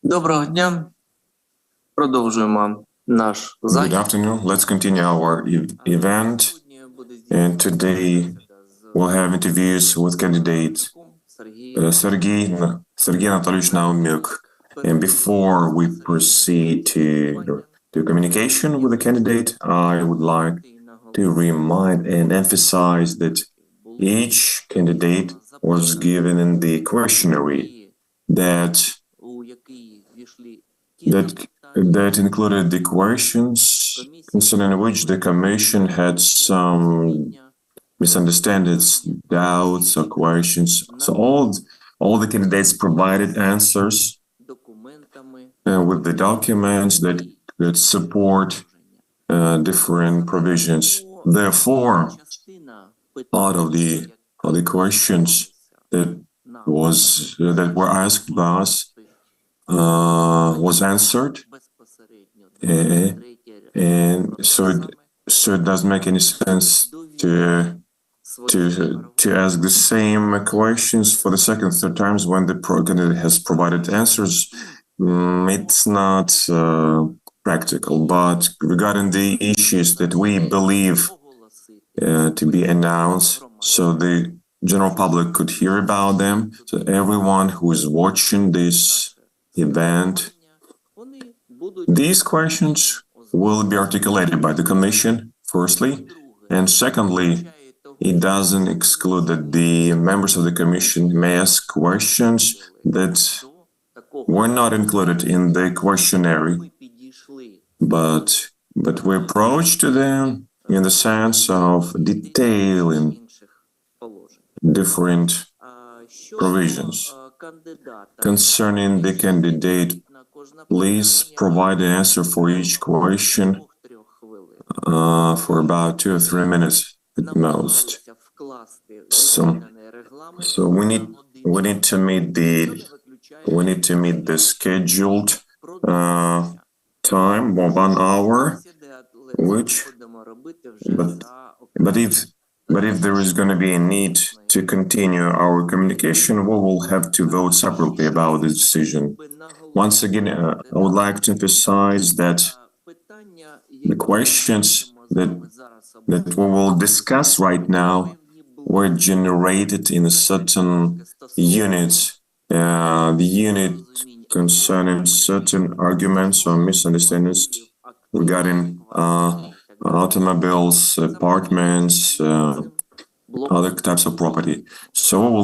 Доброго дня. Продовжуємо наш Good захід. afternoon. Let's continue our event. And today we'll have interviews with candidate Sergey Anatolyevich Naumyuk. And before we proceed to communication with the candidate, I would like to remind and emphasize that each candidate was given in the questionnaire that included the questions concerning which the Commission had some misunderstandings, doubts, or questions. So all the candidates provided answers with the documents that support different provisions. Therefore, part of the questions that were asked by us was answered, and so it doesn't make any sense to ask the same questions for the second, third times when the candidate has provided answers. It's not practical. But regarding the issues that we believe to be announced, so the general public could hear about them, so everyone who is watching this event, these questions will be articulated by the Commission, firstly, and secondly, it doesn't exclude that the members of the Commission may ask questions that were not included in the questionnaire, but we approach to them in the sense of detailing different provisions. Concerning the candidate, please provide an answer for each question for about 2 or 3 minutes at most. So we need to meet the scheduled time of 1 hour, but if there is going to be a need to continue our communication, we will have to vote separately about the decision. Once again, I would like to emphasize that the questions that we will discuss right now were generated in a certain unit. The unit concerning certain arguments or misunderstandings regarding automobiles, apartments, other types of property. So we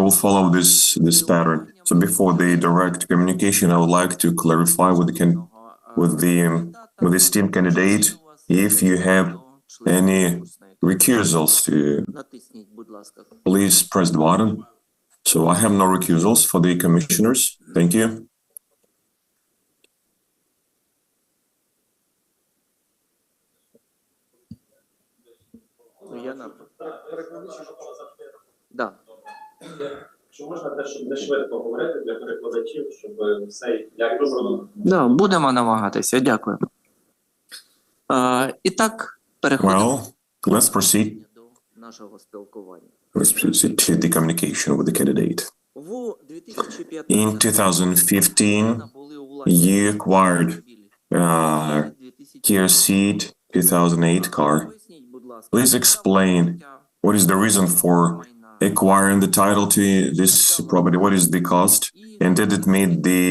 will follow this pattern. So before the direct communication, I would like to clarify with the esteemed candidate if you have any recusals. Please press the button. So I have no recusals for the commissioners. Thank you. Чи можна не швидко говорити для перекладачів, щоб все як вибрано? Да, будемо намагатися. Дякую. І так, переходимо let's proceed. до нашого спілкування. Let's proceed to the communication with the candidate. In 2015, you acquired Kia Ceed 2008 car. Please explain what is the reason for acquiring the title to this property, what is the cost, and did it meet the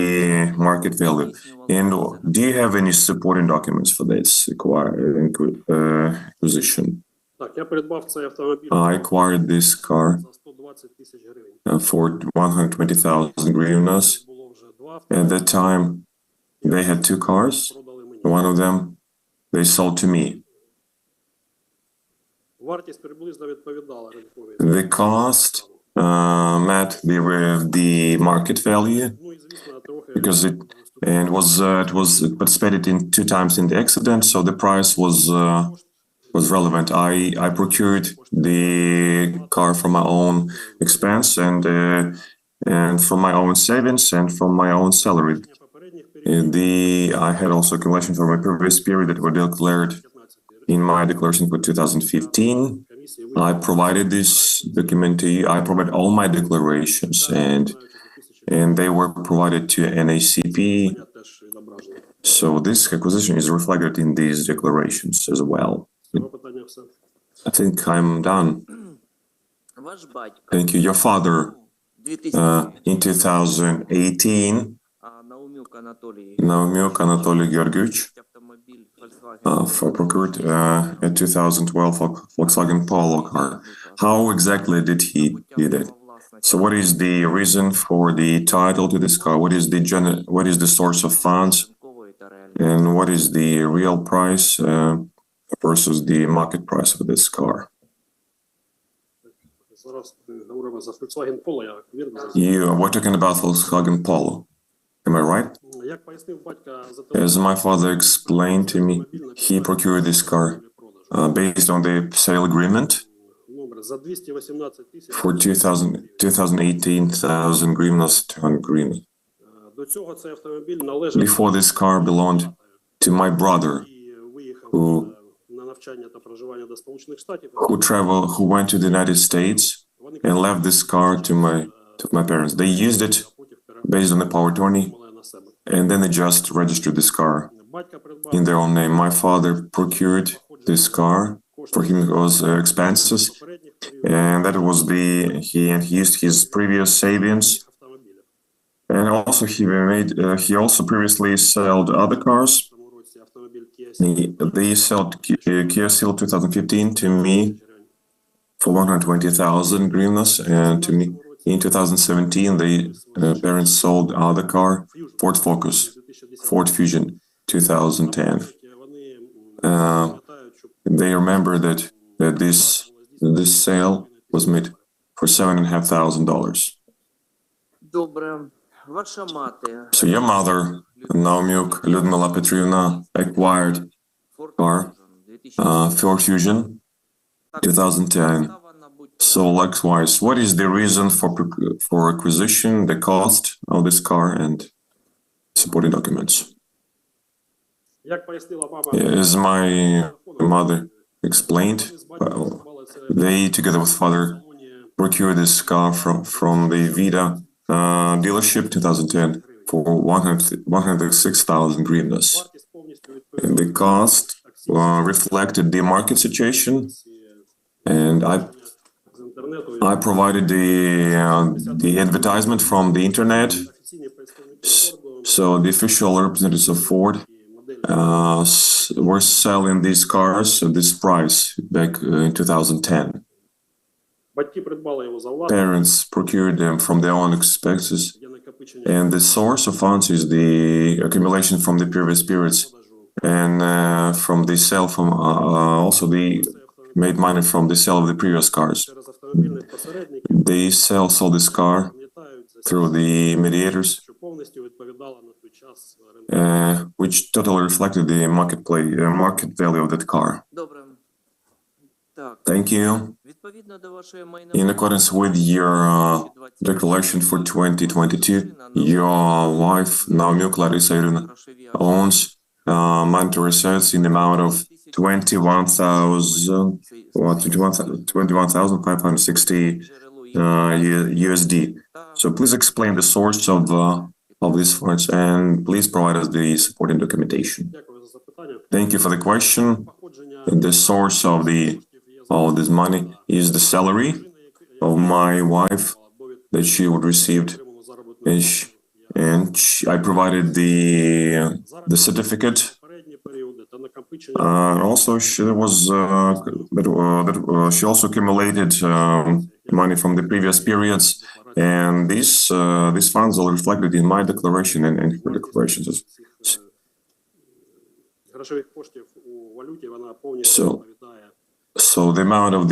market value? And do you have any supporting documents for this acquisition? I acquired this car for 120,000 hryvnias. At that time, they had 2 cars. One of them they sold to me. The cost met the market value because it participated in 2 times in the accident, so the price was relevant. I procured the car from my own expense and from my own savings and from my own salary. I had also accumulation from my previous period that were declared in my declaration for 2015. I provided this document to you. I provided all my declarations, and and they were provided to NACP. So this acquisition is reflected in these declarations as well. I think I'm done. Ваш батько Thank you. Your father, 2000 in 2018, Наумюк Анатолій Naumyuk Anatoly Georgievich, автомобіль Volkswagen procured a 2012 Volkswagen Polo car. How exactly did he do that? So what is the reason for the title to this car? What is the source of funds? ринкової та реальної. And what is the real price versus the market price of this car? Зараз говоримо за Volkswagen Polo, я вірно We're talking about Volkswagen Polo. Am I right? Як пояснив батька за As my father explained to me, he procured this car based on the sale agreement номер за 218 тисяч. for 2018,000 hryvnias, 200 hryvnias. До цього цей автомобіль належав Before this car belonged to my brother, і виїхав who на навчання та проживання до Сполучених Штатів. who went to the United States Вони and left this car to my parents. They used it based on the power attorney, мали на себе. and then they just registered this car Батька придбав in their own name. My father procured this car. For him, it was expenses, попередніх періодів and that was he used his previous savings, автомобіля. and also he also previously sold other cars. В тому році автомобіль Kia They sold Kia Ceed 2015 to me for 120,000 hryvnias, and to me in 2017 the parents sold other car, Ford Focus, Ford Fusion 2010. Вони Uh, пам'ятають, що they remember that this sale was made for $7,500. Добре. Ваша мати So your mother, Naumyuk Lyudmila Petrivna, acquired car, Ford Fusion 2010. So likewise, what is the reason for acquisition, the cost of this car, and supporting documents? як пояснила мама, As my mother explained, they, together with father, procured this car from the Vida dealership 2010 for 106,000 hryvnias. вартість повністю And the cost reflected the market situation, and з інтернету. I provided the advertisement from the internet. Офіційні представники Форду So the official representatives of Ford were selling these cars at this price back in 2010. батьки придбали його за власне, Parents procured them from their own expenses, є накопичення and the source of funds is the accumulation from the previous periods, and from the sale from also they made money from the sale of the previous cars. через автомобільних посередників, They sold this car пам'ятають за through the mediators, що повністю відповідала на той час ринку. which totally reflected the market value of that car. добре. Так, Thank you. відповідно до вашої майнової In accordance with your declaration for 2022, your wife, Naumyuk Larisa Irina, грошові owns monetary assets in the amount of 21,560 USD. So please explain the source of these funds, and please provide us the supporting documentation. Дякую за запитання. Thank you for the question. Походження The source of this money is the salary of my wife that she would received, отриману заробітну and I provided the certificate. передні періоди та накопичення Also, she also accumulated money from the previous periods, and these funds are reflected in my declaration and her declarations. грошових коштів у валюті, вона повністю So- відповідає So the amount of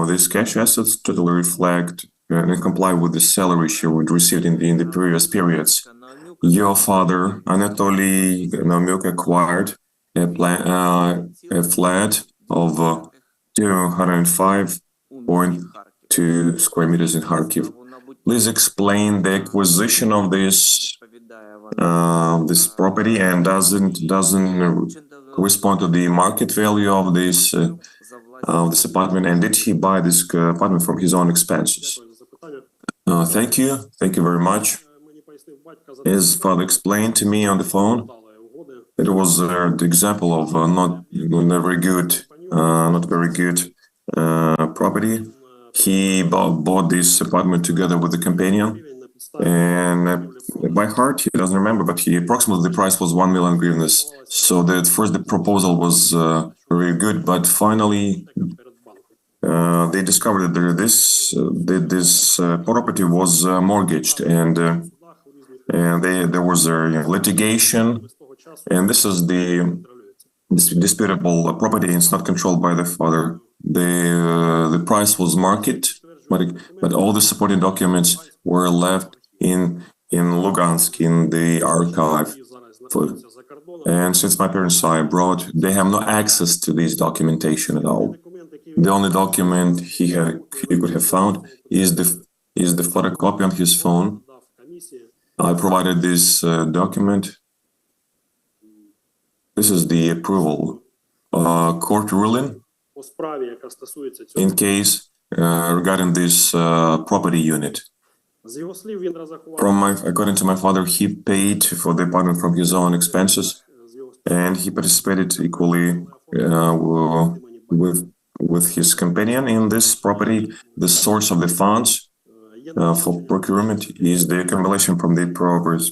these cash assets totally reflect and comply with the salary she would receive in the previous periods. Your father, Anatoly Naumyuk, acquired a flat of 205.2 square meters in Kharkiv. Please explain the acquisition of this property, and doesn't correspond to the market value of this apartment, and did he buy this apartment from his own expenses? запитання. Thank you. Thank you very much. Мені пояснив батька за His father explained to me on the phone талої угоди. it was the example of not very good property. He bought this apartment together with a companion, Він на підставі and by heart he doesn't remember, but approximately the price was 1 million hryvnias. So the proposal was very good, but finally перед банком. they discovered that this property was mortgaged, and there was a litigation, З того часу and this is the контролюється. disputable property. It's not controlled by the father. The price was market, but all the supporting documents were left in Lugansk in the archive. І зараз знаходиться за кордоном. And since my parents are abroad, they have no access to this documentation at all. Документ, який The only document he could have found is the photocopy on his phone. дав комісії, I provided this document. This is the approval court ruling по справі, яка стосується цього. in case regarding this property unit. З його слів він розрахував According to my father, he paid for the apartment from his own expenses, з його and he participated equally with his companion in this property. The source of the funds for procurement is the accumulation from the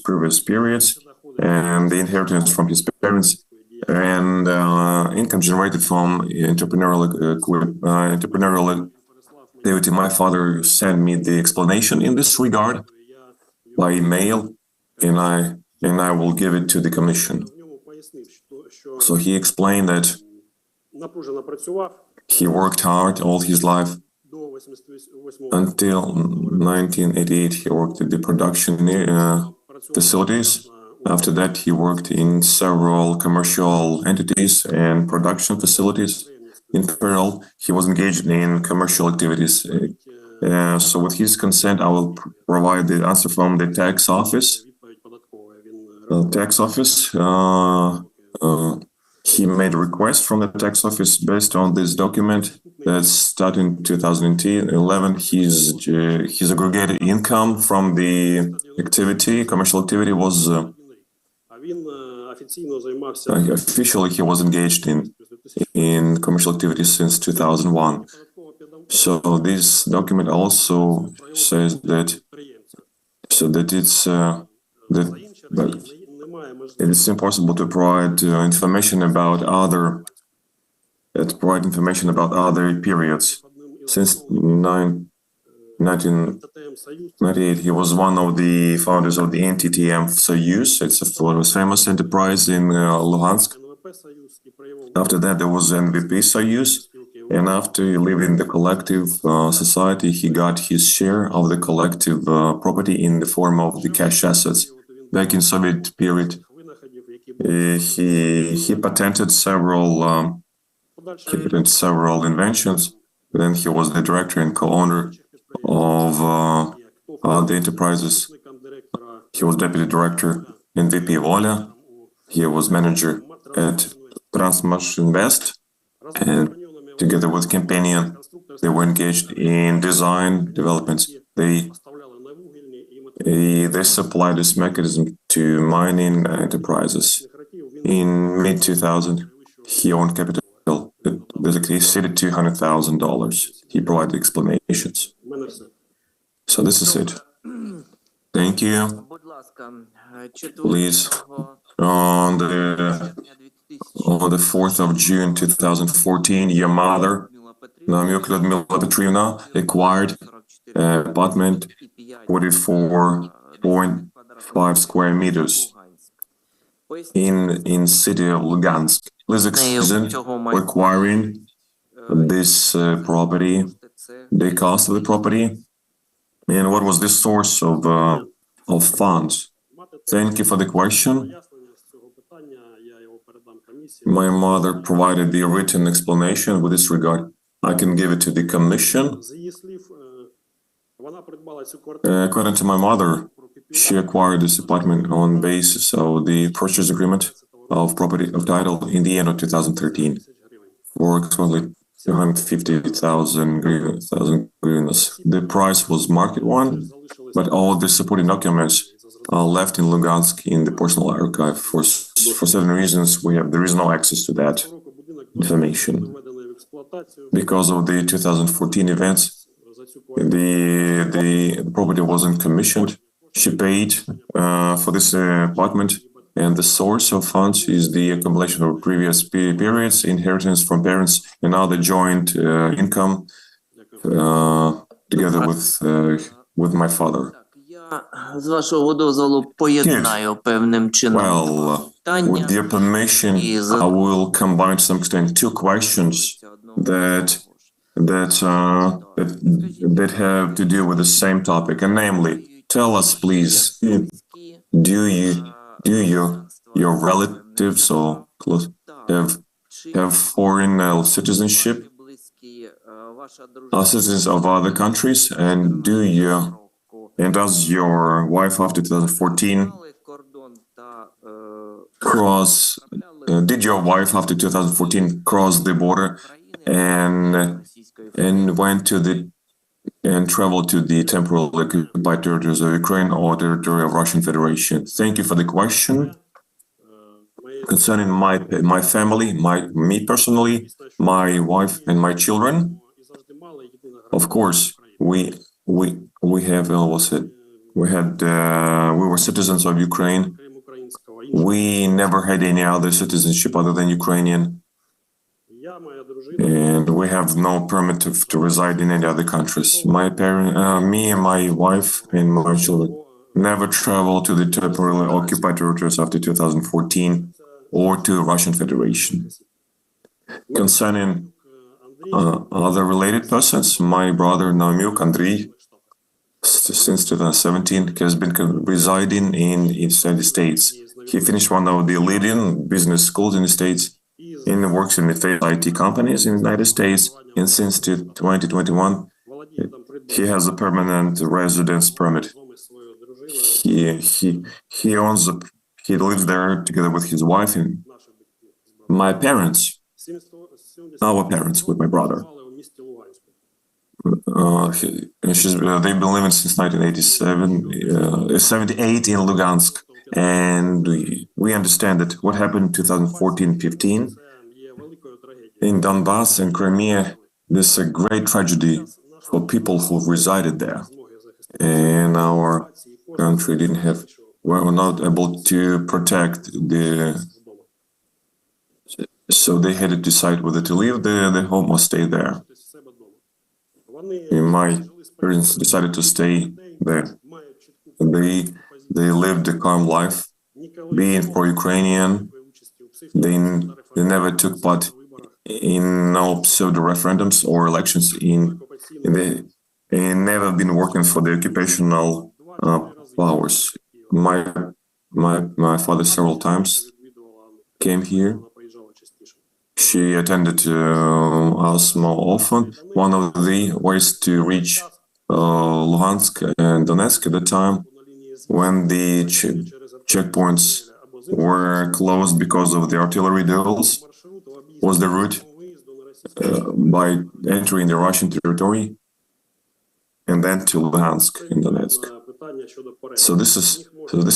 previous periods and the inheritance from his parents and income generated from entrepreneurial activity. My father sent me the explanation in this regard by email, and I will give it to the commission. в ньому пояснив, що So he explained that напружено працював he worked hard all his life. до 88 Until 1988, he worked at the production facilities. After that, he worked in several commercial entities and production facilities. In parallel, he was engaged in commercial activities. So with his consent, I will provide the answer from the tax office. відповідь податкової. Він Tax office, he made a request from the tax office based on this document that starting 2011, his aggregated income from the commercial activity was а він офіційно займався officially he was engaged in commercial activity since 2001. So this document also says that it's that немає можливості it is impossible to provide information about other periods. Since 1998, he was one of the founders of the NTTM Soyuz. It's a famous enterprise in Luhansk. НВП Союз і проявив After that, there was NVP Soyuz. And after leaving the collective society, he got his share of the collective property in the form of the cash assets. Back in Soviet period, винаходів, які були he patented several inventions. Then he was the director and co-owner of the enterprises. директора He was deputy director in VP Volia. He was manager at Transmash-Invest, and together with companion, they were engaged in design developments. поставляли на вугільні і металургійні They supplied this mechanism to mining enterprises. хратів. Він In mid-2000, he owned capital that basically exceeded $200,000. He provided explanations. у мене все. So this is it. Thank you. Будь ласка, Please. 4 On the 4th of June 2014, your mother, Namyuk Lyudmila Petrovna, acquired an apartment 44.5 square meters in city of Lugansk. Please explain acquiring this property, the cost of the property, and what was the source of funds. Thank you for the question. Пояснення з цього питання я його передам комісії. My mother provided the written explanation with this regard. I can give it to the commission. З її слів, вона придбала цю квартиру According to my mother, she acquired this apartment on basis of the purchase agreement of property of title in the end of 2013 гривень. for approximately 250,000 hryvnias. The price was market one, but all the supporting documents are left in Lugansk in the personal archive. For certain reasons, there is no access to that information. Because of the 2014 events, the property wasn't commissioned. She paid for this apartment, and the source of funds is the accumulation of previous periods, inheritance from parents, and now the joint income together with my father. Так, я з вашого дозволу поєднаю певним чином Well, with your permission, I will combine to some extent two questions that have to do with the same topic, and namely, tell us, please, do your relatives or close have foreign citizenship, are citizens of other countries, and does your wife after 2014 did your wife after 2014 cross the border and went to and traveled to the temporarily occupied territories of Ukraine or territory of Russian Federation? Thank you for the question. Concerning my family, me personally, my wife and my children, of course, we were citizens of Ukraine. We never had any other citizenship other than Ukrainian, and we have no permit to reside in any other countries. Me and my wife and my children never traveled to the temporarily occupied territories after 2014 or to Russian Federation. Concerning other related persons, my brother Naumyuk Andriy, since 2017, has been residing in the United States. He finished one of the leading business schools in the States and works in the IT companies in the United States. And since 2021, he has a permanent residence permit. He lives there together with his wife and my parents, our parents, with my brother. They've been living since 1978 in Lugansk, and we understand that what happened in 2014-15 in Donbass and Crimea, this is a great tragedy for people who resided there, and our country were not able to protect so they had to decide whether to leave the home or stay there. And my parents decided to stay there. They lived a calm life, being pro-Ukrainian. They never took part in no pseudo-referendums or elections and never been working for the occupational powers. My father several times came here. She attended us more often. One of the ways to reach Luhansk and Donetsk at the time when the checkpoints were closed because of the artillery drills was the route by entering the Russian territory and then to Luhansk in Donetsk. So this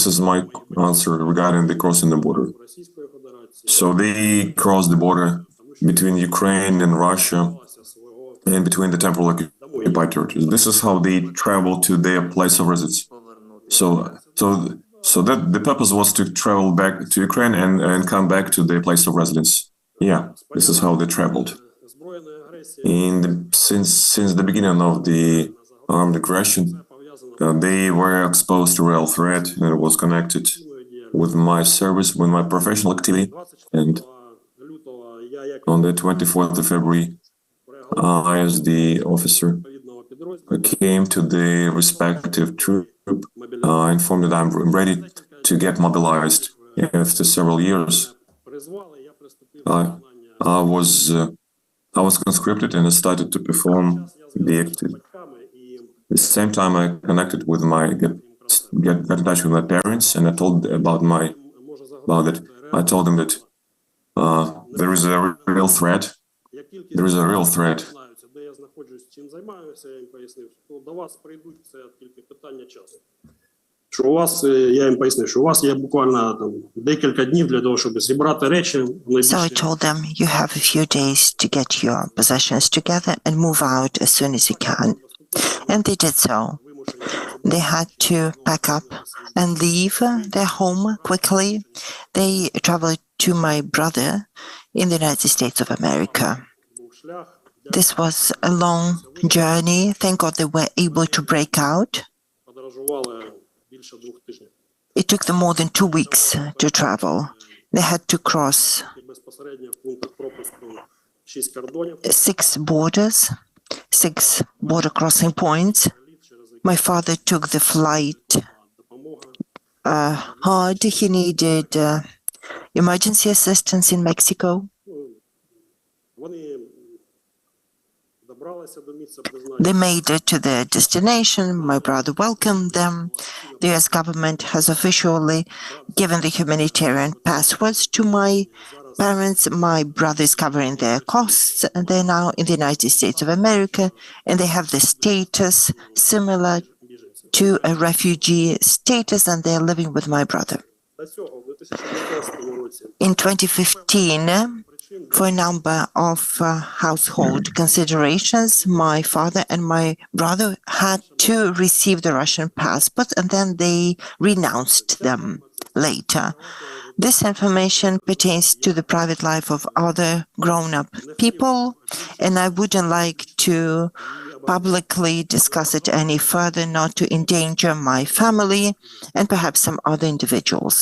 is my answer regarding the crossing the border. So they crossed the border between Ukraine and Russia and between the temporarily occupied territories. This is how they travel to their place of residence. So that the purpose was to travel back to Ukraine and come back to their place of residence. Yeah, this is how they traveled. Since the beginning of the armed aggression, they were exposed to real threat, and it was connected with my service, with my professional activity. And on the 24th of February, I, as the officer, came to the respective troop, informed that I'm ready to get mobilized. After several years, I was conscripted and I started to perform the activity. At the same time, I connected with got in touch with my parents, and I told about it. I told them that there is a real threat there is a real threat. Знаються, де я знаходжусь, чим займаюся, я їм пояснив, то до вас прийдуть, це тільки питання часу. Що у вас, я їм пояснив, що у вас є буквально там декілька днів для того, щоб зібрати речі. So I told them, you have a few days to get your possessions together and move out as soon as you can. And they did so. They had to pack up and leave their home quickly. They traveled to my brother in the United States of America. Був шлях. This was a long journey. Thank God they were able to break out. Подорожували більше 2 тижнів. It took them more than 2 weeks to travel. They had to cross І безпосередньо в пунктах пропуску 6 кордонів. 6 borders, 6 border crossing points. My father took the flight Допомога. hard. He needed emergency assistance in Mexico. Вони добралися до місця призначення. They made it to their destination. My brother welcomed them. The US government has officially given the humanitarian passports to my parents. My brother is covering their costs, and they're now in the United States of America, and they have the status similar to a refugee status, and they're living with my brother. До цього, в 2019 році, In 2015, for a number of household considerations, my father and my brother had to receive the Russian passport, and then they renounced them later. This information pertains to the private life of other grown-up people, and I wouldn't like to publicly discuss it any further, not to endanger my family and perhaps some other individuals.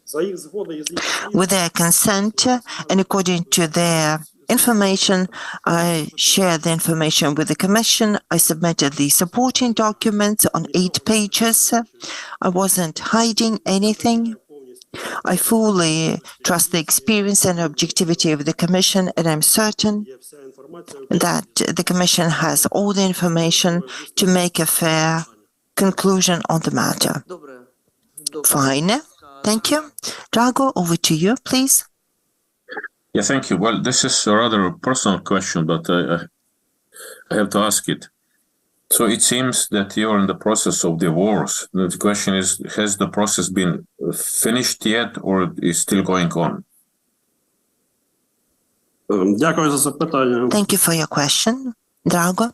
за їх згоди і з їх слів, With their consent and according to their information, I shared the information with the Commission. I submitted the supporting documents on 8 pages. I wasn't hiding anything. I fully trust the experience and objectivity of the Commission, and I'm certain є вся інформація, that the Commission has all the information to make a fair conclusion on the matter. Добре. Fine. Thank you. Drago, over to you, please. Yeah, thank you. Well, this is a rather personal question, but I have to ask it. So it seems that you're in the process of divorce. The question is, has the process been finished yet or is still going on? Дякую за запитання. Thank you for your question, Drago.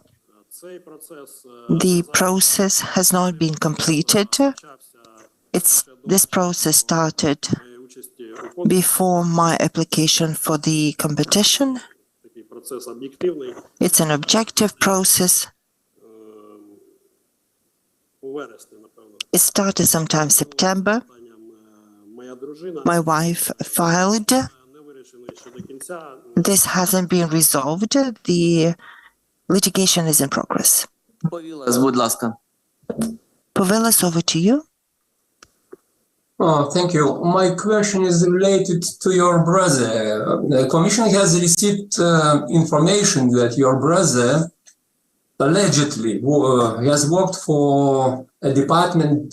Цей процес The process has not been completed. почався This process started при участі у конкурсі. before my application for the competition. Такий процес об'єктивний. It's an objective process. У вересні, напевно. It started sometime September. Питанням, моя дружина My wife filed. не вирішено ще до кінця. This hasn't been resolved. The litigation is in progress. Повілась, будь ласка. Povilas, over to you. Thank you. My question is related to your brother. The Commission has received information that your brother allegedly has worked for a department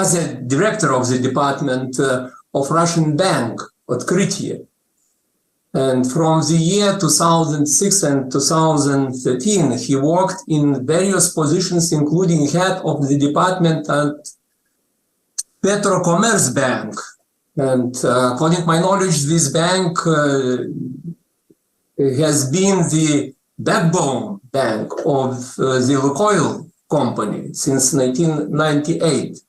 as a director of the department of Russian bank, Открытие. And from the year 2006 and 2013, he worked in various positions, including head of the department at Petrocommerce Bank. And according to my knowledge, this bank has been the backbone bank of the Lukoil company since 1998.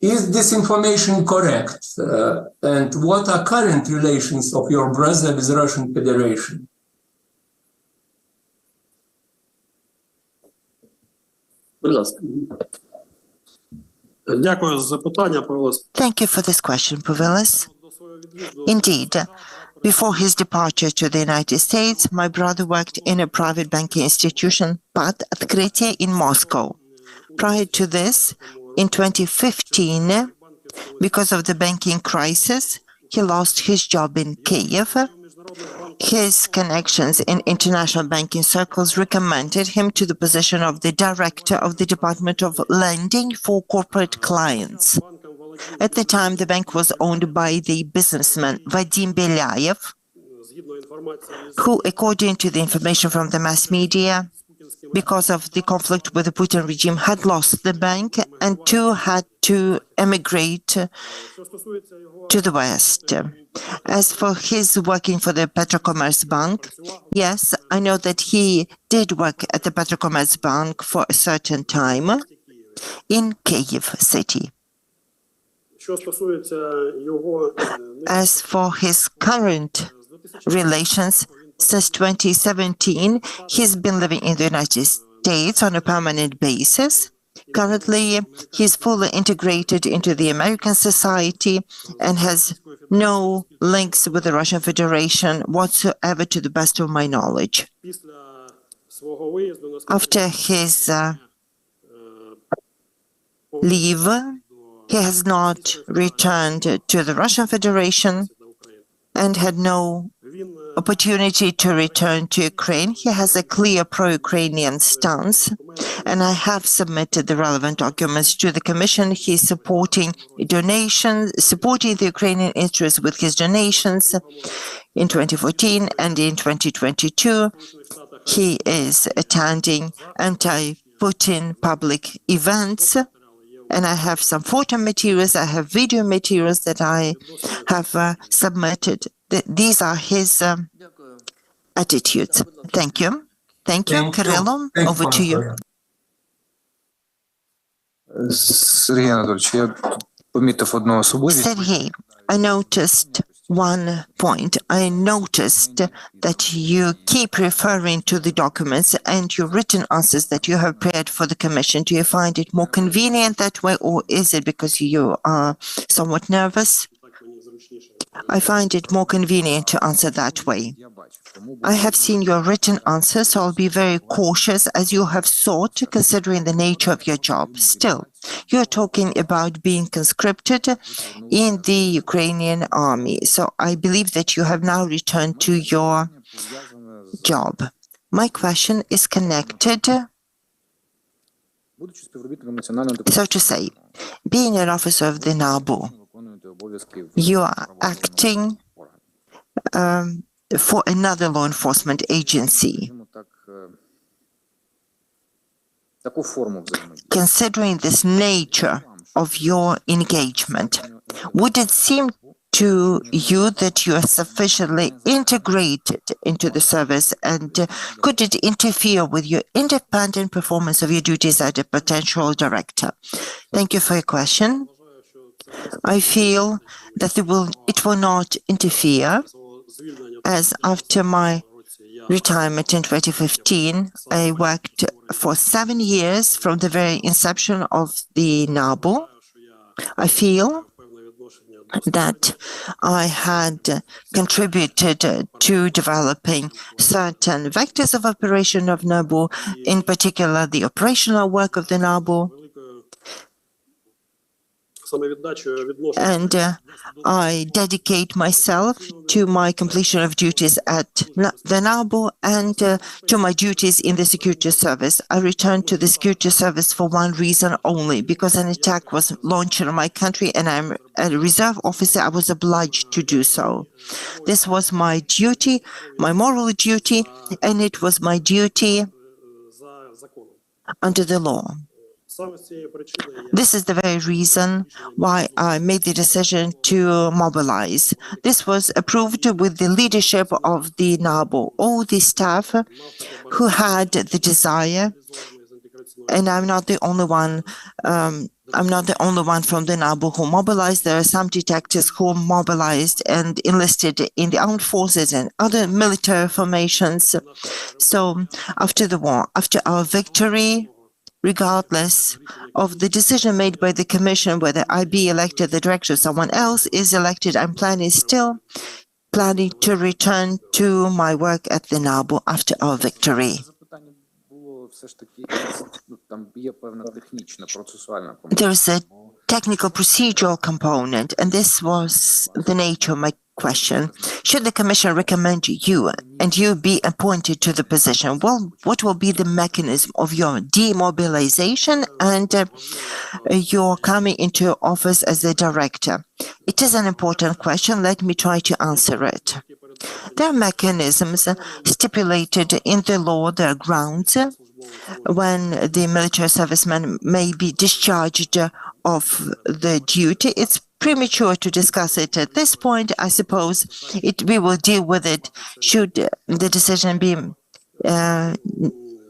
Is this information correct? And what are current relations of your brother with the Russian Federation? Будь ласка. Дякую за запитання, Павлос. Thank you for this question, Povilas. До свого від'їзду Indeed, before his departure to the United States, my brother worked in a private banking institution, PAT Открытие, in Moscow. Prior to this, in 2015, because of the banking crisis, he lost his job in Kiev. His connections in international banking circles recommended him to the position of the director of the Department of Lending for corporate clients. банком At the time, the bank was owned by the businessman Vadim Belyaev, who, according to the information from the mass media, because of the conflict with the Putin regime, had lost the bank and too had to emigrate to the West. As for his working for the Petrocommerce Bank, yes, I know that he did work at the Petrocommerce Bank for a certain time in Kyiv city. As for his current relations, since 2017, he's been living in the United States on a permanent basis. Currently, he's fully integrated into the American society and has no links with the Russian Federation whatsoever, to the best of my knowledge. After his leave, he has not returned to the Russian Federation and had no opportunity to return to Ukraine. He has a clear pro-Ukrainian stance, and I have submitted the relevant documents to the Commission. He's supporting donations, supporting the Ukrainian interests with his donations in 2014 and in 2022. He is attending anti-Putin public events, and I have some photo materials, I have video materials that I have submitted. These are his attitudes. Thank you. Thank you, Kyrillo. Over to you. Сергій Анатолійович, я помітив одну особливість. Sergey, I noticed one point. I noticed that you keep referring to the documents and your written answers that you have prepared for the Commission. Do you find it more convenient that way, or is it because you are somewhat nervous? I find it more convenient to answer that way. I have seen your written answers, so I'll be very cautious as you have sought, considering the nature of your job. Still, you're talking about being conscripted in the Ukrainian army, so I believe that you have now returned to your job. My question is connected, so to say, being an officer of the NABU, you are acting for another law enforcement agency. Considering this nature of your engagement, would it seem to you that you are sufficiently integrated into the service, and could it interfere with your independent performance of your duties as a potential director? Thank you for your question. I feel that it will not interfere, as after my retirement in 2015, I worked for 7 years from the very inception of the NABU. I feel that I had contributed to developing certain vectors of operation of NABU, in particular the operational work of the NABU. And I dedicate myself to my completion of duties at the NABU and to my duties in the security service. I returned to the security service for one reason only, because an attack was launched on my country and I'm a reserve officer. I was obliged to do so. This was my duty, my moral duty, and it was my duty under the law. This is the very reason why I made the decision to mobilize. This was approved with the leadership of the NABU, all the staff who had the desire, and I'm not the only one. I'm not the only one from the NABU who mobilized. There are some detectives who mobilized and enlisted in the armed forces and other military formations. So after the war, after our victory, regardless of the decision made by the Commission whether I be elected the director or someone else is elected, I'm still planning to return to my work at the NABU after our victory. There is a technical procedural component, and this was the nature of my question. Should the Commission recommend you and you be appointed to the position? Well, what will be the mechanism of your demobilization and your coming into office as the director? It is an important question. Let me try to answer it. There are mechanisms stipulated in the law, there are grounds when the military serviceman may be discharged of the duty. It's premature to discuss it at this point. I suppose we will deal with it should the decision be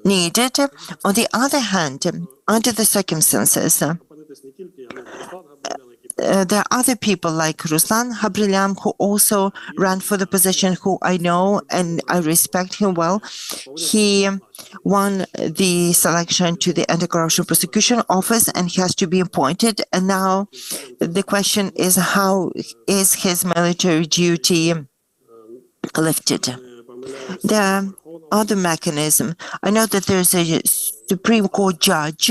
needed. On the other hand, under the circumstances, there are other people like Ruslan Habrilyam who also ran for the position, who I know and I respect him well. He won the selection to the Anti-Corruption Prosecution Office and he has to be appointed. And now the question is, how is his military duty lifted? There are other mechanisms. I know that there's a Supreme Court judge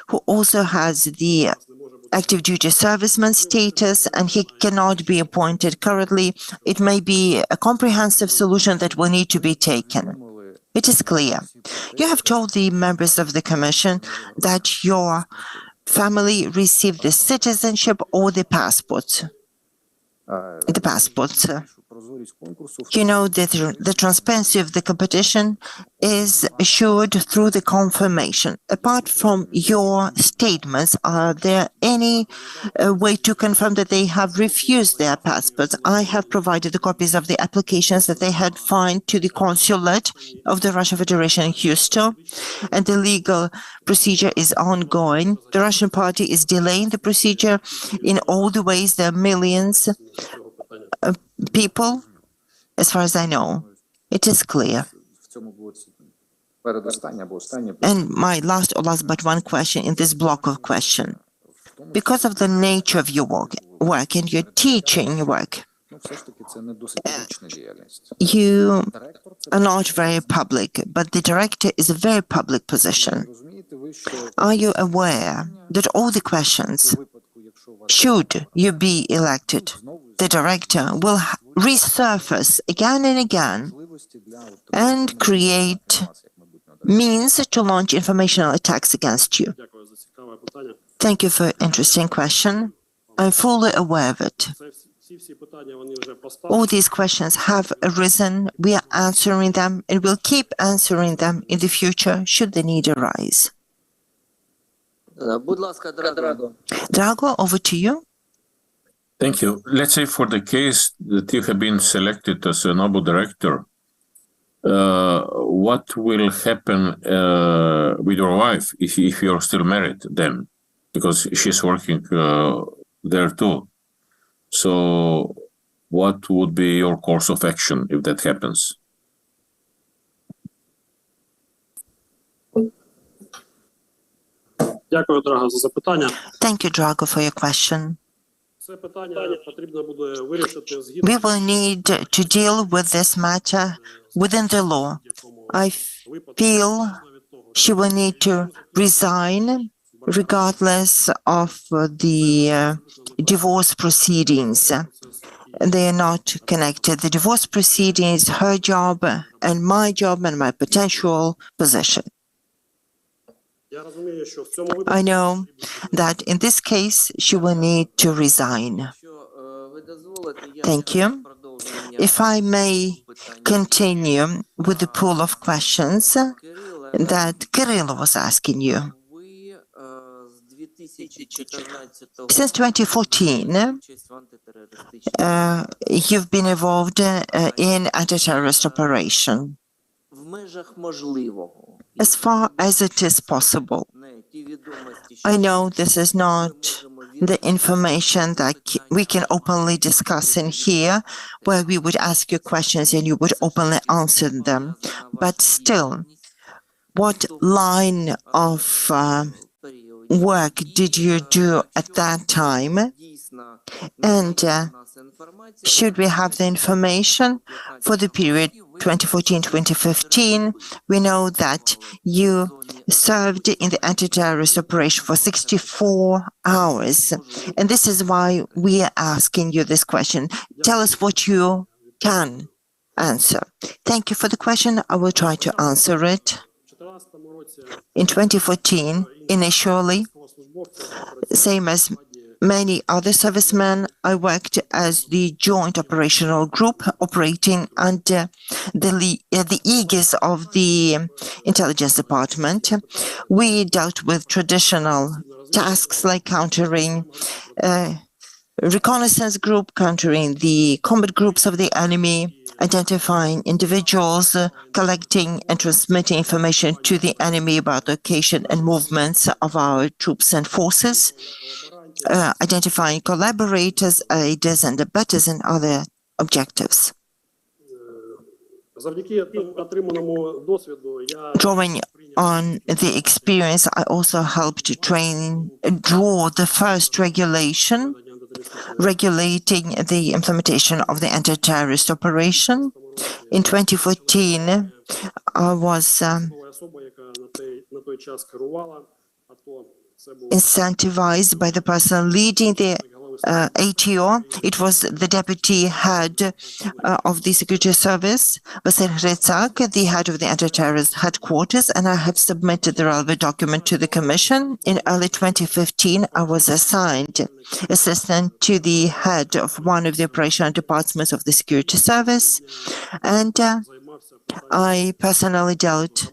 who also has the active duty serviceman status and he cannot be appointed currently. It may be a comprehensive solution that will need to be taken. It is clear. You have told the members of the Commission that your family received the citizenship or the passport. The passports. You know that the transparency of the competition is assured through the confirmation. Apart from your statements, are there any way to confirm that they have refused their passports? I have provided the copies of the applications that they had filed to the consulate of the Russian Federation in Houston, and the legal procedure is ongoing. The Russian party is delaying the procedure in all the ways. There are millions of people. As far as I know, it is clear. And my last but one question in this block of questions. Because of the nature of your work and your teaching work, you are not very public, but the director is a very public position. Are you aware that all the questions, should you be elected, the director will resurface again and again and create means to launch informational attacks against you? Thank you for an interesting question. I'm fully aware of it. All these questions have arisen. We are answering them and will keep answering them in the future should the need arise. Drago, over to you. Thank you. Let's say for the case that you have been selected as a NABU director, what will happen with your wife if you're still married then? Because she's working there too. So what would be your course of action if that happens? Дякую, Драго, за запитання. Thank you, Drago, for your question. Це питання потрібно буде вирішити згідно. We will need to deal with this matter within the law. I feel she will need to resign regardless of the divorce proceedings. They are not connected. The divorce proceedings, her job and my potential position. I know that in this case, she will need to resign. Thank you. If I may continue with the pool of questions that Kirill was asking you. Since 2014, you've been involved in anti-terrorist operation. As far as it is possible. I know this is not the information that we can openly discuss in here, where we would ask you questions and you would openly answer them. But still, what line of work did you do at that time? And should we have the information for the period 2014-2015, we know that you served in the anti-terrorist operation for 64 hours. And this is why we are asking you this question. Tell us what you can answer. Thank you for the question. I will try to answer it. In 2014, initially, same as many other servicemen, I worked as the joint operational group operating under the aegis of the intelligence department. We dealt with traditional tasks like countering reconnaissance group, countering the combat groups of the enemy, identifying individuals, collecting and transmitting information to the enemy about location and movements of our troops and forces, identifying collaborators, aiders and abettors and other objectives. Drawing on the experience, I also helped to draw the first regulation regulating the implementation of the anti-terrorist operation. In 2014, I was incentivized by the person leading the ATO. It was the deputy head of the security service, Vasil Hrytsak, the head of the anti-terrorist headquarters, and I have submitted the relevant document to the commission. In early 2015, I was assigned assistant to the head of one of the operational departments of the security service, and I personally dealt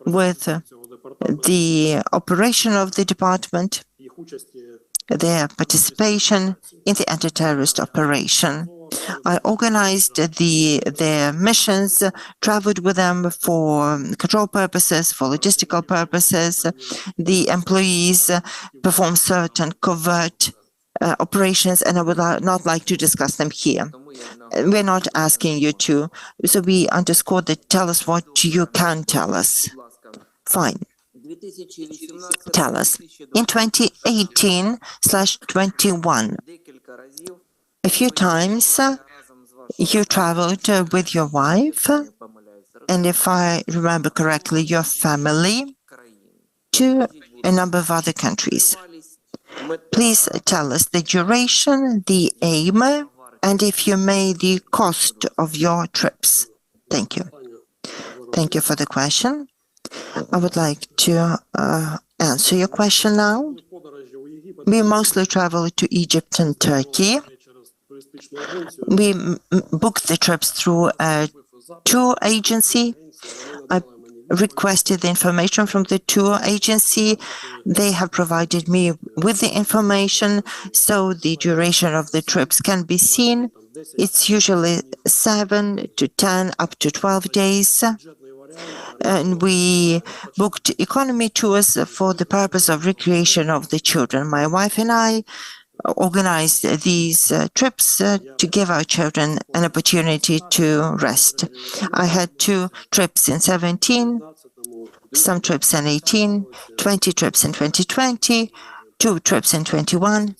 with the operation of the department, their participation in the anti-terrorist operation. I organized their missions, traveled with them for control purposes, for logistical purposes. The employees perform certain covert operations, and I would not like to discuss them here. We're not asking you to, so we underscore that tell us what you can tell us. Fine. Tell us. In 2018/21, a few times you traveled with your wife, and if I remember correctly, your family, to a number of other countries. Please tell us the duration, the aim, and if you may, the cost of your trips. Thank you. Thank you for the question. I would like to answer your question now. We mostly travel to Egypt and Turkey. We booked the trips through a tour agency. I requested the information from the tour agency. They have provided me with the information, so the duration of the trips can be seen. It's usually 7 to 10, up to 12 days. And we booked economy tours for the purpose of recreation of the children. My wife and I organized these trips to give our children an opportunity to rest. I had 2 trips in 2017, some trips in 2018, 20 trips in 2020, 2 trips in 2021.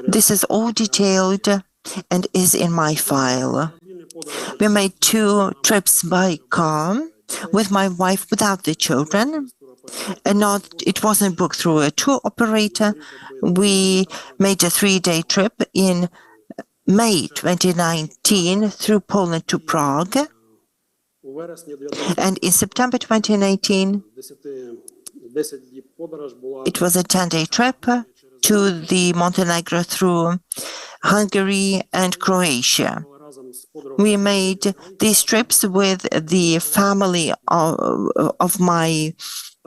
This is all detailed and is in my file. We made 2 trips by car with my wife without the children, and it wasn't booked through a tour operator. We made a 3-day trip in May 2019 through Poland to Prague, and in September 2019 it was a 10-day trip to the Montenegro through Hungary and Croatia. We made these trips with the family of my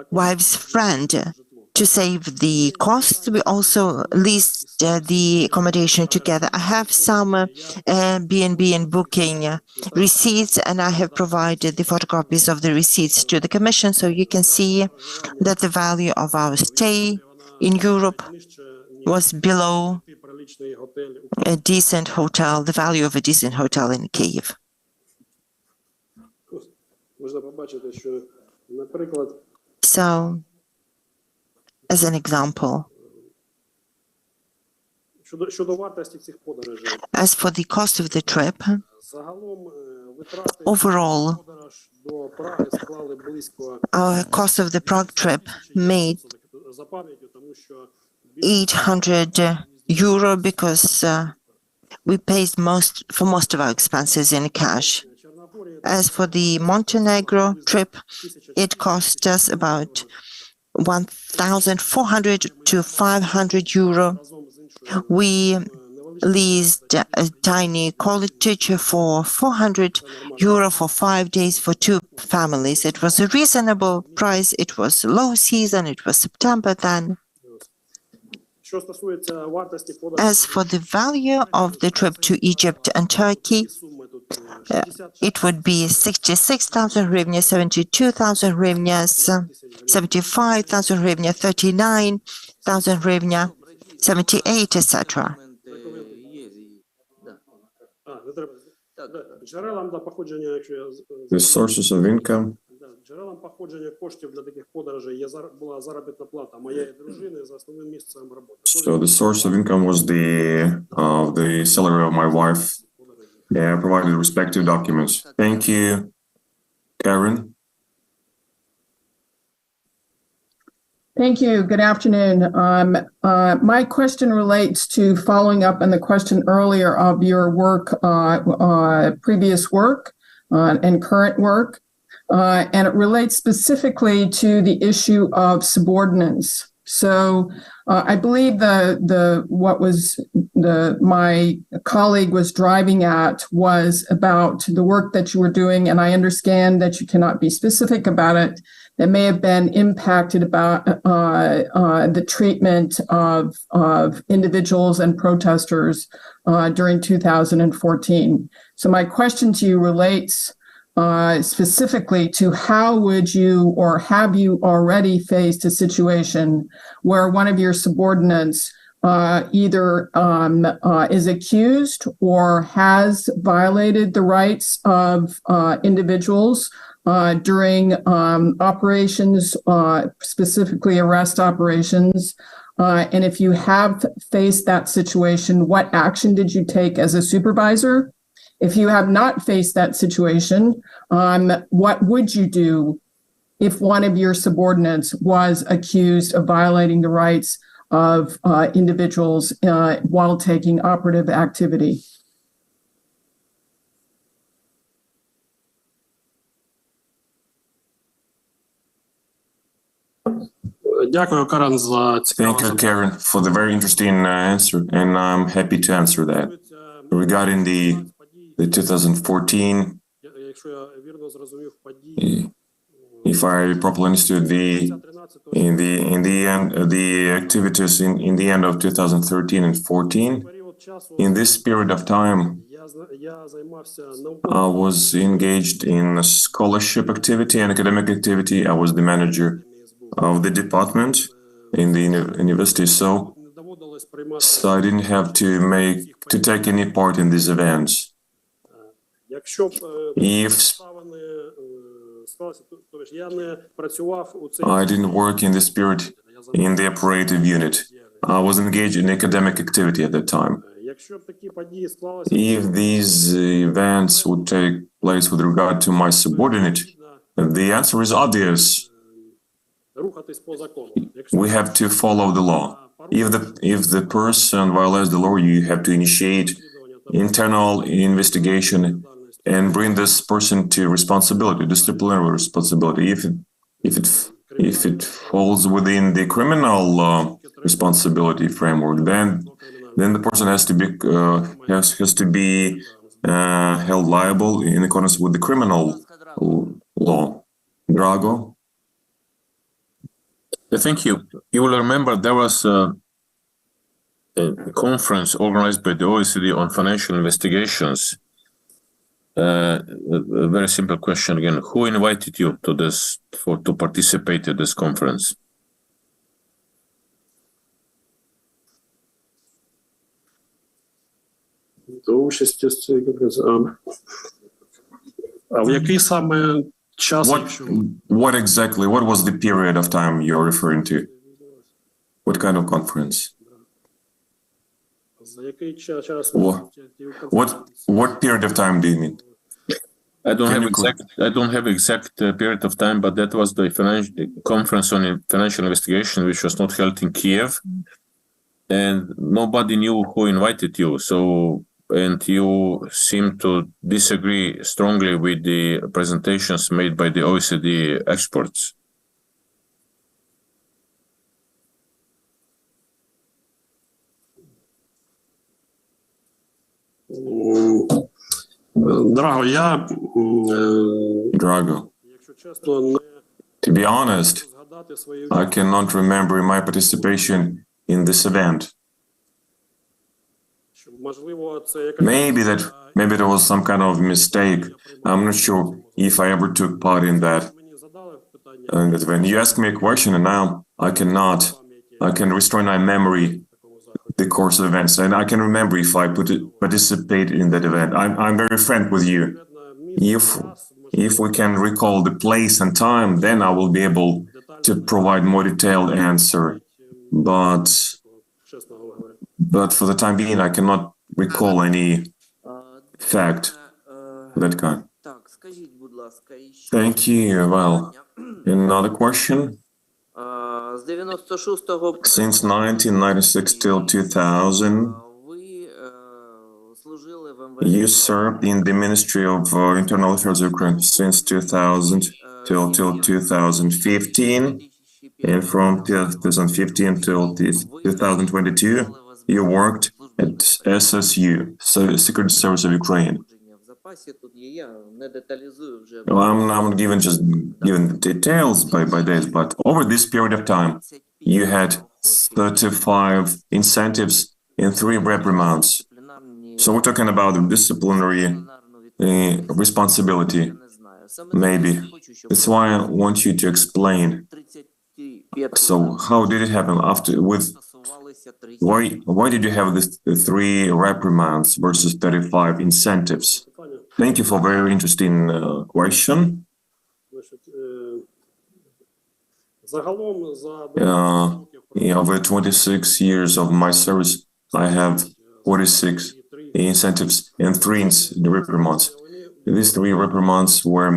wife's friend. To save the cost, we also leased the accommodation together. I have some Airbnb and booking receipts, and I have provided the photocopies of the receipts to the commission, so you can see that the value of our stay in Europe was below a decent hotel, the value of a decent hotel in Kyiv. So, as an example, as for the cost of the trip, Overall, подорож до Праги склали близько our cost of the Prague trip made за пам'яттю, тому що 800 euro because we paid for most of our expenses in cash. As for the Montenegro trip, it cost us about 1,400 to 500 euro. We leased a tiny cottage for 400 euro for 5 days for 2 families. It was a reasonable price. It was low season. It was September then. що стосується вартості подорожі, As for the value of the trip to Egypt and Turkey, суми тут it would be 66,000 hryvnia, 72,000 hryvnias, 75,000 hryvnia, 39,000 hryvnia, 78, etc. не треба. Джерелам до походження, якщо я The sources of income. джерелам походження коштів для таких подорожей була заробітна плата моєї дружини за основним місцем роботи. So the source of income was the salary of my wife. Yeah, I provided respective documents. Thank you, Karen. Thank you. Good afternoon. My question relates to following up on the question earlier of your work, previous work and current work, and it relates specifically to the issue of subordinates. So I believe my colleague was driving at was about the work that you were doing, and I understand that you cannot be specific about it, that may have been impacted about the treatment of individuals and protesters during 2014. So my question to you relates specifically to how would you or have you already faced a situation where one of your subordinates either is accused or has violated the rights of individuals during operations, specifically arrest operations. And if you have faced that situation, what action did you take as a supervisor? If you have not faced that situation, what would you do if one of your subordinates was accused of violating the rights of individuals while taking operative activity? Дякую, Карен, за цікаве Thank you, Karen, for the very interesting answer, and I'm happy to answer that. Regarding the 2014, Якщо я вірно зрозумів події, if I properly understood the activities in the end of 2013 and 14, період часу in this period of time, я займався I was engaged in a scholarship activity and academic activity. I was the manager of the department in the university, so не доводилось приймати. I didn't have to take any part in these events. Якщо б If обставини склалися, то ж я не працював у цей I didn't work in this period in the operative unit, I was engaged in academic activity at that time. Якщо б такі події склалися, If these events would take place with regard to my subordinate, the answer is obvious. рухатись по закону. We have to follow the law. If the person violates the law, you have to initiate internal investigation and bring this person to responsibility, disciplinary responsibility. If it falls within the criminal responsibility framework, then the person has to be held liable in accordance with the criminal law. Drago? Thank you. You will remember there was a conference organized by the OECD on financial investigations. A very simple question again. Who invited you to this to participate in this conference? До участі а в який саме час, якщо What was the period of time you're referring to? What kind of conference? за який час What period of time do you mean? I don't Can have you exact period of time, but that was the conference on financial investigation, which was not held in Kiev, and nobody knew who invited you. So, and you seem to disagree strongly with the presentations made by the OECD experts. Драго, я, Drago, якщо чесно, не to be honest, згадати свої I cannot remember my participation in this event. можливо, це якась Maybe there was some kind of mistake. I'm not sure if I ever took part in that. мені задали питання And when you ask me a question, and now I can restrain my memory, the course of events, and I can remember if I participated in that event. I'm very frank with you. If we can recall the place and time, then I will be able to provide more detailed answer. чесно говоря. But for the time being, I cannot recall any fact of that kind. Так, скажіть, будь ласка, іще Thank you. Well, another question. з 96-го Since 1996 till 2000, ви служили в МВС. you served in the Ministry of Internal Affairs of Ukraine since 2000 till 2015, and from 2015 till 2022, you worked at SSU, Secret Service of Ukraine. В запасі тут є, я не деталізую вже. Well, I'm not giving details by days, but over this period of time, you had 35 incentives and 3 reprimands. So we're talking about disciplinary responsibility, maybe. That's why I want you to explain. So how did it happen why did you have this 3 reprimands versus 35 incentives? Thank you for a very interesting question. Значить, загалом за Over 26 years of my service, I have 46 incentives and 3 reprimands. These 3 reprimands were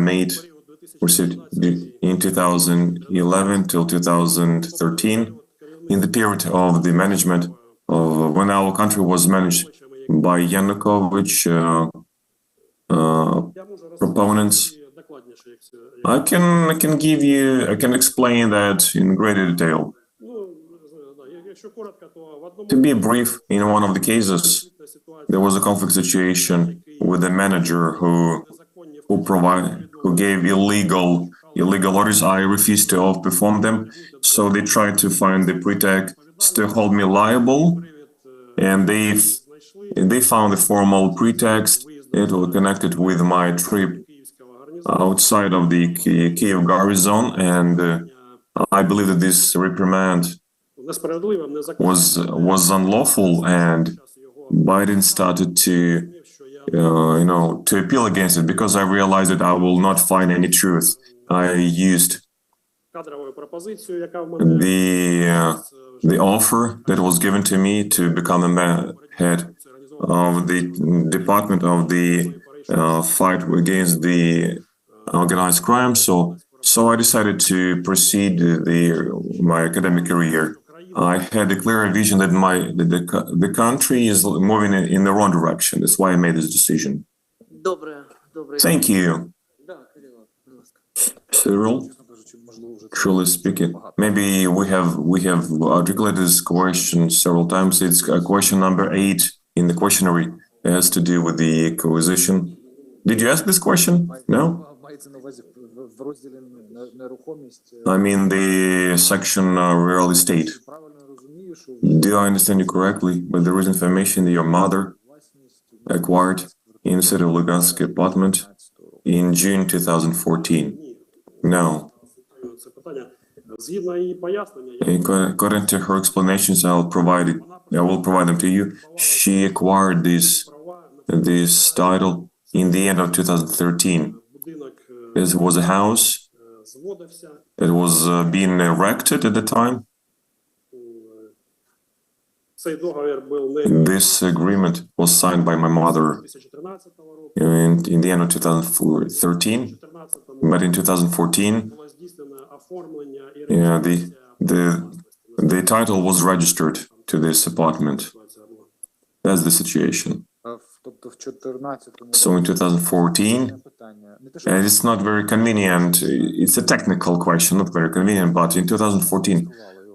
received in 2011 till 2013, in the period of the management of when our country was managed by Yanukovych proponents. докладніше, якщо I can explain that in greater detail. якщо коротко, то в одному To be brief, in one of the cases, there was a conflict situation with a manager who gave illegal orders. I refused to perform them, so they tried to find the pretext to hold me liable, and they found a formal pretext. It was connected with my trip outside of the Kiev garrison, and I believe that this reprimand несправедливим, незаконним. was unlawful, and Biden started to appeal against it because I realized that I will not find any truth. I used Кадровою пропозицією, яка в мене the offer that was given to me to become the head of the department of the fight against the organized crime. So I decided to proceed my academic career. I had a clear vision that the country is moving in the wrong direction. That's why I made this decision. Добре. Thank you, Да, Кирило, будь ласка. Cyril. Truly speaking, maybe we have articulated this question several times. It's question number 8 in the questionnaire. It has to do with the acquisition. Did you ask this question? No? I mean the section real estate. Do I understand you correctly? But there is information that your mother acquired in the city of Lugansk apartment in June 2014. No. це питання. Згідно її пояснення, According to her explanations, I will provide them to you. She acquired this title in the end of 2013. будинок It was a house. зводився, It was being erected at the time. Цей договір був не This agreement was signed by my mother 2013 року. in the end of 2013, but in 2014, Було здійснено оформлення і yeah, реєстрація the title was registered to this apartment. ситуація була. That's the situation. Тобто в 14-му So in 2014, питання. Не те, що and it's not very convenient, it's a technical question, not very convenient, but in 2014,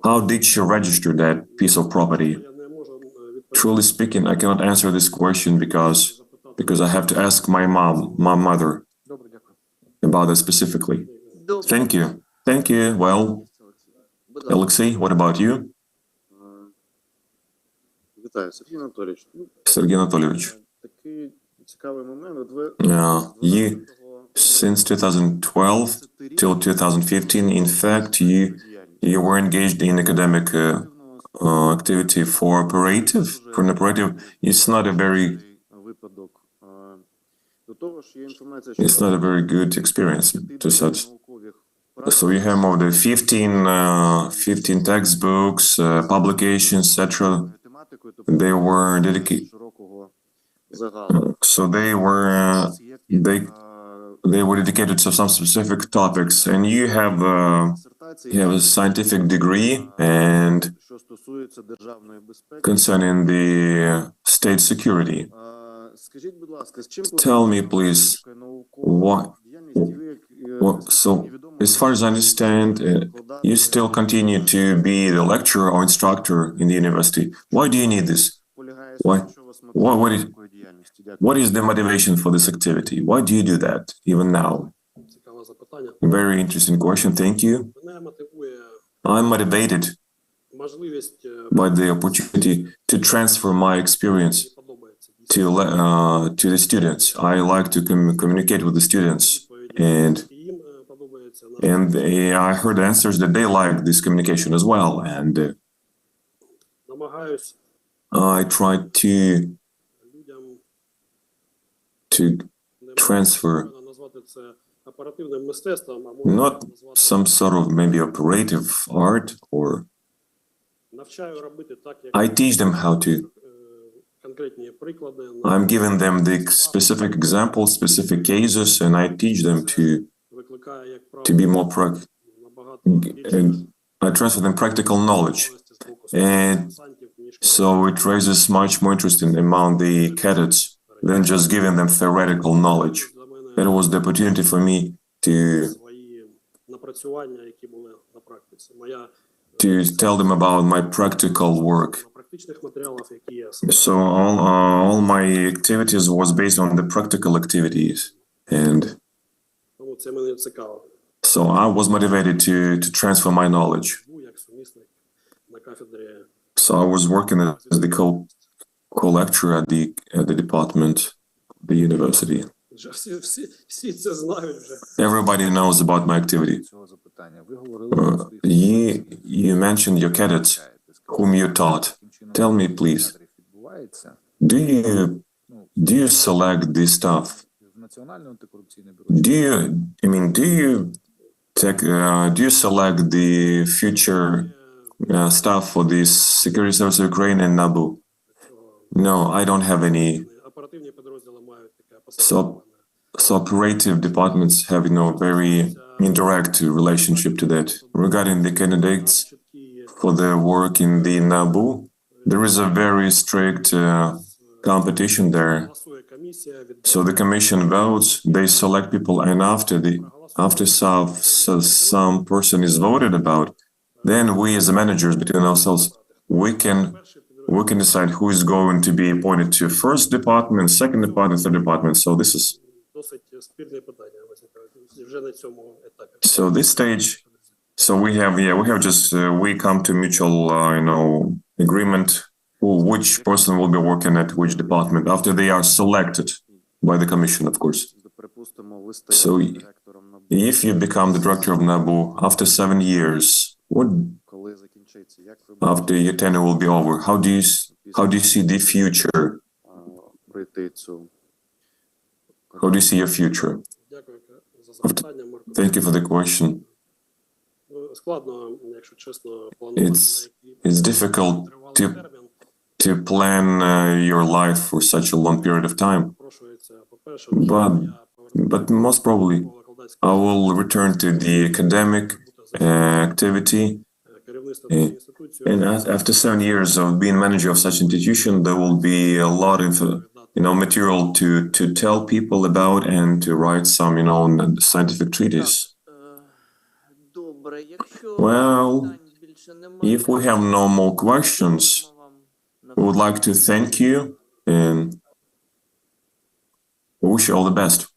how did she register that piece of property? Я не можу відповісти Truly speaking, I cannot answer this question because I have to ask my mother добре, дякую. about that specifically. Добре. Thank you. Thank you. Well, Будь ласка. Alexei, what about you? Вітаю, Сергій Анатолійович. Ну, Сергій Анатолійович, такий цікавий момент. От ви you, since 2012 till 2015, in fact, you were engaged in academic activity for an operative. It's not a very, випадок. До того ж, є інформація, it's not a very good experience to such. наукових So you have more than 15 textbooks, publications, etc. тематикою, They were dedicated. широкого загалу. So they were dedicated to some specific topics, and you have a scientific degree and Що стосується державної безпеки. concerning the state security. Скажіть, будь ласка, з чим Tell me, please, what? So, as far as I understand, you still continue to be the lecturer or instructor in the university. Why do you need this? What is the motivation for this activity? Why do you do that even now? цікаве запитання. Very interesting question. Thank you. Мене мотивує I'm motivated можливість by the opportunity to transfer my experience подобається to the students. I like to communicate with the students, and їм подобається I heard answers that they like this communication as well, and намагаюсь I try людям to transfer можна назвати це оперативним мистецтвом, а not можна назвати some sort of maybe operative art, or навчаю робити так, як I teach them how to. конкретні приклади. I'm giving them the specific examples, specific cases, and I teach them Викликає, як to be more набагато and I transfer them practical knowledge. And so it raises much more interest among the cadets than just giving them theoretical knowledge. That was the opportunity for me свої напрацювання, які були на практиці. Моя to tell them about my practical work. на практичних матеріалах, які є. So all my activities was based on the practical activities, and Тому це мене цікаво. so I was motivated to transfer my knowledge. Був як сумісник на кафедрі. So I was working as the co-lecturer at the department of the university. Вже всі це знають вже. Everybody knows about my activity. Цього запитання. Ви говорили про You mentioned your cadets whom you taught. Tell me, please, відбувається do you select this stuff? в Національному антикорупційному бюро. Do you select the future staff for the security service of Ukraine and NABU? No, I don't have any. Оперативні підрозділи мають таке So operative departments have, very indirect relationship to that. Regarding the candidates for their work in the NABU, there is a very strict competition there. Голосує комісія від So the commission votes, they select people, and after some person is voted about, then we as the managers between ourselves, we can decide who is going to be appointed to first department, second department, third department. So this is досить спірне питання вже на цьому етапі. so this stage. So we have just we come to mutual agreement which person will be working at which department after they are selected by the commission, of course. Припустимо, ви So стаєте директором НАБУ. if you become the director of NABU after 7 years, what Коли закінчиться, як ви after your tenure will be over? How do you see the future? пройти цю How do you see your future? Дякую за запитання, Марко. Thank you for the question. Складно, якщо чесно, планувати It's difficult тривалий to термін. to plan your life for such a long period of time. Запрошується, по-перше, But most probably, I will return to the academic activity. керівництво цієї інституції And after 7 years of being manager of such institution, there will be a lot of, material to tell people about and to write some, scientific treatise. Добре, якщо Well, питань більше немає, if we have no more questions, we would like to thank you and wish you all the best.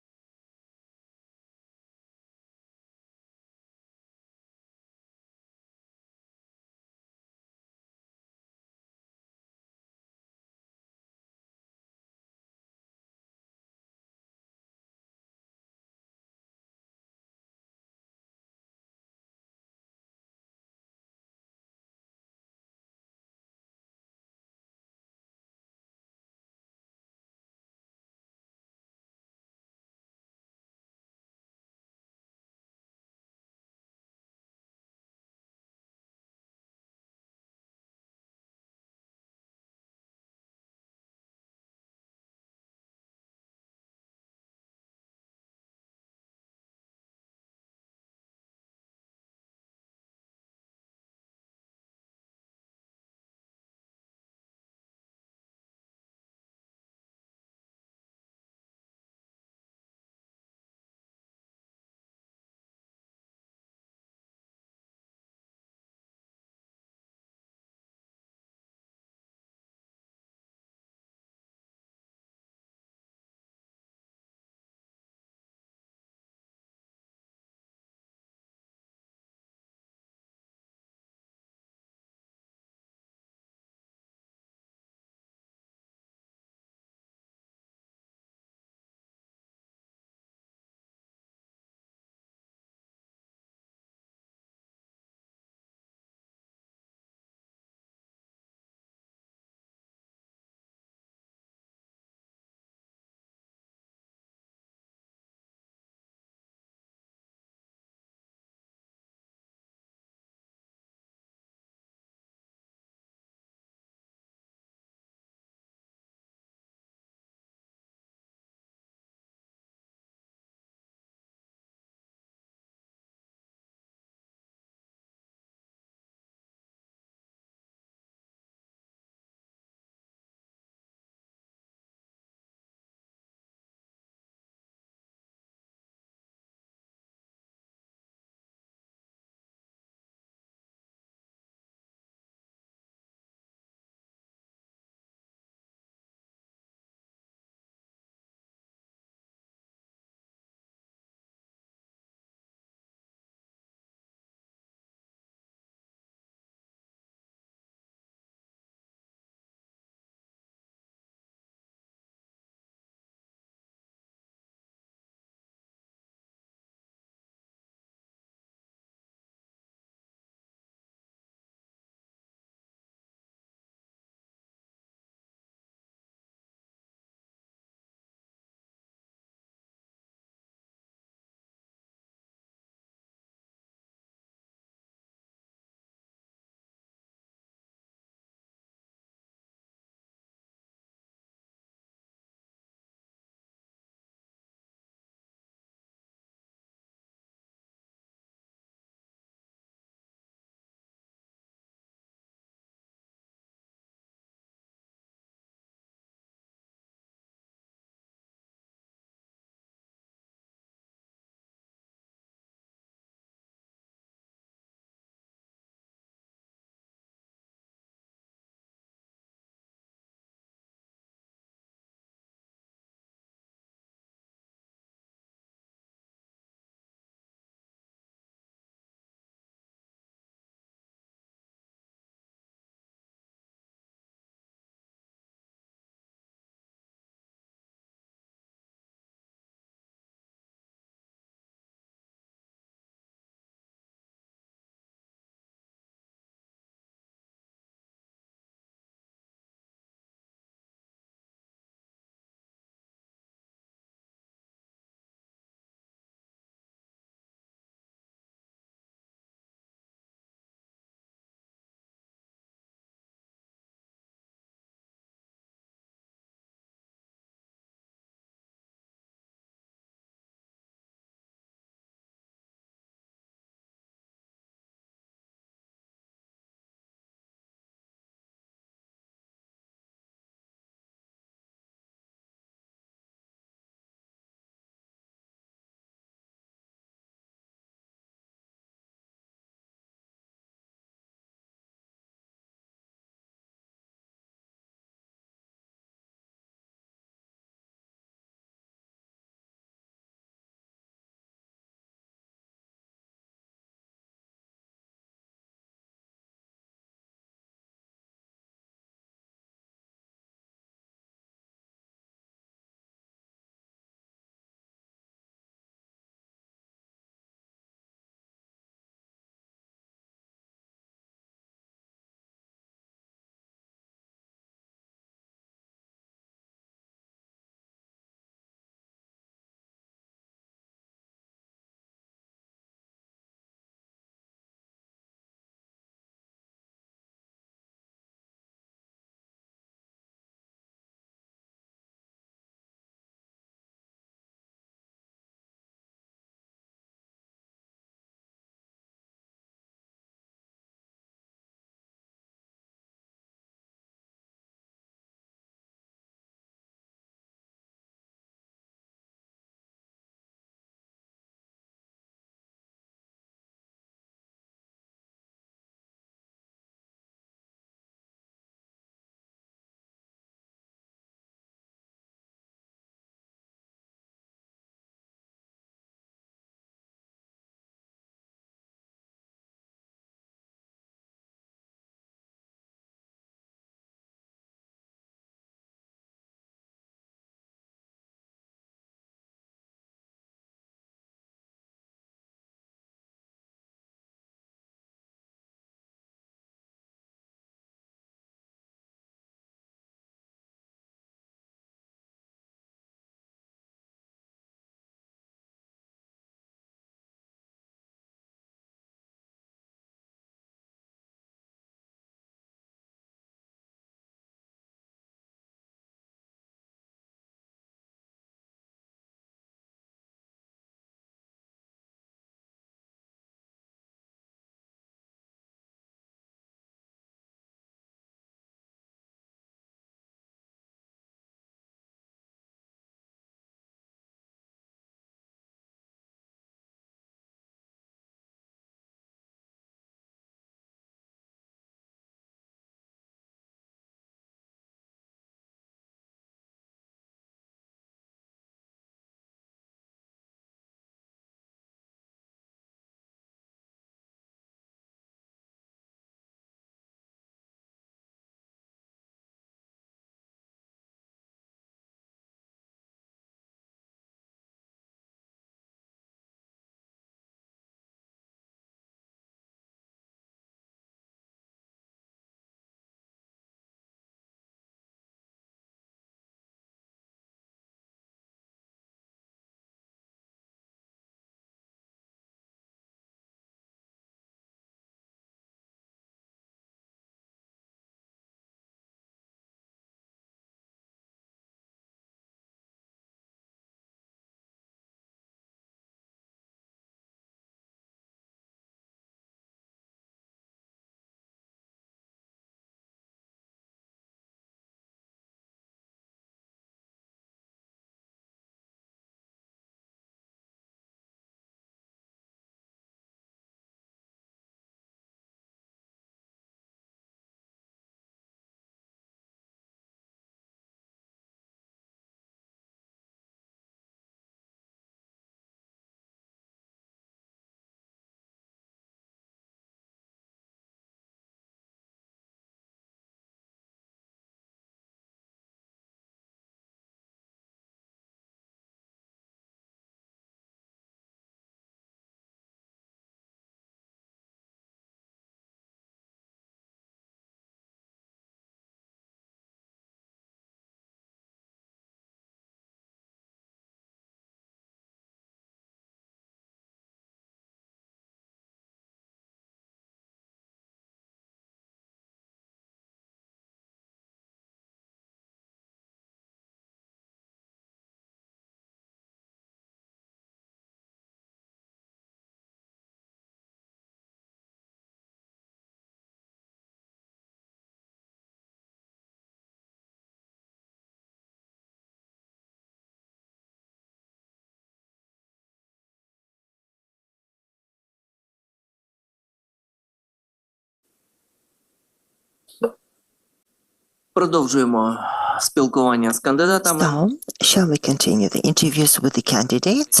Продовжуємо спілкування з кандидатами. So, shall we continue the interviews with the candidates?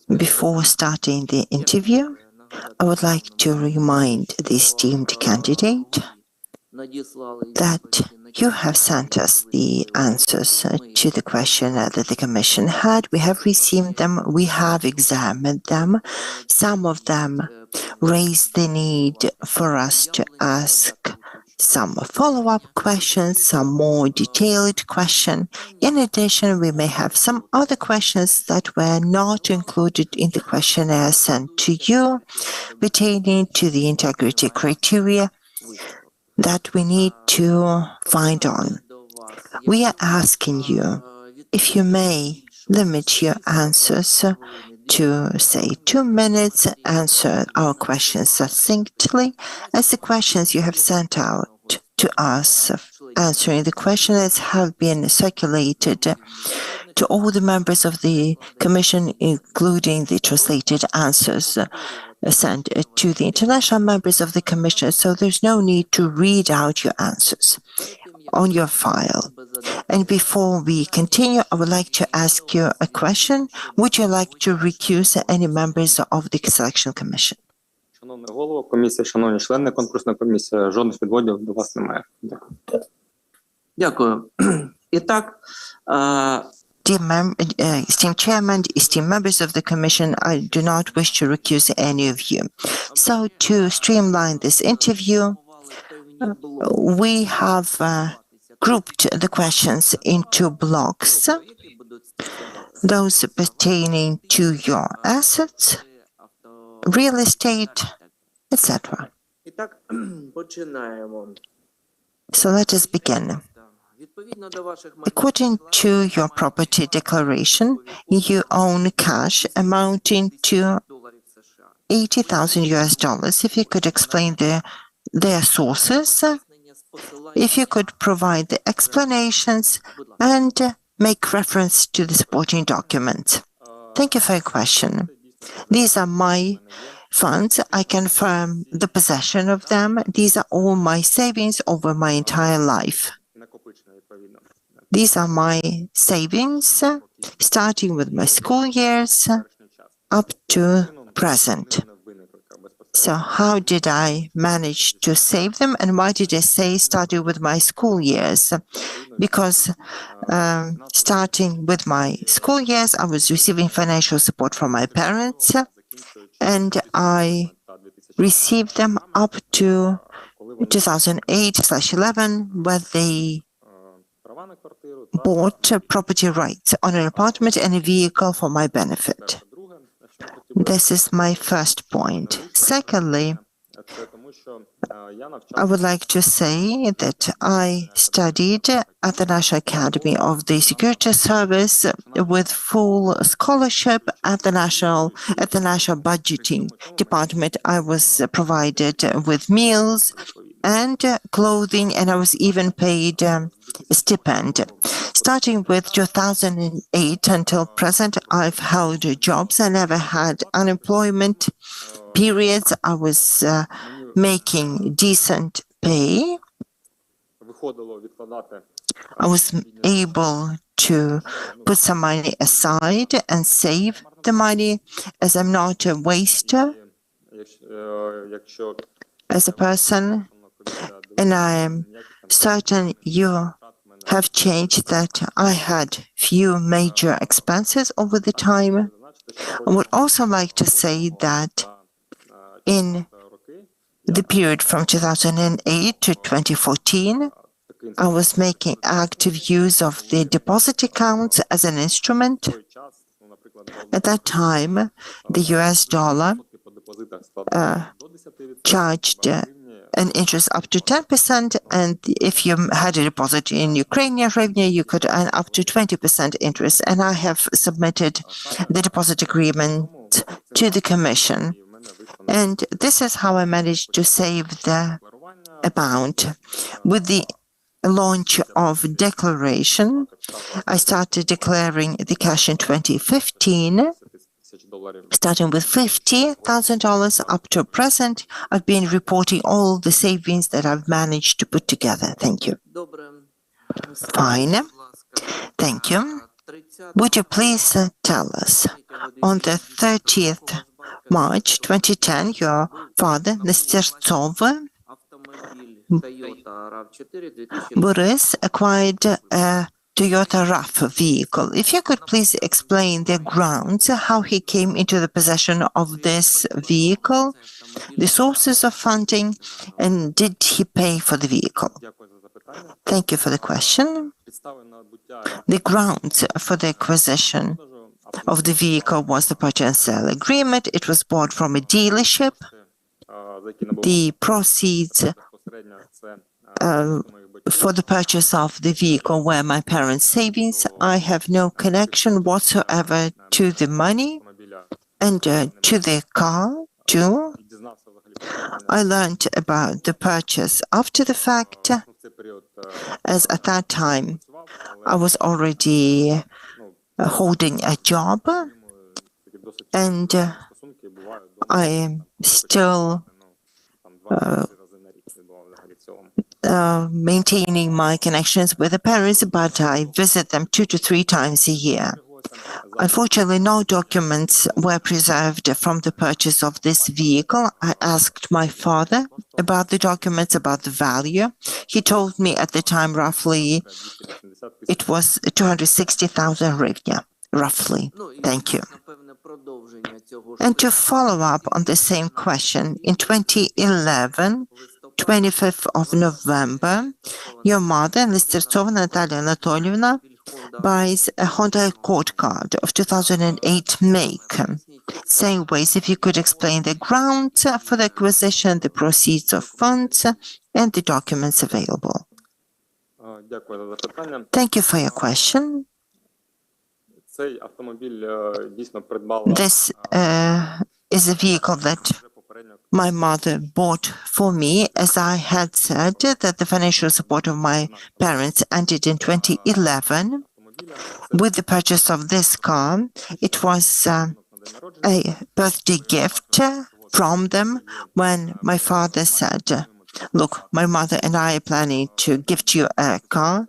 Before starting the interview, I would like to remind the esteemed candidate that you have sent us the answers to the question that the Commission had. We have received them, we have examined them. Some of them raise the need for us to ask some follow-up questions, some more detailed questions. In addition, we may have some other questions that were not included in the questionnaire sent to you pertaining to the integrity criteria that we need to find on. We are asking you if you may limit your answers to, say, 2 minutes, answer our questions succinctly, as the questions you have sent out to us answering the questionnaires have been circulated to all the members of the Commission, including the translated answers sent to the international members of the Commission, so there's no need to read out your answers on your file. And before we continue, I would like to ask you a question. Would you like to recuse any members of the Selection Commission? Шановний голово комісії, шановні члени конкурсної комісії, жодних відводів до вас немає. Дякую. Дякую. І так, Esteemed Chairman, esteemed members of the Commission, I do not wish to recuse any of you. So to streamline this interview, we have grouped the questions into blocks, those pertaining to your assets, real estate, etc. і так, починаємо. So let us begin. Відповідно до ваших According to your property declaration, you own cash amounting to $80,000 US. If you could explain their sources, if you could provide the explanations and make reference to the supporting documents. Thank you for your question. These are my funds. I confirm the possession of them. These are all my savings over my entire life. These are my savings, starting with my school years up to present. So how did I manage to save them, and why did I say starting with my school years? Because starting with my school years, I was receiving financial support from my parents, and I received them up to 2008/11, where they bought property rights on an apartment and a vehicle for my benefit. This is my first point. Secondly, I would like to say that I studied at the National Academy of the Security Service with full scholarship at the National Budgeting Department. I was provided with meals and clothing, and I was even paid a stipend. Starting with 2008 until present, I've held jobs. I never had unemployment periods. I was making decent pay. I was able to put some money aside and save the money, as I'm not a waster as a person, and I am certain you have changed that I had few major expenses over the time. I would also like to say that in the period from 2008 to 2014, I was making active use of the deposit accounts as an instrument. At that time, the US dollar charged an interest up to 10%, and if you had a deposit in Ukrainian hryvnia, you could earn up to 20% interest. And I have submitted the deposit agreement to the Commission. And this is how I managed to save the amount. With the launch of declaration, I started declaring the cash in 2015, Starting with $50,000 up to present, I've been reporting all the savings that I've managed to put together. Thank you. Добре. Fine. Будь ласка. Thank you. Would you please tell us, on the 30th March 2010, your father, Nestertsov Автомобіль Toyota RAV4 2000. Boris, acquired a Toyota RAV vehicle. If you could please explain the grounds, how he came into the possession of this vehicle, the sources of funding, and did he pay for the vehicle? Thank you for the question. The grounds for the acquisition of the vehicle was the purchase and sale agreement. It was bought from a dealership. The proceeds for the purchase of the vehicle were my parents' savings. I have no connection whatsoever to the money and to the car too. I learned about the purchase after the fact, as at that time I was already holding a job, and I am still maintaining my connections with the parents, but I visit them 2 to 3 times a year. Unfortunately, no documents were preserved from the purchase of this vehicle. I asked my father about the documents, about the value. He told me at the time roughly it was 260,000 hryvnia, roughly. Thank you. And to follow up on the same question, in 2011, 25th of November, your mother, Nestertsova Natalia Anatolievna, buys a Honda Accord card of 2008 make. Same ways, if you could explain the grounds for the acquisition, the proceeds of funds, and the documents available. Thank you for your question. This is a vehicle that my mother bought for me, as I had said that the financial support of my parents ended in 2011. With the purchase of this car, it was a birthday gift from them when my father said, look, my mother and I are planning to gift you a car.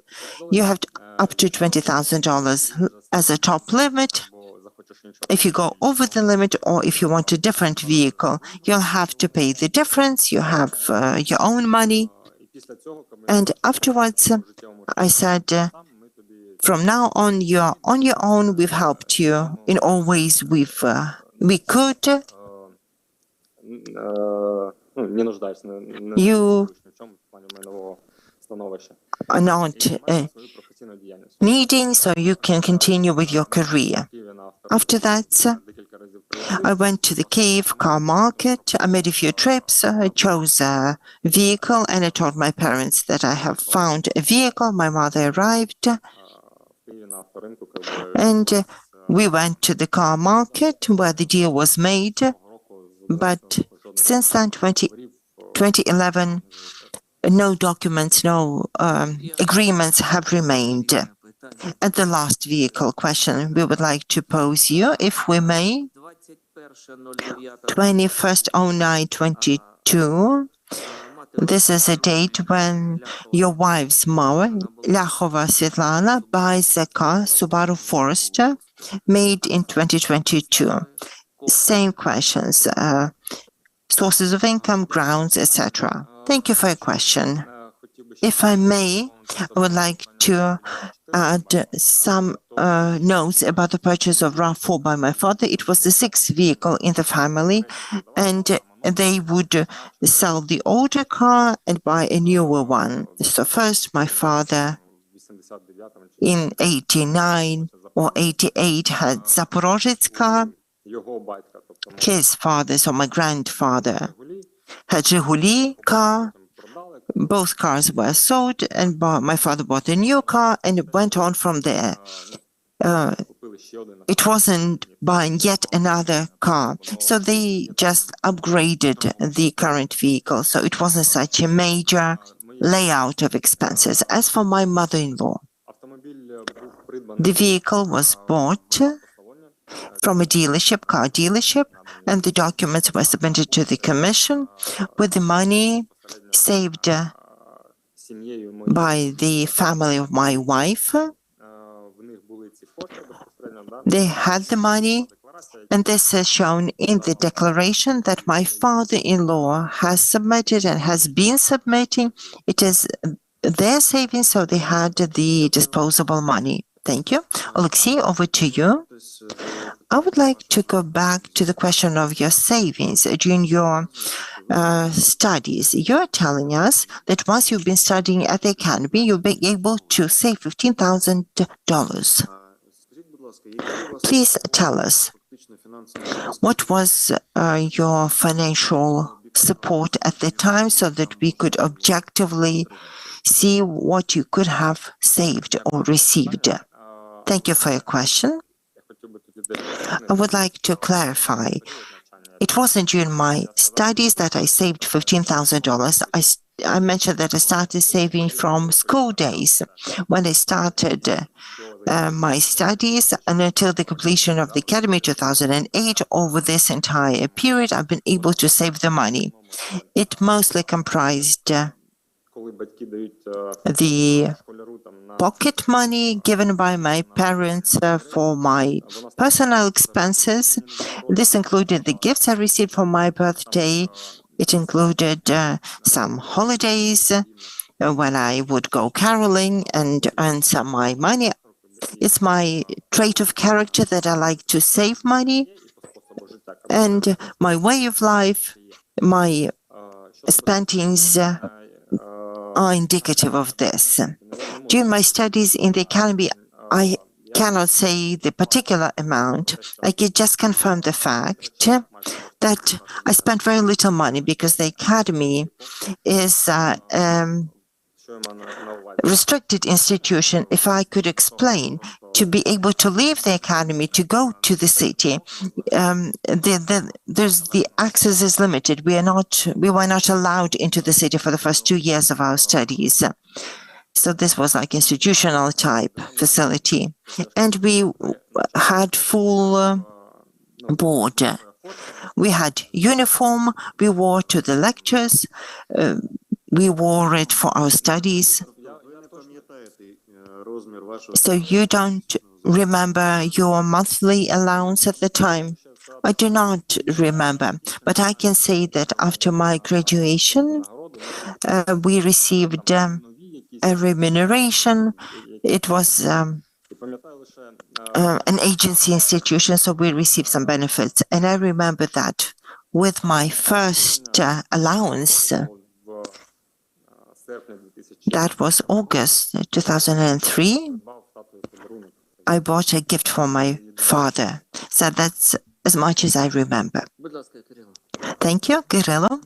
You have up to $20,000 as a top limit. If you go over the limit, or if you want a different vehicle, you'll have to pay the difference. You have your own money. And afterwards, I said, from now on, you're on your own. We've helped you in all ways we could. You are not needing, so you can continue with your career. After that, I went to the Kyiv car market. I made a few trips. I chose a vehicle, and I told my parents that I have found a vehicle. My mother arrived, and we went to the car market where the deal was made. But since then, 2011, no documents, no agreements have remained. And the last vehicle question we would like to pose you, if we may, 21/09/22. This is a date when your wife's mother, Lyachova Svetlana, buys a car, Subaru Forester, made in 2022. Same questions, sources of income, grounds, etc. Thank you for your question. If I may, I would like to add some notes about the purchase of RAV4 by my father. It was the 6th vehicle in the family, and they would sell the older car and buy a newer one. So first, my father in 89 or 88 had Zaporozhets car. His father, so my grandfather, had Zhiguli car. Both cars were sold, and my father bought a new car, and it went on from there. It wasn't buying yet another car, so they just upgraded the current vehicle, so it wasn't such a major layout of expenses. As for my mother-in-law, the vehicle was bought from a dealership, car dealership, and the documents were submitted to the commission with the money saved by the family of my wife. They had the money, and this is shown in the declaration that my father-in-law has submitted and has been submitting. It is their savings, so they had the disposable money. Thank you. Alexei, over to you. I would like to go back to the question of your savings during your studies. You're telling us that once you've been studying at the academy, you'll be able to save $15,000. Please tell us, what was your financial support at the time so that we could objectively see what you could have saved or received? Thank you for your question. I would like to clarify. It wasn't during my studies that I saved $15,000. I mentioned that I started saving from school days when I started my studies, and until the completion of the academy 2008. Over this entire period, I've been able to save the money. It mostly comprised the pocket money given by my parents for my personal expenses. This included the gifts I received for my birthday. It included some holidays when I would go caroling and earn some of my money. It's my trait of character that I like to save money, and my way of life, my spendings are indicative of this. During my studies in the academy, I cannot say the particular amount. I can just confirm the fact that I spent very little money because the academy is restricted institution. If I could explain, to be able to leave the academy to go to the city, the access is limited. We were not allowed into the city for the first 2 years of our studies. So this was like institutional type facility, and we had full board. We had uniform. We wore to the lectures. We wore it for our studies. So you don't remember your monthly allowance at the time? I do not remember, but I can say that after my graduation, we received a remuneration. It was an agency institution, so we received some benefits. And I remember that with my first allowance, that was August 2003, I bought a gift for my father. So that's as much as I remember. Thank you, Kirilo.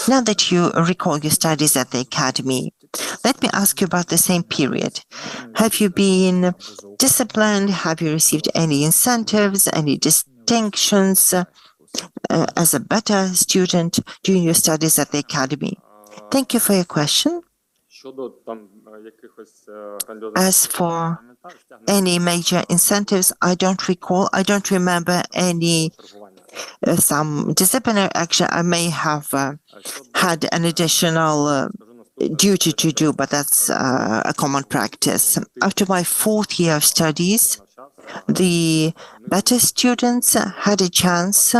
Now that you recall your studies at the academy, let me ask you about the same period. Have you been disciplined? Have you received any incentives, any distinctions as a better student during your studies at the academy? Thank you for your question. As for any major incentives, I don't recall. I don't remember any some disciplinary action. I may have had an additional duty to do, but that's a common practice. After my 4th year of studies, the better students had a chance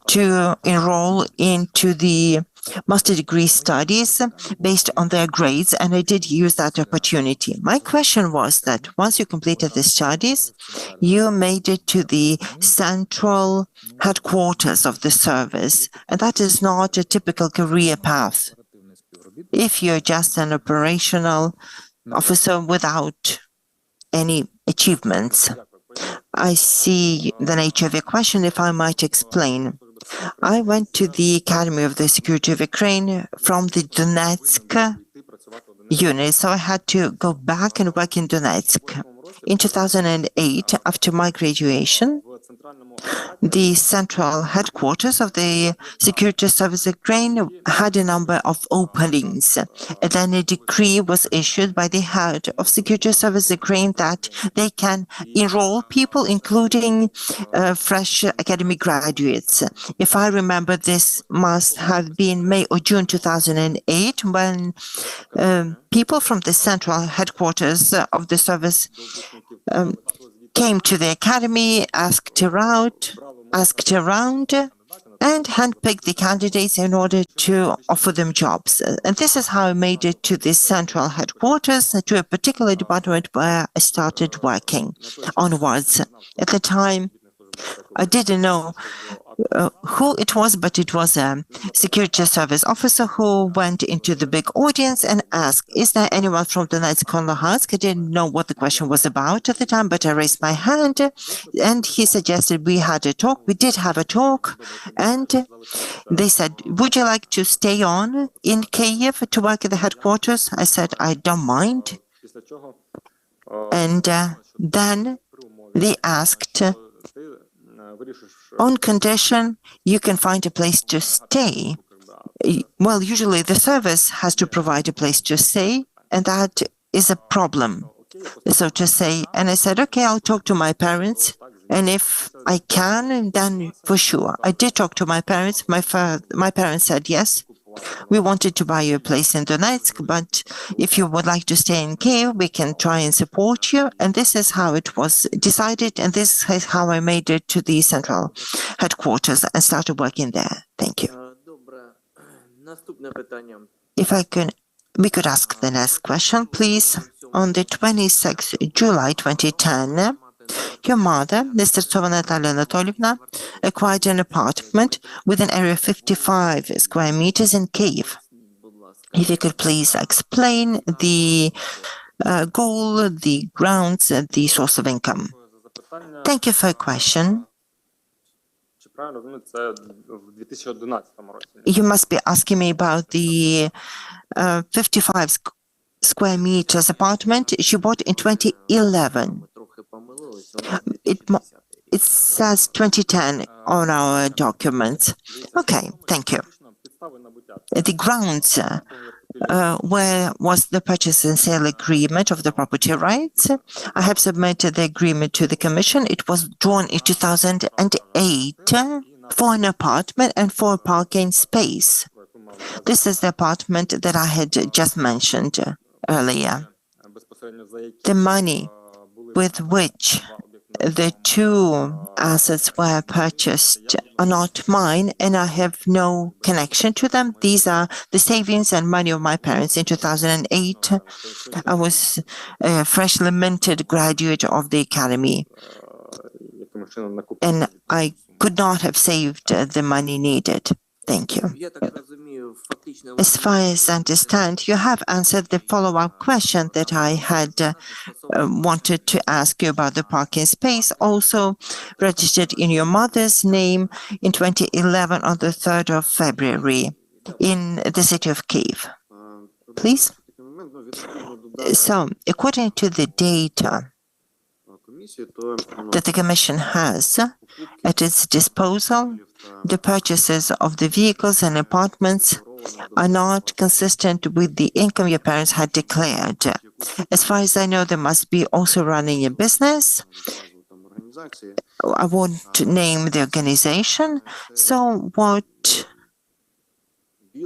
to enroll into the master degree studies based on their grades, and I did use that opportunity. My question was that once you completed the studies, you made it to the central headquarters of the service, and that is not a typical career path. If you're just an operational officer without any achievements. I see the nature of your question, if I might explain. I went to the Academy of the Security of Ukraine from the Donetsk unit, so I had to go back and work in Donetsk. In 2008, after my graduation, the central headquarters of the Security Service Ukraine had a number of openings. And then a decree was issued by the head of Security Service Ukraine that they can enroll people, including fresh academic graduates. If I remember, this must have been May or June 2008 when people from the central headquarters of the service came to the academy, asked around, and handpicked the candidates in order to offer them jobs. And this is how I made it to the central headquarters, to a particular department where I started working onwards. At the time, I didn't know who it was, but it was a security service officer who went into the big audience and asked, is there anyone from Donetsk and Luhansk? I didn't know what the question was about at the time, but I raised my hand and he suggested we had a talk. We did have a talk, and they said, would you like to stay on in Kyiv to work at the headquarters? I said, I don't mind. And then they asked, on condition you can find a place to stay. Well, usually the service has to provide a place to stay, and that is a problem, so to say. And I said, okay, I'll talk to my parents, and if I can, then for sure. I did talk to my parents. My parents said, yes, we wanted to buy you a place in Donetsk, but if you would like to stay in Kyiv, we can try and support you. And this is how it was decided, and this is how I made it to the central headquarters and started working there. Thank you. If I can, we could ask the next question, please. On the 26th July 2010, your mother, Nestertsova Natalia Anatolievna, acquired an apartment with an area of 55 square meters in Kyiv. If you could please explain the goal, the grounds, and the source of income. Thank you for your question. You must be asking me about the 55 square meters apartment she bought in 2011. It says 2010 on our documents. Okay, thank you. The grounds where was the purchase and sale agreement of the property rights. I have submitted the agreement to the Commission. It was drawn in 2008 for an apartment and for a parking space. This is the apartment that I had just mentioned earlier. The money with which the two assets were purchased are not mine, and I have no connection to them. These are the savings and money of my parents. In 2008, I was a freshly minted graduate of the academy, and I could not have saved the money needed. Thank you. As far as I understand, you have answered the follow-up question that I had wanted to ask you about the parking space, also registered in your mother's name in 2011 on the 3rd of February in the city of Kyiv. Please? So, according to the data that the Commission has at its disposal, the purchases of the vehicles and apartments are not consistent with the income your parents had declared. As far as I know, they must be also running a business. I won't name the organization. So what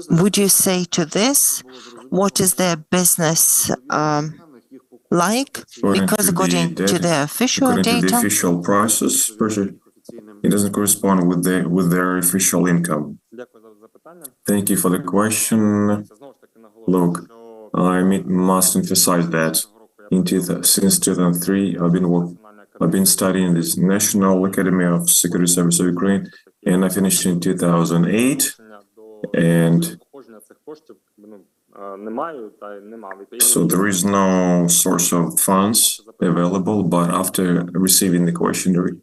would you say to this? What is their business like? Because according to the official data, the official prices, it doesn't correspond with their official income. Thank you for the question. Look, I must emphasize that since 2003, I've been studying this National Academy of Security Service of Ukraine, and I finished in 2008. And so there is no source of funds available, but after receiving the questionnaire,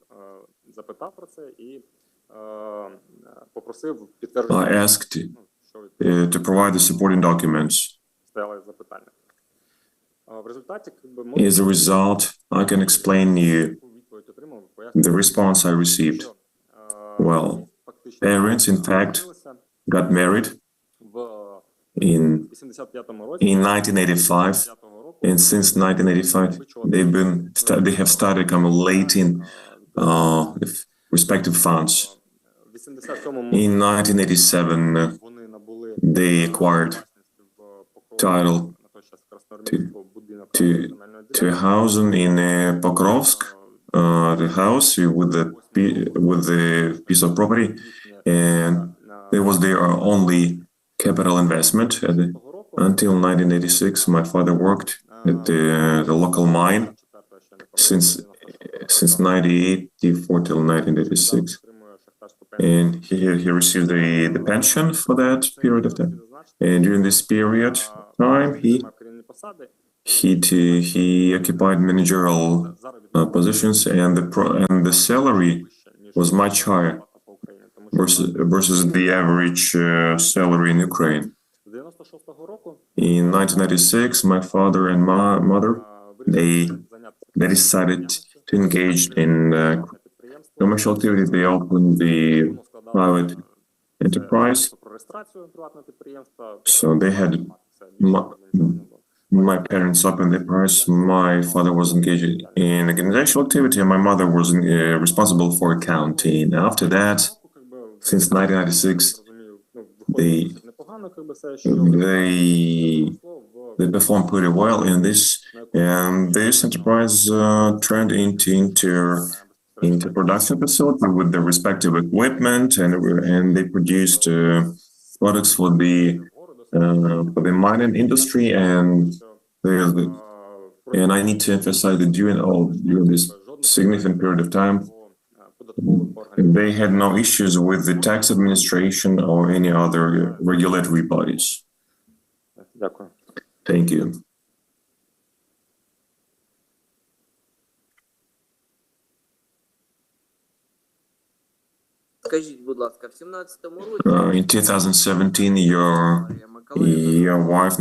I asked to provide the supporting documents. As a result, I can explain you The response I received, well, parents, in fact, got married in 1985, and since 1985, they have started accumulating respective funds. In 1987, they acquired title to a house in Pokrovsk, the house with the piece of property, and it was their only capital investment. Until 1986, my father worked at the local mine since 1984 till 1986, and he received the pension for that period of time. And during this period of time, he occupied managerial positions, and the salary was much higher versus the average salary in Ukraine. In 1996, my father and my mother, they decided to engage in commercial activity. They opened the private enterprise. So they had my parents opened the enterprise. My father was engaged in organizational activity, and my mother was responsible for accounting. After that, since 1996, they performed pretty well in this, and this enterprise turned into production facility with the respective equipment, and they produced products for the mining industry, and I need to emphasize that during this significant period of time, they had no issues with the tax administration or any other regulatory bodies. Дякую. Thank you. Скажіть, будь ласка, в 17-му році In 2017, your wife,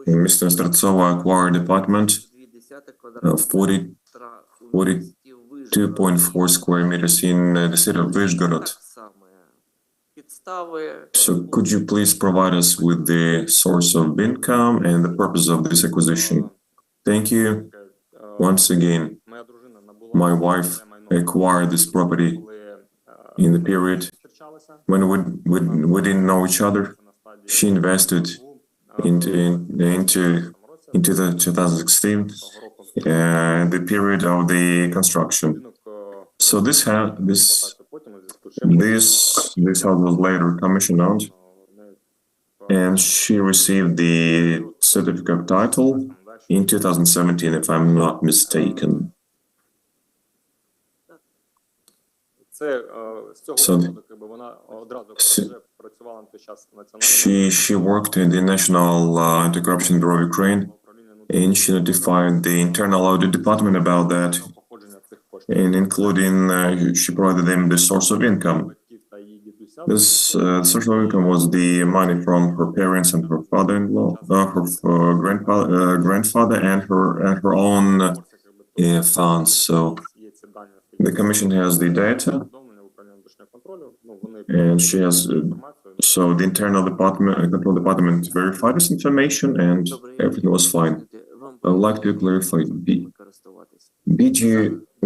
Mr. Stratsova, acquired an apartment of 42.4 square meters in the city of Vyshgorod. So could you please provide us with the source of income and the purpose of this acquisition? Thank you. Once again, my wife acquired this property in the period when we didn't know each other. She invested into the 2016 the period of the construction. So this house was later commissioned out, and she received the certificate of title in 2017, if I'm not mistaken. She worked in the National Anti-Corruption Bureau of Ukraine, and she notified the internal audit department about that, and including she provided them the source of income. This source of income was the money from her parents and her father-in-law, her grandfather, and her own funds. So the commission has the data, and she has. So the internal control department verified this information, and everything was fine. I would like to clarify.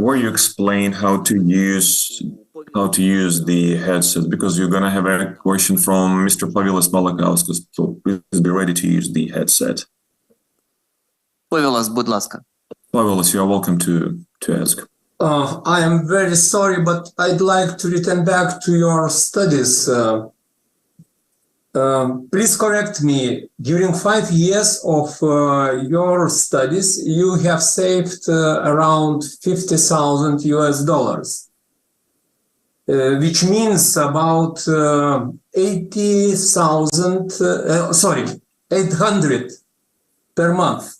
Were you explain how to use the headset, because you're gonna have a question from Mr. Pavilas Malakauskas, so please be ready to use the headset. Pavilas, будь ласка. Pavilas, you are welcome to ask. I am very sorry, but I'd like to return back to your studies. Please correct me. During 5 years of your studies, you have saved around $50,000 US, which means about 800 per month.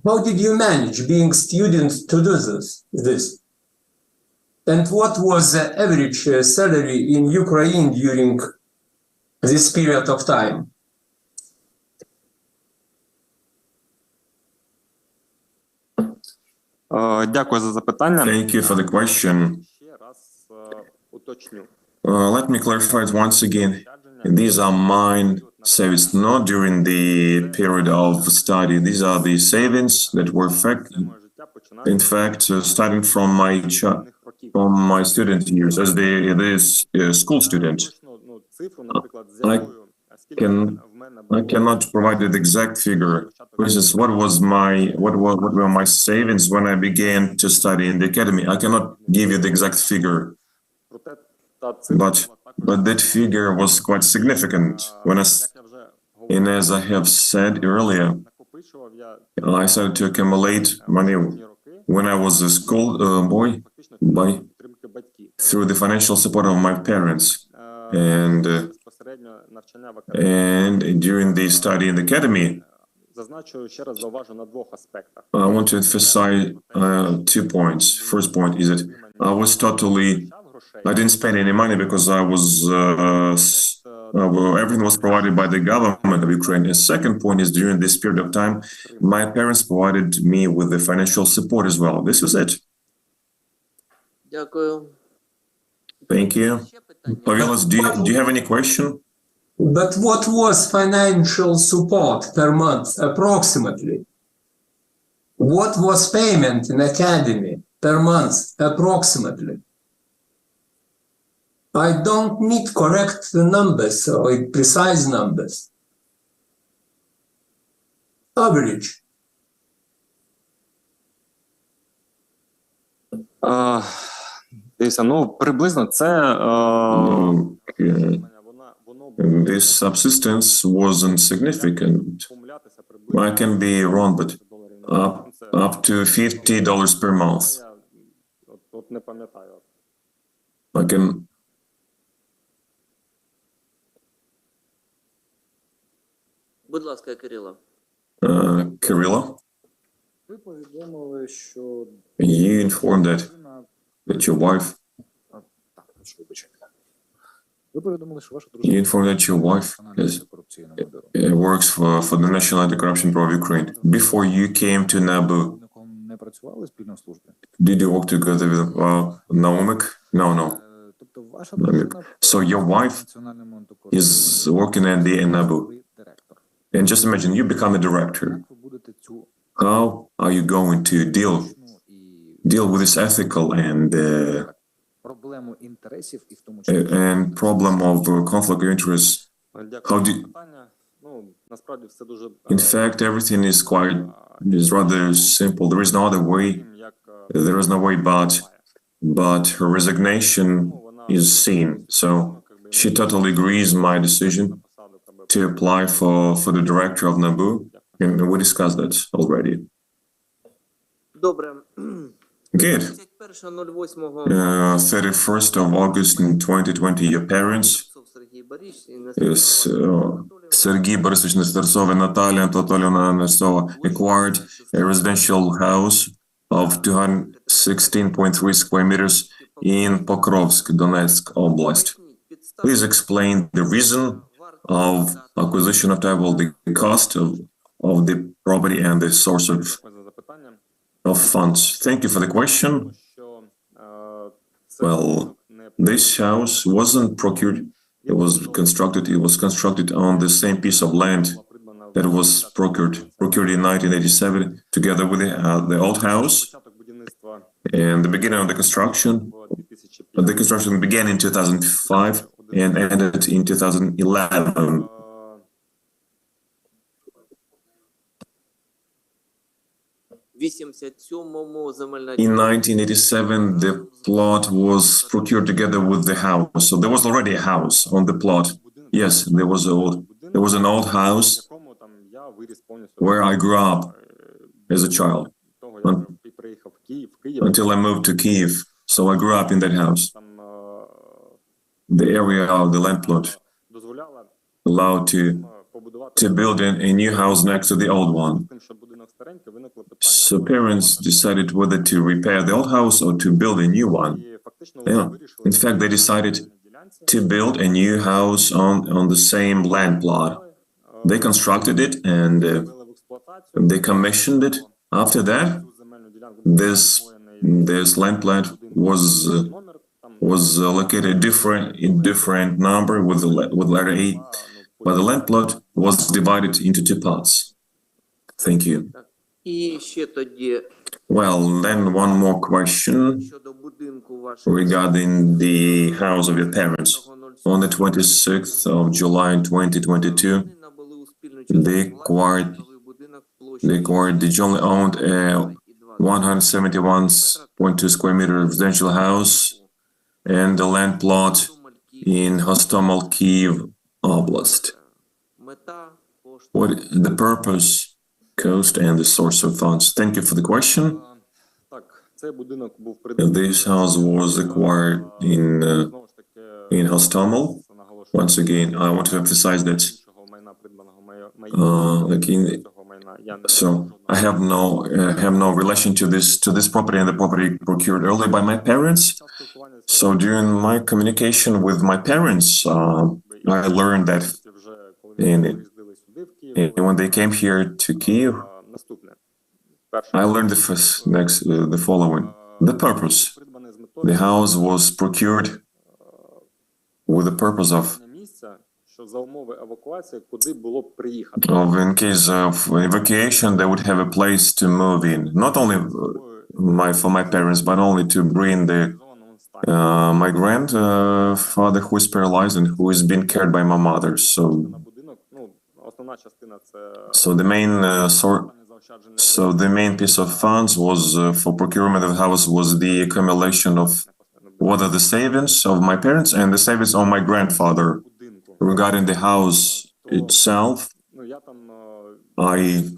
How did you manage, being student, to do this? And what was the average salary in Ukraine during this period of time? Дякую за запитання. Thank you for the question. Ще раз уточню. Let me clarify it once again. These are mine savings, not during the period of study. These are the savings that were in fact starting from my student years as the school student. I cannot provide the exact figure. This is what were my savings when I began to study in the academy. I cannot give you the exact figure, but that figure was quite significant. And as I have said earlier, I started to accumulate money when I was a school boy through the financial support of my parents. And during the study in the academy, I want to emphasize 2 points. First point is that I didn't spend any money because everything was provided by the government of Ukraine. The second point is during this period of time, my parents provided me with the financial support as well. This is it. Дякую. Thank you. Pavelas, do you have any question? But what was financial support per month, approximately? What was payment in academy per month, approximately? I don't need correct numbers or precise numbers. Average. Дивіться, приблизно це... This subsistence wasn't significant. I can be wrong, but up to $50 per month. I can... Будь ласка, Кирило. Kirilla, Ви повідомили, що you informed that your wife... Ви повідомили, що ваша You дружина informed that your wife works for the National Anti-Corruption Bureau of Ukraine. Before you came to NABU, не працювали спільно в службі? did you work together with Naumik? No. Тобто ваша дружина So your wife національному антикорупційному is working at the NABU. директор. And just imagine, you become a director. Як ви будете цю How are you going to deal with this ethical and проблему інтересів і в тому числі and problem of conflict of interest? How do you... Насправді все дуже... In fact, everything is rather simple. There is no other way. There is no way but her resignation is seen. So she totally agrees my decision to apply for the director of NABU, and we discussed that already. Добре. Good. 31st of August in 2020, your parents, Sergei Borisovich Nestortsov and Natalia Anatolievna Nestortsova, acquired a residential house of 216.3 square meters in Pokrovsk, Donetsk Oblast. Please explain the reason of acquisition of table, the cost of the property and the source of funds. Thank you for the question. Well, this house wasn't procured. It was constructed on the same piece of land that was procured in 1987 together with the old house. And the beginning of the construction began in 2005 and ended in 2011. In 1987, the plot was procured together with the house. So there was already a house on the plot. Yes, there was an old house where I grew up as a child until I moved to Kyiv. So I grew up in that house. The area of the land plot allowed to build a new house next to the old one. So parents decided whether to repair the old house or to build a new one. Yeah. In fact, they decided to build a new house on the same land plot. They constructed it and they commissioned it. After that, this land plot was located in different number with letter A, but the land plot was divided into two parts. Thank you. І ще тоді Well, then one more question щодо будинку вашого regarding the house of your parents. On the 26th of July 2022, вони набули у спільну they частину acquired новий будинок площею they acquired the jointly owned 171.2 square meter residential house and the land plot in Hostomel, Kyiv Oblast. мета кошту. What the purpose, cost, and the source of funds? Thank you for the question. Так, цей будинок був придбаний. This house was acquired Знову ж таки, in Hostomel. наголошую, Once again, I want to emphasize that іншого майна придбаного like in, цього майна я не so I have no relation to this property and the property procured earlier by my parents. So during my communication with my parents, I learned that вже коли приїздили сюди в Київ, when they came here to Kyiv, наступне. I learned the following: the purpose. Придбане з The house was procured with the purpose of місця, що за умови евакуації, куди було б приїхати. in case of evacuation, they would have a place to move in. Not only for my parents, but only to bring my grandfather who is paralyzed and who is being cared by my mother. На будинок, ну, основна частина це So the main piece of funds was for procurement of the house was the accumulation of what are the savings of my parents and the savings of my grandfather. Regarding the house itself, ну, я там він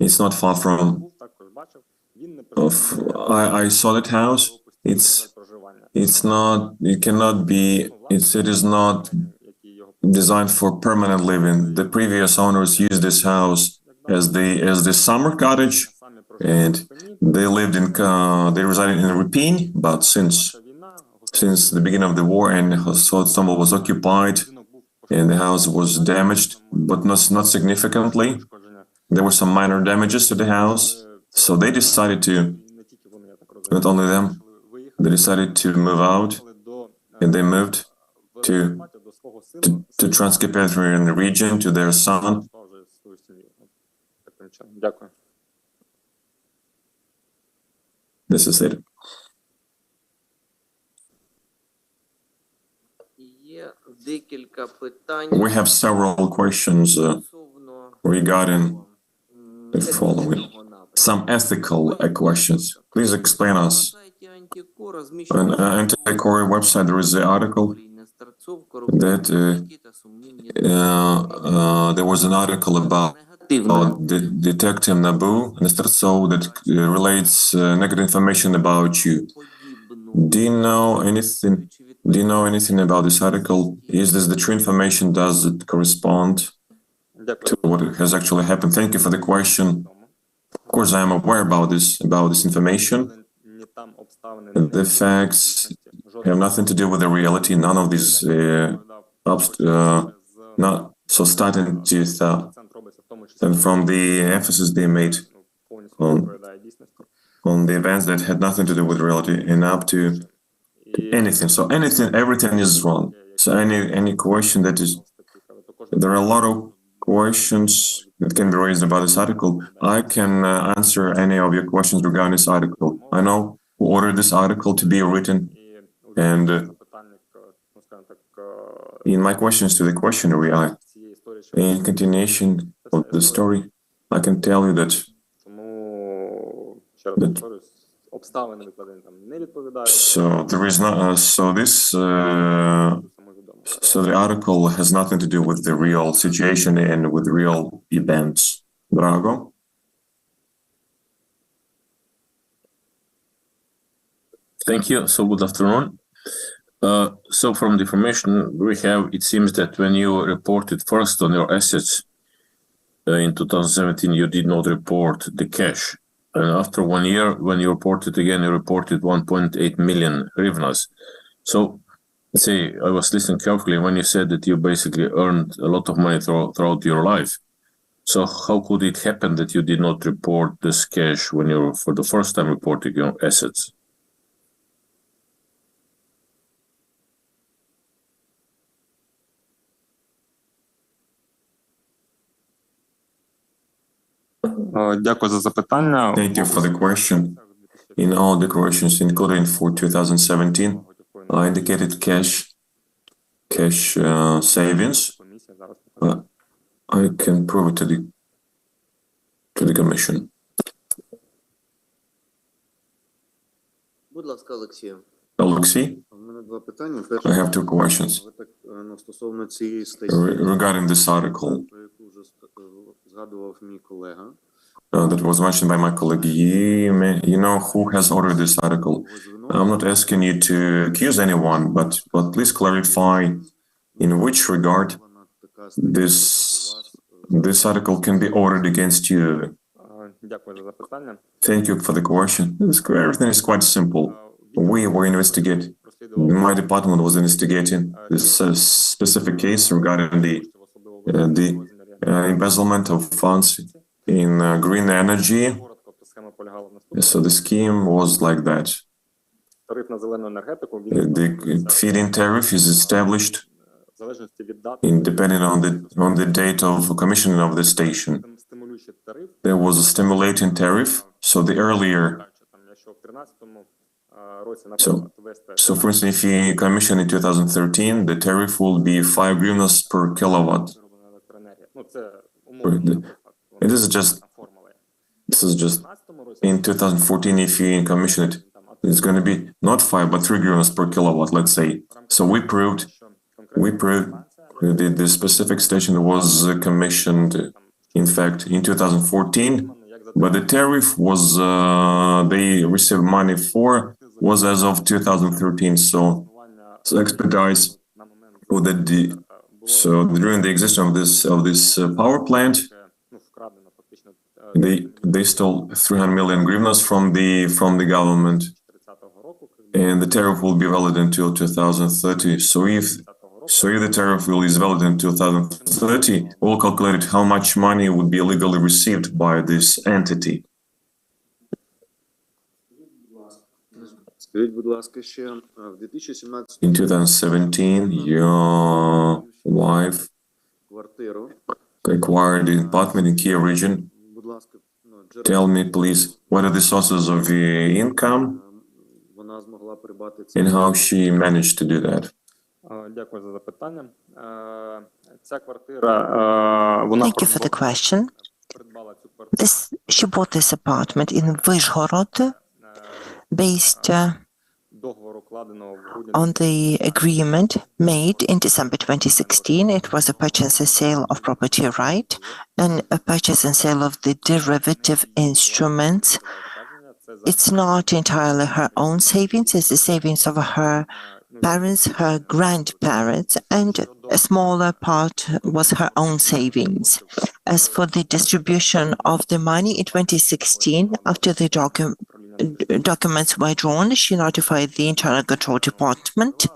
it's not far from був, також бачив. Він не I saw that house. It's not, it cannot be, it is not designed for permanent living. The previous owners used this house as the summer cottage, and they lived in they resided in Irpin, but since the beginning of the war and Hostomel was occupied and the house was damaged, but not significantly. There were some minor damages to the house, so they decided to, not only them, they decided to move out, and they moved to Transcarpathian region to their son. Дякую. This is it. Є декілька питань We have several questions стосовно regarding the following. етичного напрямку. Some ethical questions. Please explain На us. сайті Антикор On розміщено Anti-Corey website, there is the article that there was an article about Detective NABU and Startsov that relates negative information about you. Do you know anything about this article? Is this the true information? Does it correspond to what has actually happened? Thank you for the question. Of course, I am aware about this information. The facts have nothing to do with the reality. None of these so starting and from the emphasis they made on the events that had nothing to do with reality and up to anything. So everything is wrong. So any question that is, there are a lot of questions that can be raised about this article. I can answer any of your questions regarding this article. I know who ordered this article to be written, and in my questions to the questionnaire, in continuation of the story, I can tell you that so there is not so the article has nothing to do with the real situation and with real events. Drago? Thank you. So good afternoon. So from the information we have, it seems that when you reported first on your assets in 2017, you did not report the cash. And after 1 year, when you reported again, you reported 1.8 million hryvnias. So let's say I was listening carefully when you said that you basically earned a lot of money throughout your life. So how could it happen that you did not report this cash when you were for the first time reporting your assets? Дякую за запитання. Thank you for the question. In all declarations, including for 2017, I indicated cash savings. Комісія зараз I can prove it to the commission. Будь ласка, Олексію. Alexei, У мене два питання. I have two questions Ви так, стосовно цієї статті, regarding this article про яку вже згадував мій колега. That was mentioned by my colleague. You know who has ordered this article. I'm not asking you to accuse anyone, but please clarify in which regard this article can be ordered against you. Дякую за запитання. Thank you for the question. Everything is quite simple. We were investigating. My department was investigating this specific case regarding the embezzlement of funds in green energy. Коротко, то схема полягала в наступному. So the scheme was like that. Тариф на зелену енергетику, The feed-in tariff is established в залежності від дати, depending on the date of commissioning of the station. стимулюючий тариф. There was a stimulating tariff. So the earlier, Там, якщо в 13-му році, So- наприклад, ввести so for instance, if you commission in 2013, the tariff will be 5 hryvnias per kilowatt. вироблена електроенергія. Ну, це умовно. It is just, Формула є. this is just В 13-му році in 2014, if you commission it, it's going to be not 5, but 3 hryvnias per kilowatt, let's say. So we proved the specific station was commissioned, in fact, in 2014, but the tariff was, they received money for, was as of 2013. So expedite with so during the existence of this power plant, ну, вкрадено фактично they stole 300 million hryvnias from the government, 30-го року, and the tariff will be valid until 2030. So if the tariff is valid in 2030, we'll calculate how much money would be illegally received by this entity. Скажіть, будь ласка, ще в 2017 In 2017, your wife квартиру, acquired an apartment in Kiev region. будь ласка, Tell me, please, what are the sources of income вона змогла придбати це. and how she managed to do that? Дякую за запитання. Ця квартира, вона Thank you for the question. придбала цю квартиру. She bought this apartment in Vyshhorod based Договору укладеного в грудні on the agreement made in December 2016. It was a purchase and sale of property right and a purchase and sale of the derivative instruments. It's not entirely her own savings, it's the savings of her parents, her grandparents, and a smaller part was her own savings. As for the distribution of the money in 2016, after the documents were drawn, she notified the Internal Control Department,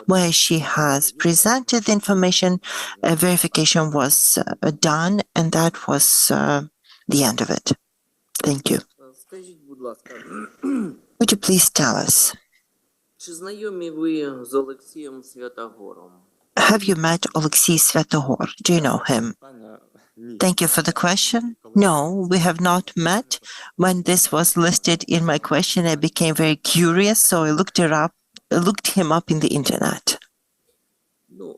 where she has presented the information. A verification was done, and that was the end of it. Thank you. Скажіть, будь ласка, Would you please tell us, чи знайомі ви з Олексієм Святогором? have you met Oleksiy Svyatogor? Do you know him? питання ні. Thank you for the question. No, we have not met. When this was listed in my question, I became very curious, so I looked him up in the internet. Ну,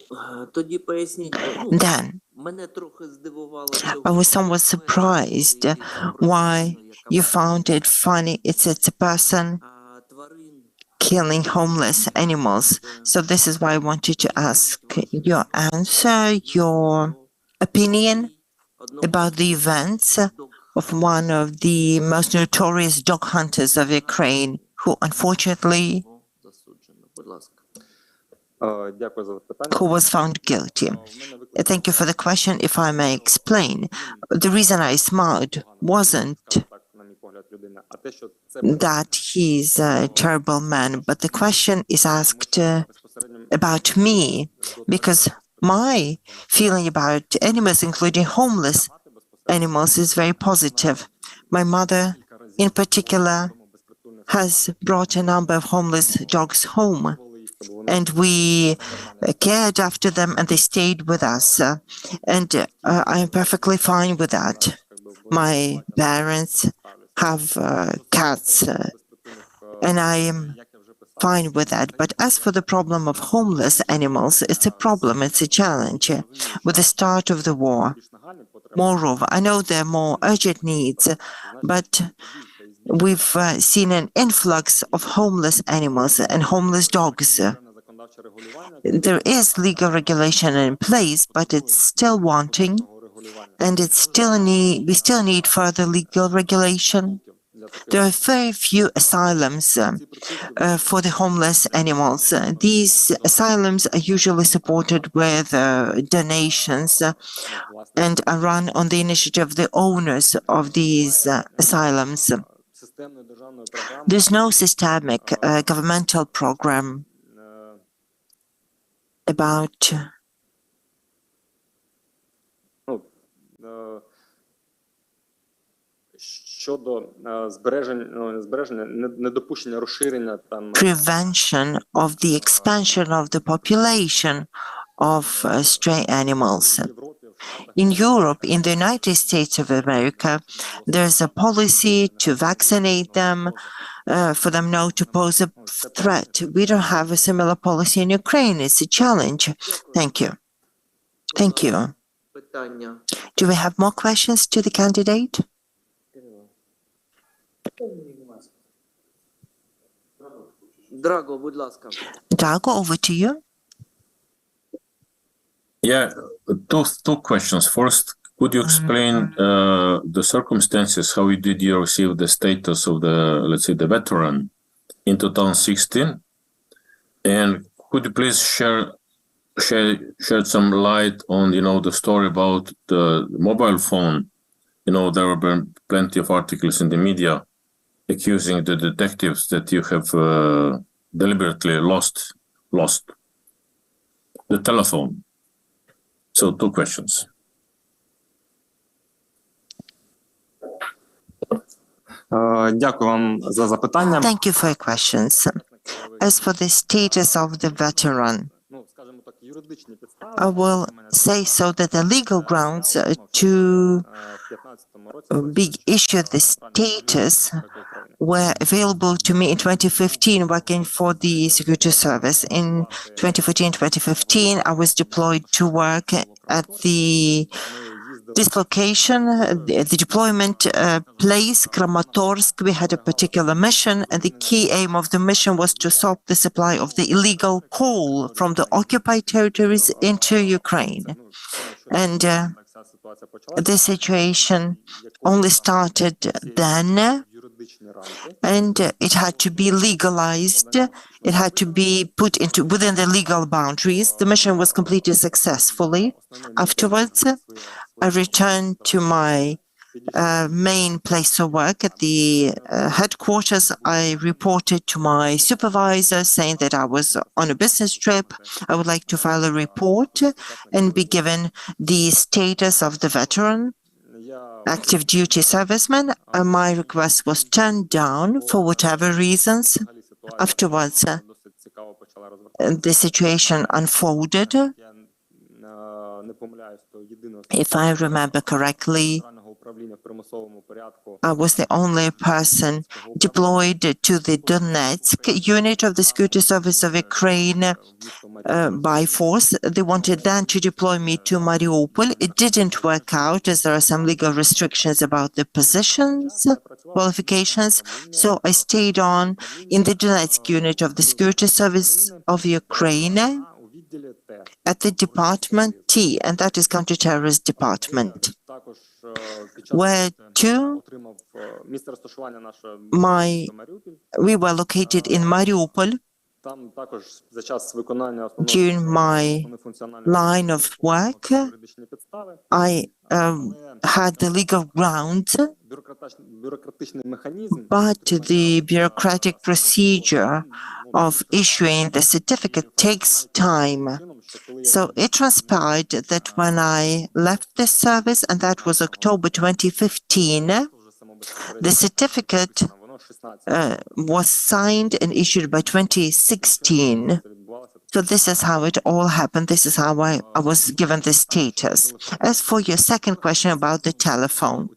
тоді поясніть. Then Мене трохи здивувало, I was somewhat surprised why you found it funny. It's a person тварин killing homeless animals. So this is why I wanted to ask your answer, your opinion about the events of one of the most notorious dog hunters of Ukraine, who unfortunately засуджено. Будь ласка. Дякую за запитання. who was found guilty. Thank you for the question. If I may explain, the reason I smiled wasn't Так, на мій погляд, людина, а те, що це that he's a terrible man, but the question is asked безпосередньо about me, because my feeling about animals, including homeless animals is very positive. My mother, in particular, has brought a number of homeless dogs home, and we cared after them, and they stayed with us. And I am perfectly fine with that. My parents have cats, and I am fine with that. But as for the problem of homeless animals, it's a problem, it's a challenge with the start of the war. Moreover, I know there are more urgent needs, but we've seen an influx of homeless animals and homeless dogs. There is legal regulation in place, but it's still wanting, and we still need further legal regulation. There are very few asylums for the homeless animals. These asylums are usually supported with donations and are run on the initiative of the owners of these asylums. There's no systemic governmental program about prevention of the expansion of the population of stray animals. In Europe, in the United States of America, there's a policy to vaccinate them, for them not to pose a threat. We don't have a similar policy in Ukraine. It's a challenge. Thank you. Thank you. Do we have more questions to the candidate? Drago, over to you. Yeah, two questions. First, could you explain the circumstances, how did you receive the status of the, let's say, the veteran in 2016? And could you please shed some light on, the story about the mobile phone? There have been plenty of articles in the media accusing the detectives that you have deliberately lost the telephone. So, two questions. Дякую вам за запитання. Thank you for your questions. As for the status of the veteran, I will say so that the legal grounds to be issued the status were available to me in 2015 working for the Security Service. In 2014-2015, I was deployed to work at the dislocation, the deployment place, Kramatorsk. We had a particular mission, and the key aim of the mission was to stop the supply of the illegal coal from the occupied territories into Ukraine. And the situation only started then, and it had to be legalized. It had to be put into within the legal boundaries. The mission was completed successfully. Afterwards, I returned to my main place of work at the headquarters. I reported to my supervisor saying that I was on a business trip. I would like to file a report and be given the status of the veteran, active duty serviceman. My request was turned down for whatever reasons. Afterwards, the situation unfolded. If I remember correctly, I was the only person deployed to the Donetsk unit of the Security Service of Ukraine by force. They wanted then to deploy me to Mariupol. It didn't work out as there are some legal restrictions about the positions, qualifications. So I stayed on in the Donetsk unit of the Security Service of Ukraine at the Department T, and that is Counterterrorist Department, where we were located in Mariupol. During my line of work, I had the legal grounds, but the bureaucratic procedure of issuing the certificate takes time. So it transpired that when I left the service, and that was October 2015, the certificate was signed and issued by 2016. So this is how it all happened. This is how I was given the status. As for your second question about the telephone,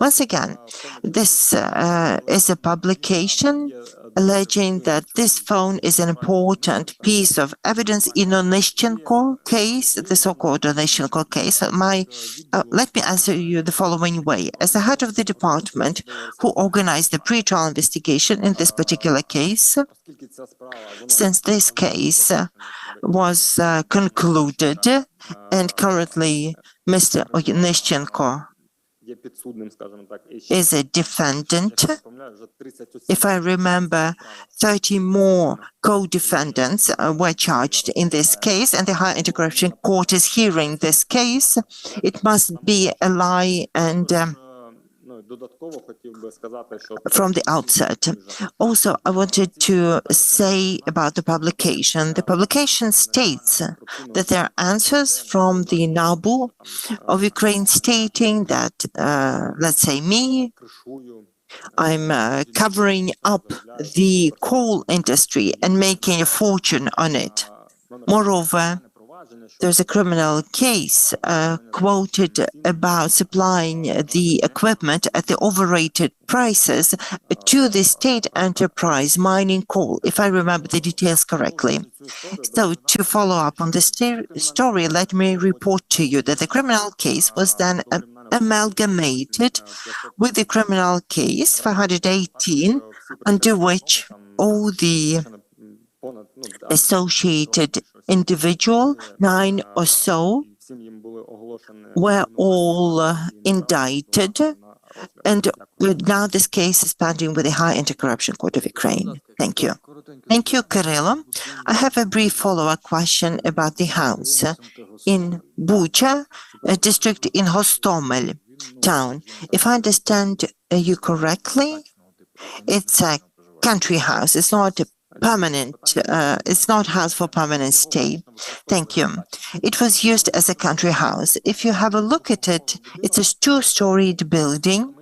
once again, this is a publication alleging that this phone is an important piece of evidence in Onyshchenko case, the so-called Onyshchenko case. Let me answer you the following way. As the head of the department who organized the pre-trial investigation in this particular case, since this case was concluded and currently Mr. Onyshchenko is a defendant. If I remember, 30 more co-defendants were charged in this case, and the Higher Anti-Corruption Court is hearing this case. It must be a lie, and from the outset. Also, I wanted to say about the publication. The publication states that there are answers from the NABU of Ukraine stating that, let's say me, I'm covering up the coal industry and making a fortune on it. Moreover, there's a criminal case quoted about supplying the equipment at the overrated prices to the state enterprise mining coal, if I remember the details correctly. So to follow up on this story, let me report to you that the criminal case was then amalgamated with the criminal case 418, under which all the associated individual, 9 or so, were all indicted, and now this case is pending with the High Anti-Corruption Court of Ukraine. Thank you. Thank you, Kirilo. I have a brief follow-up question about the house in Bucha, a district in Hostomel town. If I understand you correctly, it's a country house. It's not a permanent, it's not house for permanent stay. Thank you. It was used as a country house. If you have a look at it, it's a two-storied building.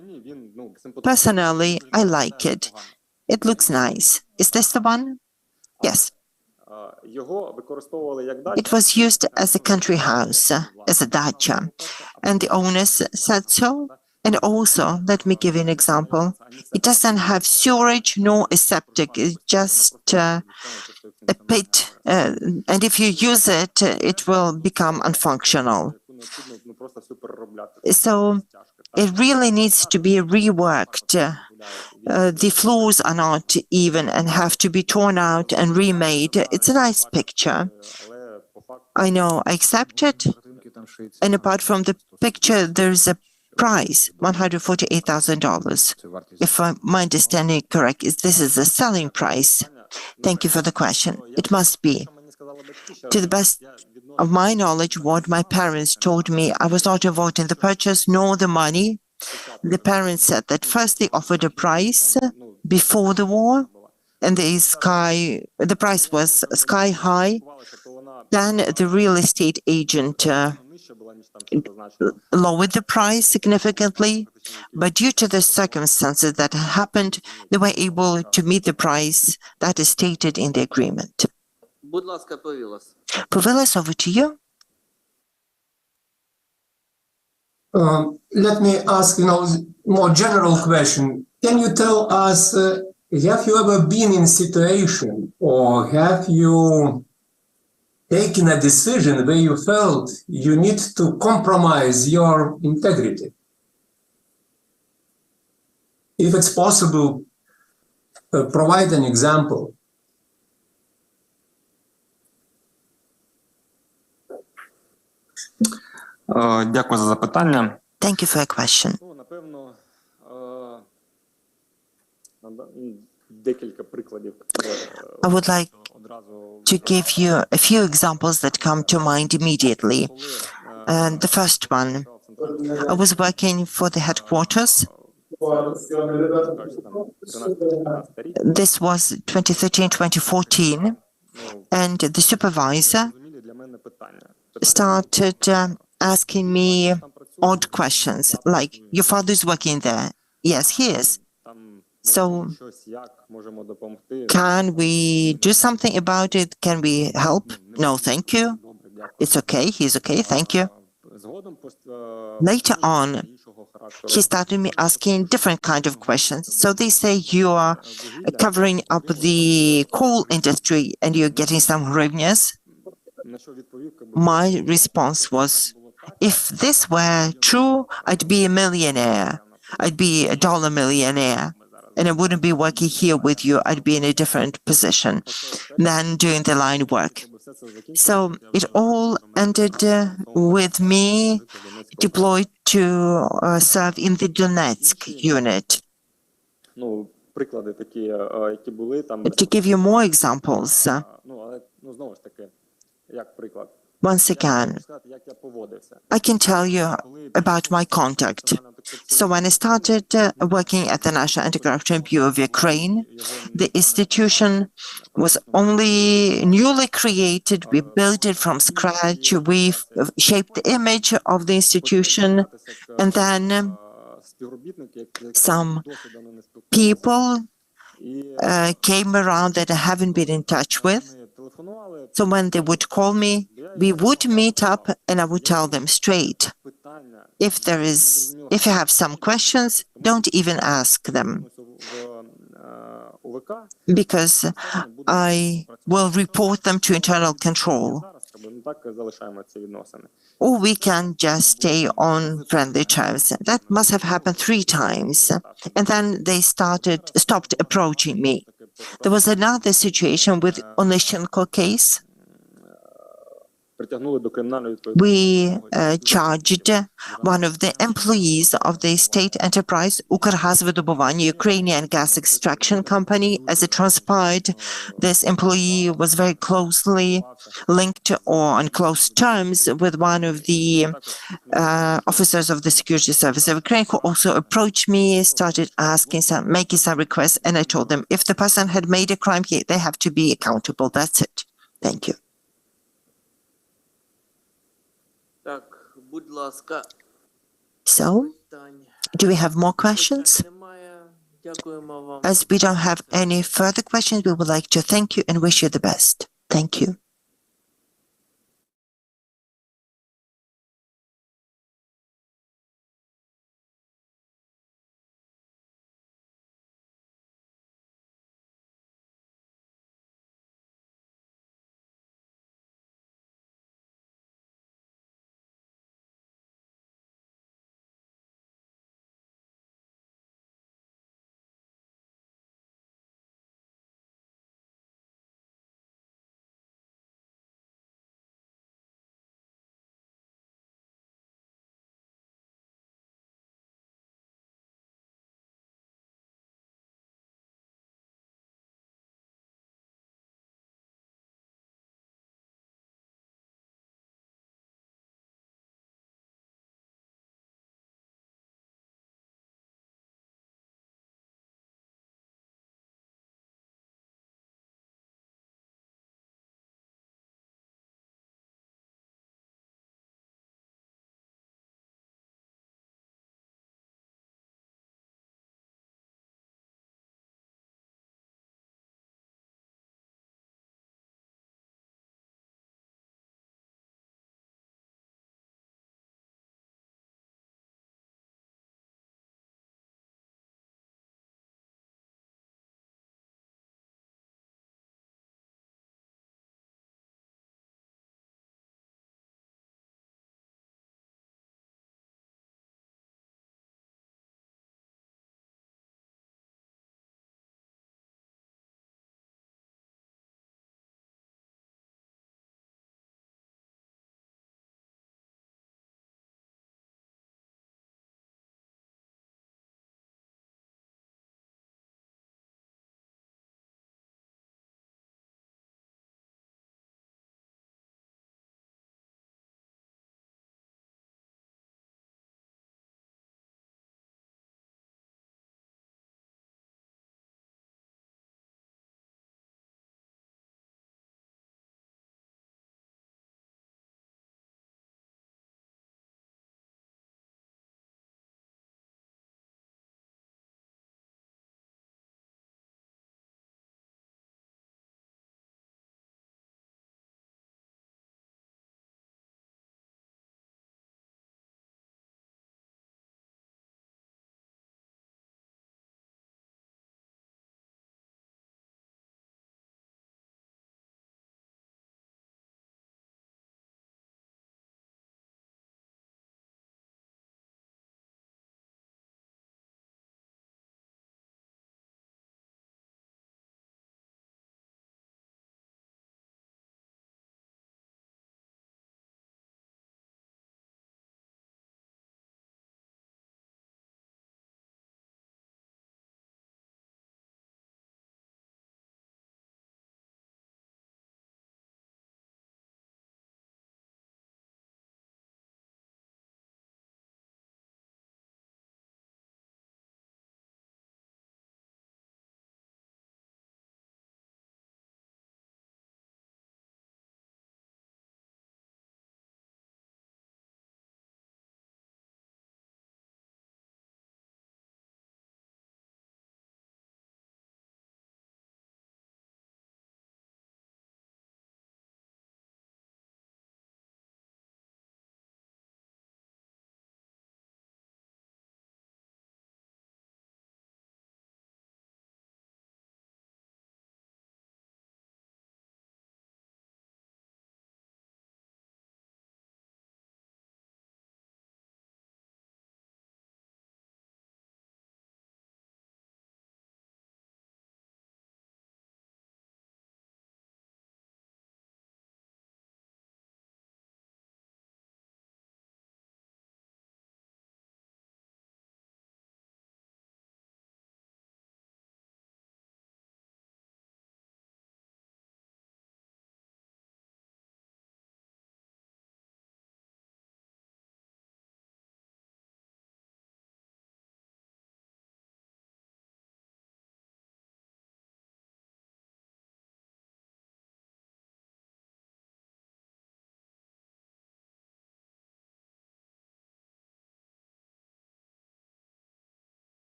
Personally, I like it. It looks nice. Is this the one? Yes. It was used as a country house, as a dacha, and the owners said so. And also, let me give you an example. It doesn't have sewerage nor a septic. It's just a pit. And if you use it, it will become unfunctional. So it really needs to be reworked. The floors are not even and have to be torn out and remade. It's a nice picture. I know, I accept it. And apart from the picture, there's a price, $148,000. If my understanding is correct, this is the selling price. Thank you for the question. It must be. To the best of my knowledge, what my parents told me, I was not involved in the purchase nor the money. The parents said that first they offered a price before the war, and the price was sky high. Then the real estate agent lowered the price significantly, but due to the circumstances that happened, they were able to meet the price that is stated in the agreement. Будь ласка, Повілос. Повілос, over to you. Let me ask, more general question. Can you tell us, have you ever been in a situation, or have you taken a decision where you felt you need to compromise your integrity? If it's possible, provide an example. Дякую за запитання. Thank you for your question. Напевно, декілька прикладів. I would like to give you a few examples that come to mind immediately. And the first one, I was working for the headquarters This was 2013-2014, and the supervisor started asking me odd questions like, your father is working there? Yes, he is. So can we do something about it? Can we help? No, thank you. It's okay. He's okay. Thank you. Later on, he started me asking different kind of questions. So they say you are covering up the coal industry and you're getting some revenues. My response was, if this were true, I'd be a millionaire. I'd be a dollar millionaire. And I wouldn't be working here with you. I'd be in a different position than doing the line work. So it all ended with me deployed to serve in the Donetsk unit. To give you more examples, once again, I can tell you about my conduct. So when I started working at the National Anti-Corruption Bureau of Ukraine, the institution was only newly created. We built it from scratch. We shaped the image of the institution, and then some people came around that I haven't been in touch with. So when they would call me, we would meet up and I would tell them straight. If you have some questions, don't even ask them, because I will report them to internal control. Or we can just stay on friendly terms. That must have happened 3 times. And then they stopped approaching me. There was another situation with Onyshenko case. We charged one of the employees of the state enterprise Укргазвидобування, Ukrainian gas extraction company. As it transpired, this employee was very closely linked or on close terms with one of the officers of the security service of Ukraine, who also approached me, started making some requests, and I told them if the person had made a crime, they have to be accountable. That's it. Thank you. So, do we have more questions? As we don't have any further questions, we would like to thank you and wish you the best. Thank you.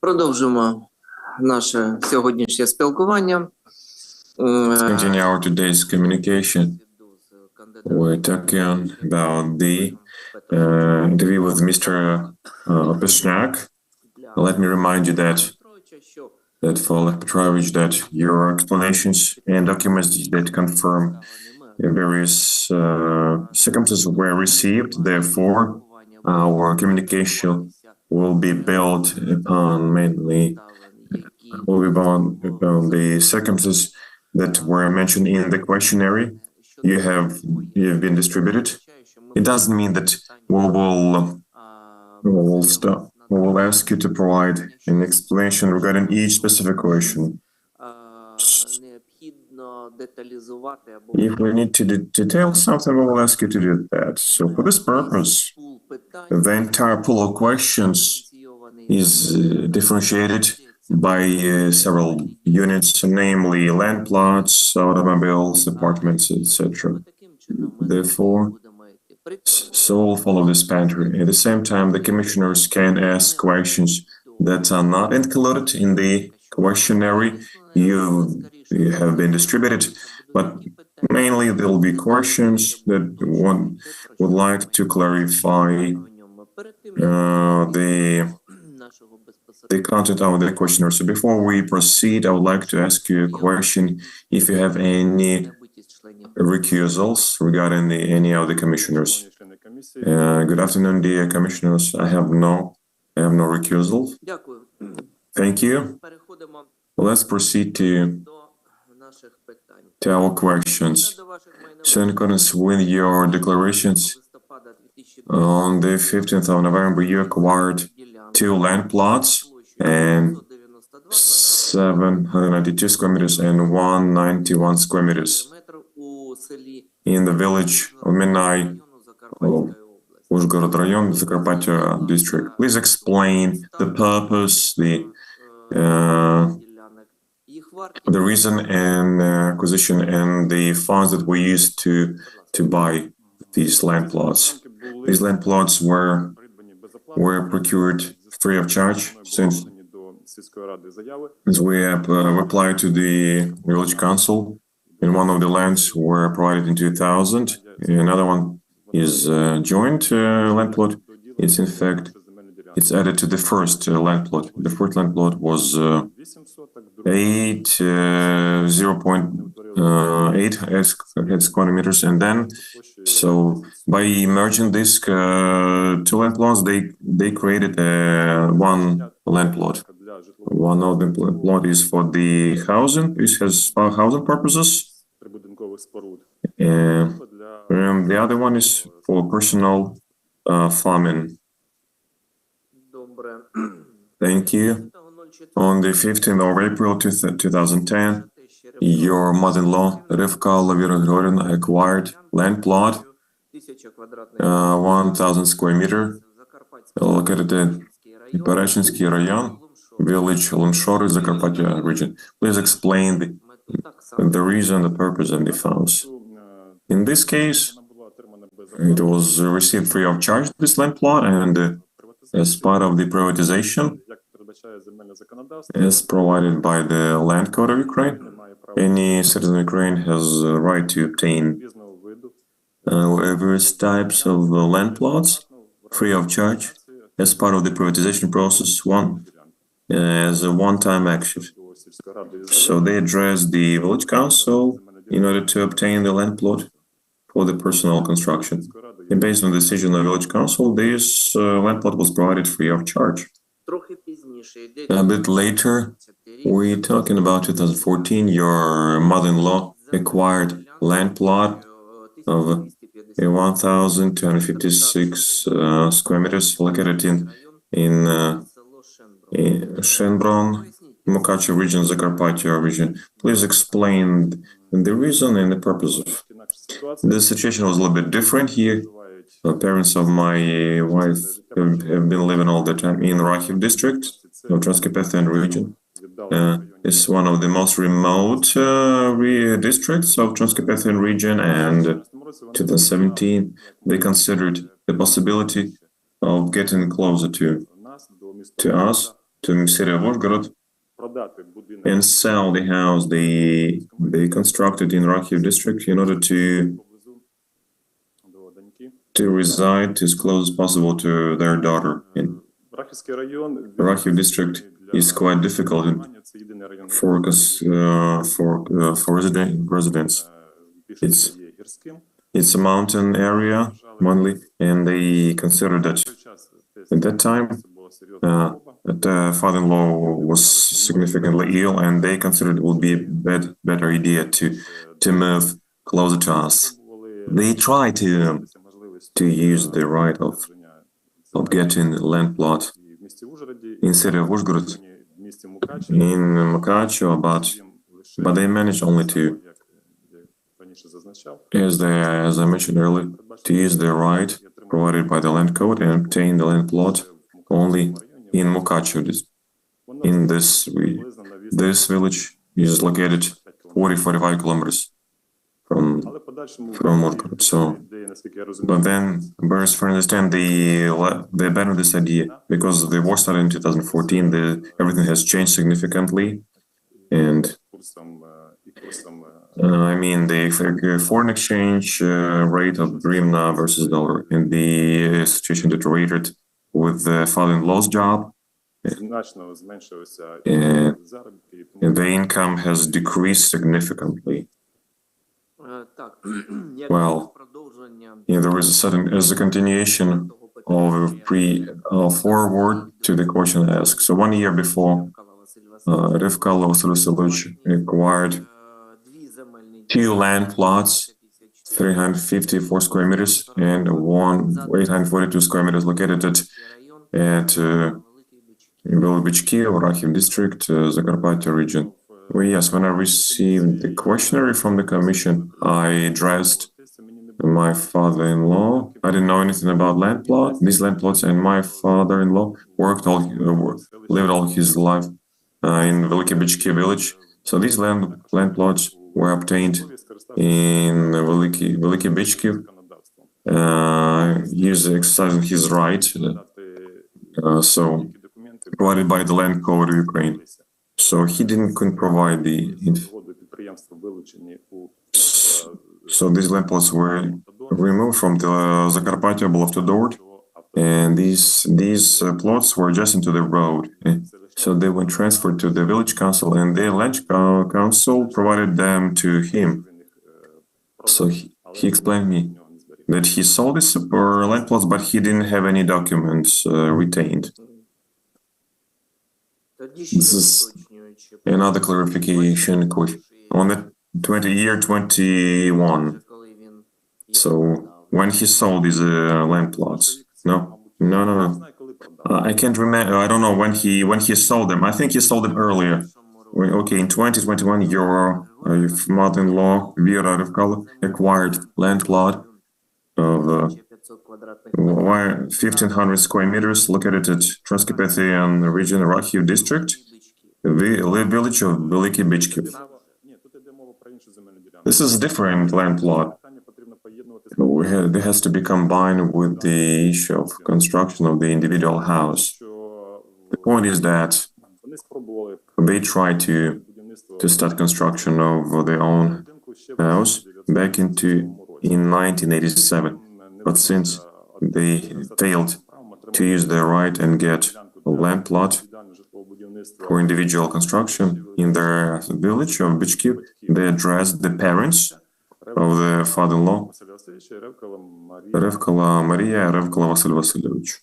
Продовжимо наше сьогоднішнє спілкування. Continue our today's communication. We're talking about the interview with Mr. Opeshnak. Let me remind you that for Oleg Petrovich, that your explanations and documents that confirm various circumstances were received. Therefore, our communication will be built upon mainly upon the circumstances that were mentioned in the questionnaire you have been distributed. It doesn't mean that we will ask you to provide an explanation regarding each specific question. If we need to detail something, we will ask you to do that. So for this purpose, the entire pool of questions is differentiated by several units, namely land plots, automobiles, apartments, etc. Therefore, so we'll follow this pattern. At the same time, the commissioners can ask questions that are not included in the questionnaire you have been distributed, but mainly there will be questions that one would like to clarify the content of the questionnaire. So before we proceed, I would like to ask you a question if you have any recusals regarding any of the commissioners. Good afternoon, dear commissioners. I have no recusals. Thank you. Let's proceed to our questions. So in accordance with your declarations, on the 15th of November, you acquired 2 land plots and 792 square meters and 191 square meters in the village of Minai, Uzhgorod Rayon, Zakarpattia district. Please explain the purpose, the reason and acquisition and the funds that were used to buy these land plots. These land plots were procured free of charge since we have applied to the village council. And one of the lands were provided in 2000. Another one is joint land plot. It's in fact, it's added to the first land plot. The first land plot was 0.8 square meters, and then so by merging these 2 land plots, they created one land plot. One of the plot is for the housing. It has housing purposes, and the other one is for personal farming. Thank you. On the 15th of April 2010, your mother-in-law, Rivka Lavira Grorina, acquired land plot, 1,000 square meter, located in Parashinsky Rayon, village Lonshory, Zakarpattia region. Please explain the reason, the purpose, and the funds. In this case, it was received free of charge, this land plot, and as part of the privatization, as provided by the Land Code of Ukraine, any citizen of Ukraine has a right to obtain various types of land plots free of charge as part of the privatization process, as a one-time action. So they address the village council in order to obtain the land plot for the personal construction. And based on the decision of the village council, this land plot was provided free of charge. A bit later, we're talking about 2014, your mother-in-law acquired land plot of 1,256 square meters located in Shenbron, Mukachi region, Zakarpattia region. Please explain the reason and the purpose of. The situation was a little bit different here. The parents of my wife have been living all the time in Rakhiv district of Transcarpathian region. It's one of the most remote districts of Transcarpathian region, and 2017 they considered the possibility of getting closer to us, to city of Uzhgorod and sell the house they constructed in Rakhiv district in order to reside as close as possible to their daughter. And Rakhiv district is quite difficult for residents. It's a mountain area, mainly, and they considered that at that time the father-in-law was significantly ill, and they considered it would be a better idea to move closer to us. They tried to use the right of getting land plot in city of Uzhgorod, in Mukacho, but they managed only to, as I mentioned earlier, to use the right provided by the land code and obtain the land plot only in Mukacho. In this village is located 40-45 kilometers from Uzhgorod. So, but then, as far as I understand, they abandoned this idea because the war started in 2014. Everything has changed significantly, and I mean the foreign exchange rate of hryvnia versus dollar, and the situation deteriorated with the father-in-law's job. And the income has decreased significantly. Well, there is as a continuation of forward to the question asked. So 1 year before, Revkala Vasilyevich acquired 2 land plots, 354 square meters, and 842 square meters located at Velybychki, Rakhiv district, Zakarpattia region. Well, yes, when I received the questionnaire from the commission, I addressed my father-in-law. I didn't know anything about these land plots, and my father-in-law lived all his life in Velybychki village. So these land plots were obtained in Velybychki, exercising his right, so provided by the land code of Ukraine. So he couldn't provide so these land plots were removed from the Zakarpattia Belovtodort, and these plots were adjacent to the road. So they were transferred to the village council, and the village council provided them to him. So he explained me that he sold these land plots, but he didn't have any documents retained. This is another clarification on the year 21. So when he sold these land plots, no. I can't remember. I don't know when he sold them. I think he sold them earlier. Okay, in 2021, your mother-in-law Vera Revkala acquired land plot of 1,500 square meters located at Transcarpathian region, Rakhiv district, the village of Velybychki. This is a different land plot. It has to be combined with the issue of construction of the individual house. The point is that they tried to start construction of their own house back in 1987, but since they failed to use their right and get a land plot for individual construction in their village of Bychki, they addressed the parents of the father-in-law, Revkala Maria, Revkala Vasily Vasilyevich.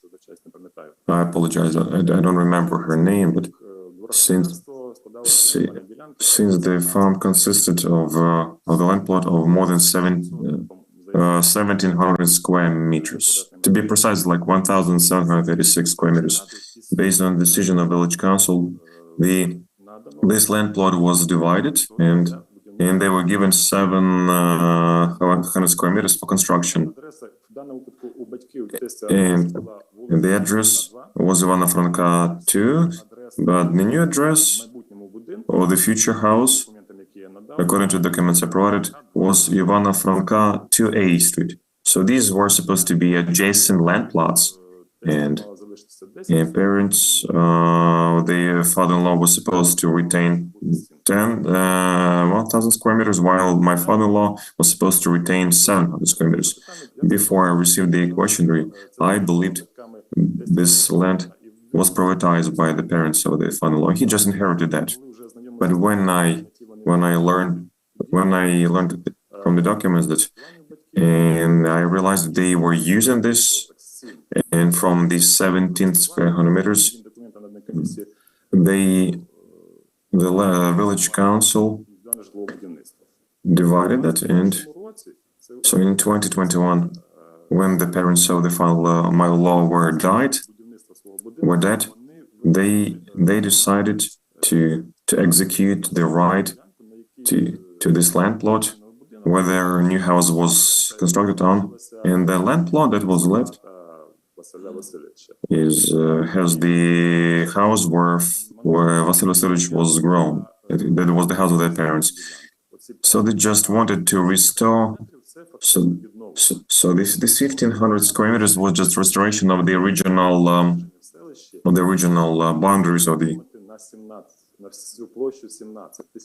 I apologize, I don't remember her name, but since the farm consisted of the land plot of more than 1,700 square meters, to be precise, like 1,736 square meters. Based on the decision of village council, this land plot was divided, and they were given 700 square meters for construction. And the address was Ivana Franka 2, but the new address of the future house, according to documents I provided, was Ivana Franka 2A Street. So these were supposed to be adjacent land plots, and parents, the father-in-law was supposed to retain 1,000 square meters, while my father-in-law was supposed to retain 700 square meters. Before I received the questionnaire, I believed this land was privatized by the parents of the father-in-law. He just inherited that. But when I learned from the documents that, and I realized that they were using this, and from the 17 square meters, the village council divided that, and so in 2021, when the parents of the father-in-law were dead, they decided to execute the right to this land plot where their new house was constructed on, and the land plot that was left has the house where Vasily Vasilyevich was grown. That was the house of their parents. So they just wanted to restore. So this 1,500 square meters was just restoration of the original boundaries of the.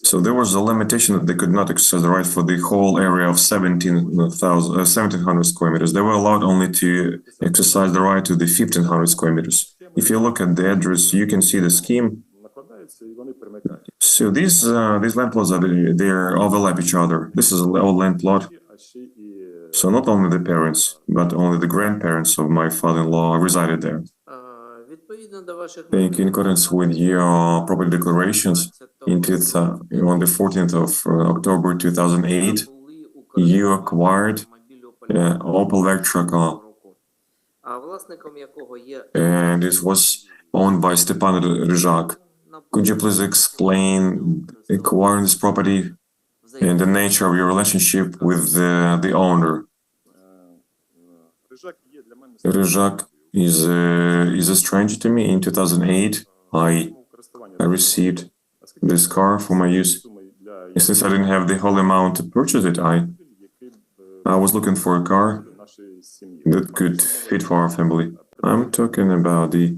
So there was a limitation that they could not exercise the right for the whole area of 1,700 square meters. They were allowed only to exercise the right to the 1,500 square meters. If you look at the address, you can see the scheme. So these land plots they overlap each other. This is an old land plot. So not only the parents, but only the grandparents of my father-in-law resided there. In accordance with your property declarations, on the 14th of October 2008, you acquired Opel Vectra car, and it was owned by Stepan Ryzhak. Could you please explain acquiring this property and the nature of your relationship with the owner? Ryzhak is a stranger to me. In 2008, I received this car for my use. Since I didn't have the whole amount to purchase it, I was looking for a car that could fit for our family. I'm talking about the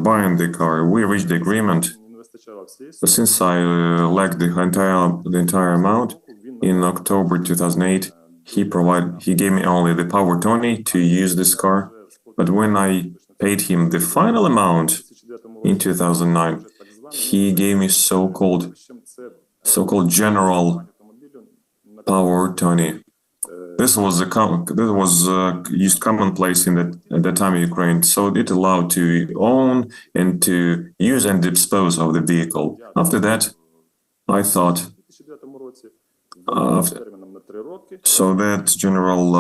buying the car. We reached the agreement. But since I lacked the entire amount, in October 2008, he gave me only the power attorney to use this car. But when I paid him the final amount in 2009, he gave me so-called general power attorney. This was used commonplace at that time in Ukraine, so it allowed to own and to use and dispose of the vehicle. After that, I thought, so that general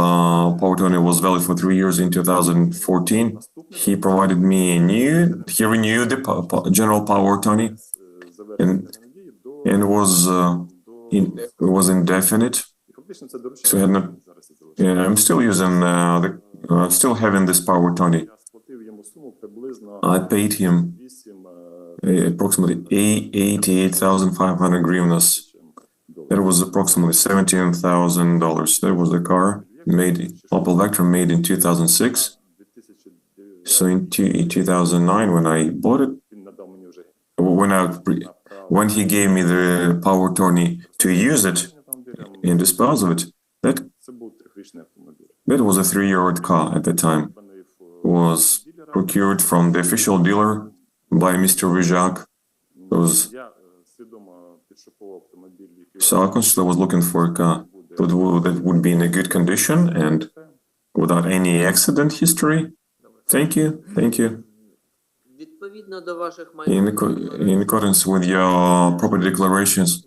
power attorney was valid for 3 years. In 2014, he provided me he renewed the general power attorney, and was indefinite. So I'm still using still having this power attorney. I paid him approximately 88,500 hryvnias. That was approximately $17,000. That was the car Opel Vectra made in 2006. So in 2009, when I bought it, when he gave me the power attorney to use it and dispose of it, that was a 3-year-old car at the time. It was procured from the official dealer by Mr. Ryzhak. So I consciously was looking for a car that would be in a good condition and without any accident history. Thank you. In accordance with your property declarations,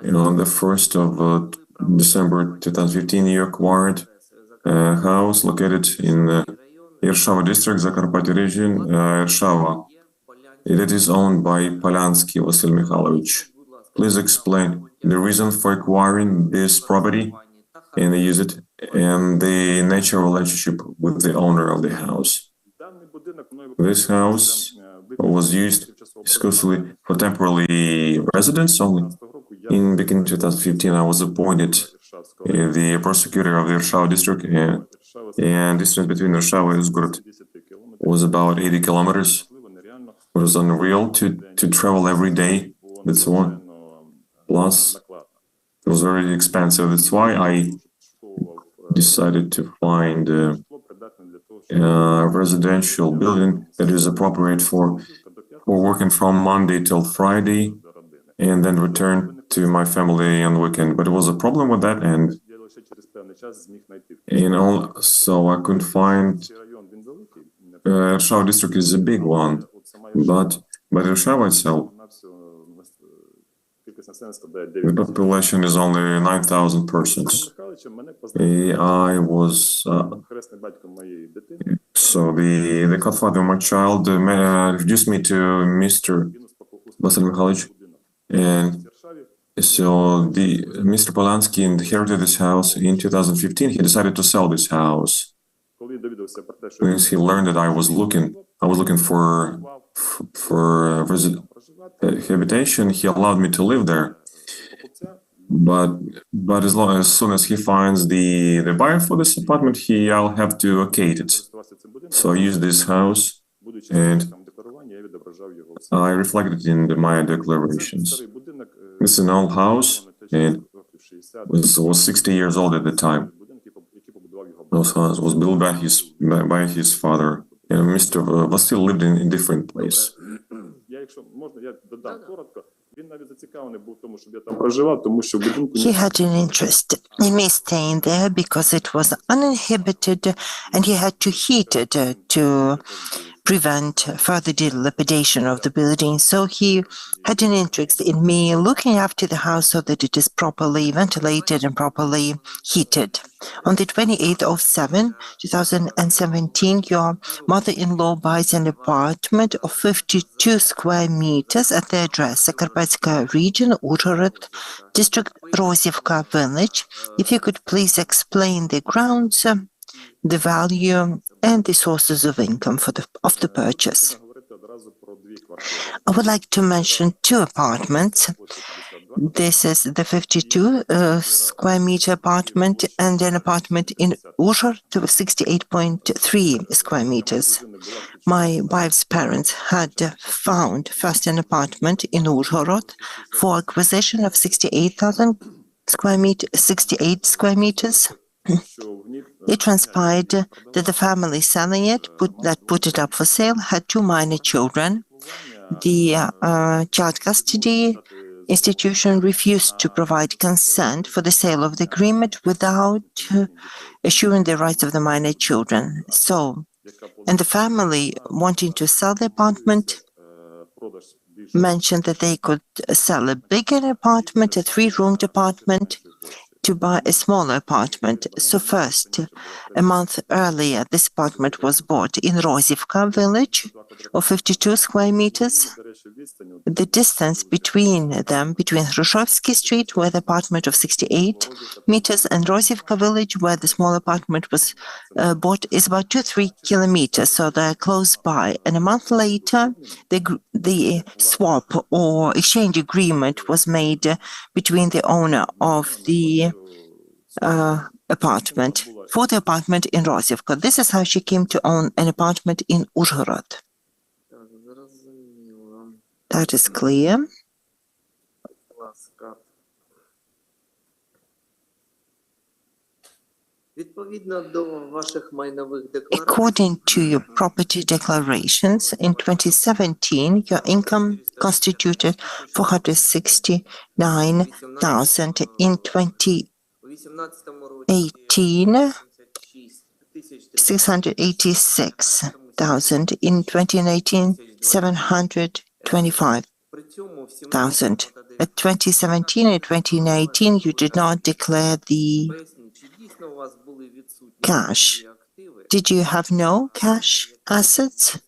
on the 1st of December 2015, you acquired a house located in Irshava district, Zakarpattia region, Irshava. It is owned by Polyansky Vasil Mikhailovich. Please explain the reason for acquiring this property and use it, and the nature of relationship with the owner of the house. This house was used exclusively for temporary residence only. In beginning 2015, I was appointed the prosecutor of the Irshava district, and distance between Irshava and Uzhgorod was about 80 kilometers. It was unreal to travel every day. That's one. Plus, it was very expensive. That's why I decided to find a residential building that is appropriate for working from Monday till Friday and then return to my family on the weekend. But it was a problem with that, and so I couldn't find. Rishava district is a big one, but Rishava itself, the population is only 9,000 persons. I was so the godfather of my child introduced me to Mr. Vasyl Mikhailovich, and so Mr. Polansky inherited this house in 2015. He decided to sell this house. Since he learned that I was looking for habitation, he allowed me to live there. But as soon as he finds the buyer for this apartment, I'll have to vacate it. So I used this house and I reflected in my declarations. This is an old house and was 60 years old at the time. This house was built by his father, and Mr. Vasyl lived in a different place. He had an interest in me staying there because it was uninhabited and he had to heat it to prevent further dilapidation of the building. So he had an interest in me looking after the house so that it is properly ventilated and properly heated. On the 28th of 2017, your mother-in-law buys an apartment of 52 square meters at the address, Zakarpatska region, Uzhhorod district, Rozivka village. If you could please explain the grounds, the value, and the sources of income of the purchase. I would like to mention two apartments. This is the 52 square meter apartment and an apartment in Uzhhorod, 68.3 square meters. My wife's parents had found first an apartment in Uzhhorod for acquisition of 68 square meters. It transpired that the family selling it, put it up for sale, had two minor children. The child custody institution refused to provide consent for the sale of the agreement without assuring the rights of the minor children. And the family, wanting to sell the apartment, mentioned that they could sell a bigger apartment, a three-roomed apartment, to buy a smaller apartment. So first, a month earlier, this apartment was bought in Rozivka village of 52 square meters. The distance between them, between Hrushevsky Street, where the apartment of 68 meters, and Rozivka village, where the small apartment was bought, is about 2-3 kilometers. So they're close by. And a month later, the swap or exchange agreement was made between the owner of the apartment for the apartment in Rozivka. This is how she came to own an apartment in Uzhhorod. That is clear. According to your property declarations, in 2017, your income constituted 469,000. In 2018, 686,000. In 2019, 725,000. At 2017 and 2019, you did not declare the cash. Did you have no cash assets?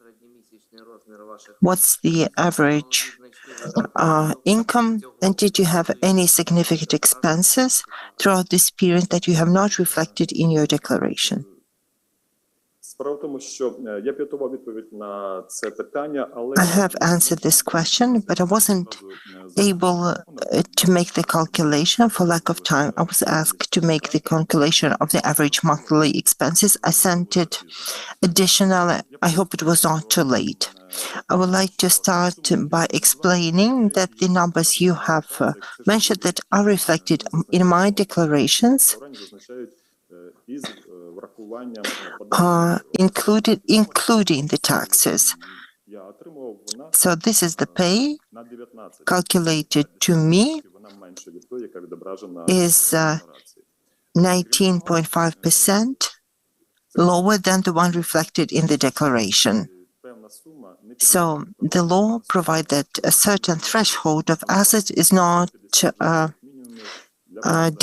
What's the average income? And did you have any significant expenses throughout this period that you have not reflected in your declaration? Справа в тому, що я підготував відповідь на це питання, але I have answered this question, but I wasn't able to make the calculation for lack of time. I was asked to make the calculation of the average monthly expenses. I sent it additional. I hope it was not too late. I would like to start by explaining that the numbers you have mentioned that are reflected in my declarations із врахуванням are included, including the taxes. я отримував вона So this is the pay на 19. calculated to me Вона менше від тої, яка відображена is 19.5% lower than the one reflected in the declaration. певна сума не So the law provides that a certain threshold of assets is not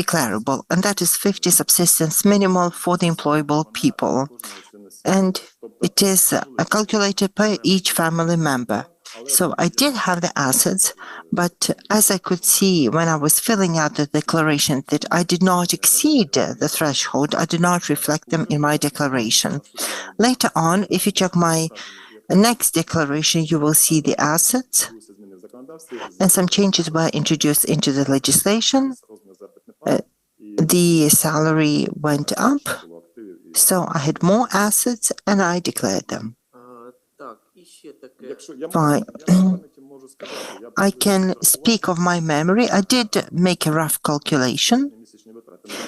declarable, and that is 50 subsistence minimal for the employable people. And it is calculated per each family member. So I did have the assets, but as I could see when I was filling out the declaration that I did not exceed the threshold, I did not reflect them in my declaration. Later on, if you check my next declaration, you will see the assets, and some changes were introduced into the legislation. The salary went up, so I had more assets and I declared them. Fine. I can speak of my memory. I did make a rough calculation.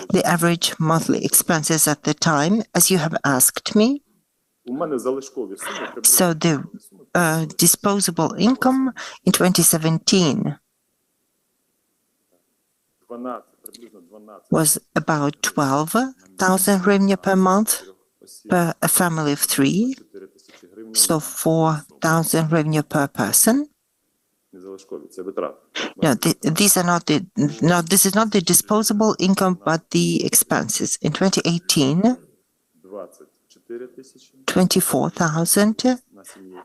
The average monthly expenses at the time, as you have asked me. у мене залишкові суми So the disposable income in 2017 12, приблизно 12 was about 12,000 hryvnia per month per a family of 3, 4000 гривень so 4,000 hryvnia per person. не залишкові, це витрати. No, these are not the, no, this is not the disposable income, but the expenses. In 2018, 24 тисячі 24,000 на сім'ю.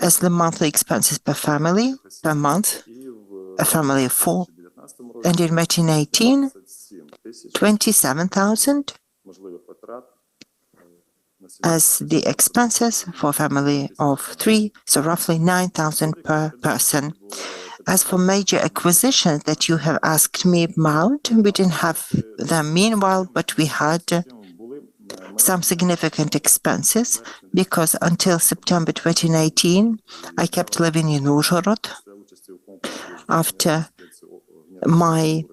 as the monthly expenses per family per month, І в a family of 4. 2019 році And in 2018, 27 тисяч 27,000 можливих витрат на сім'ю. as the expenses for a family of 3, so roughly 9,000 per person. As for major acquisitions that you have asked me about, we didn't have them meanwhile, but we had some significant expenses because until September 2019, I kept living in Uzhhorod. After my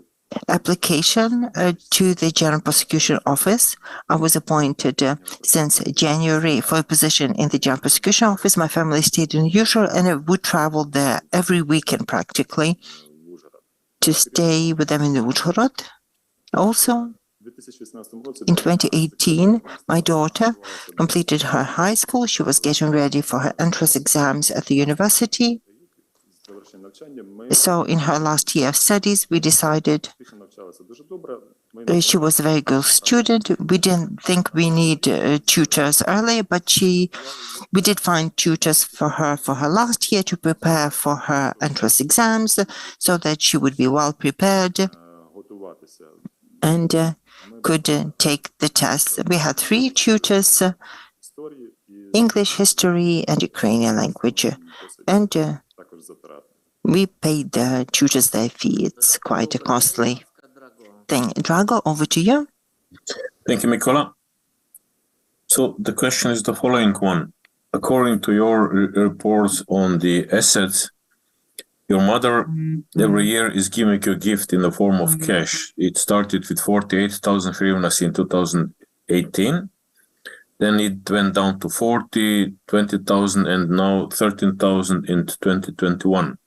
application to the General Prosecution Office, I was appointed since January for a position in the General Prosecution Office. My family stayed in Uzhhorod and I would travel there every weekend practically to stay with them in Uzhhorod. Also, in 2018, my daughter completed her high school. She was getting ready for her entrance exams at the university. Завершення навчання ми So in her last year of studies, we decided успішно навчалися дуже добре. Ми she was a very good student. We didn't think we need tutors earlier, but we did find tutors for her last year to prepare for her entrance exams so that she would be well prepared готуватися. and could take the tests. We had 3 tutors, Історії і English, history, and Ukrainian language. And також затрат. we paid the tutors their fee. It's quite a costly thing. Drago, over to you. Thank you, Mikola. So the question is the following one. According to your reports on the assets, your mother every year is giving you a gift in the form of cash. It started with 48,000 hryvnias in 2018. Then it went down to 40, 20,000, and now 13,000 in 2021.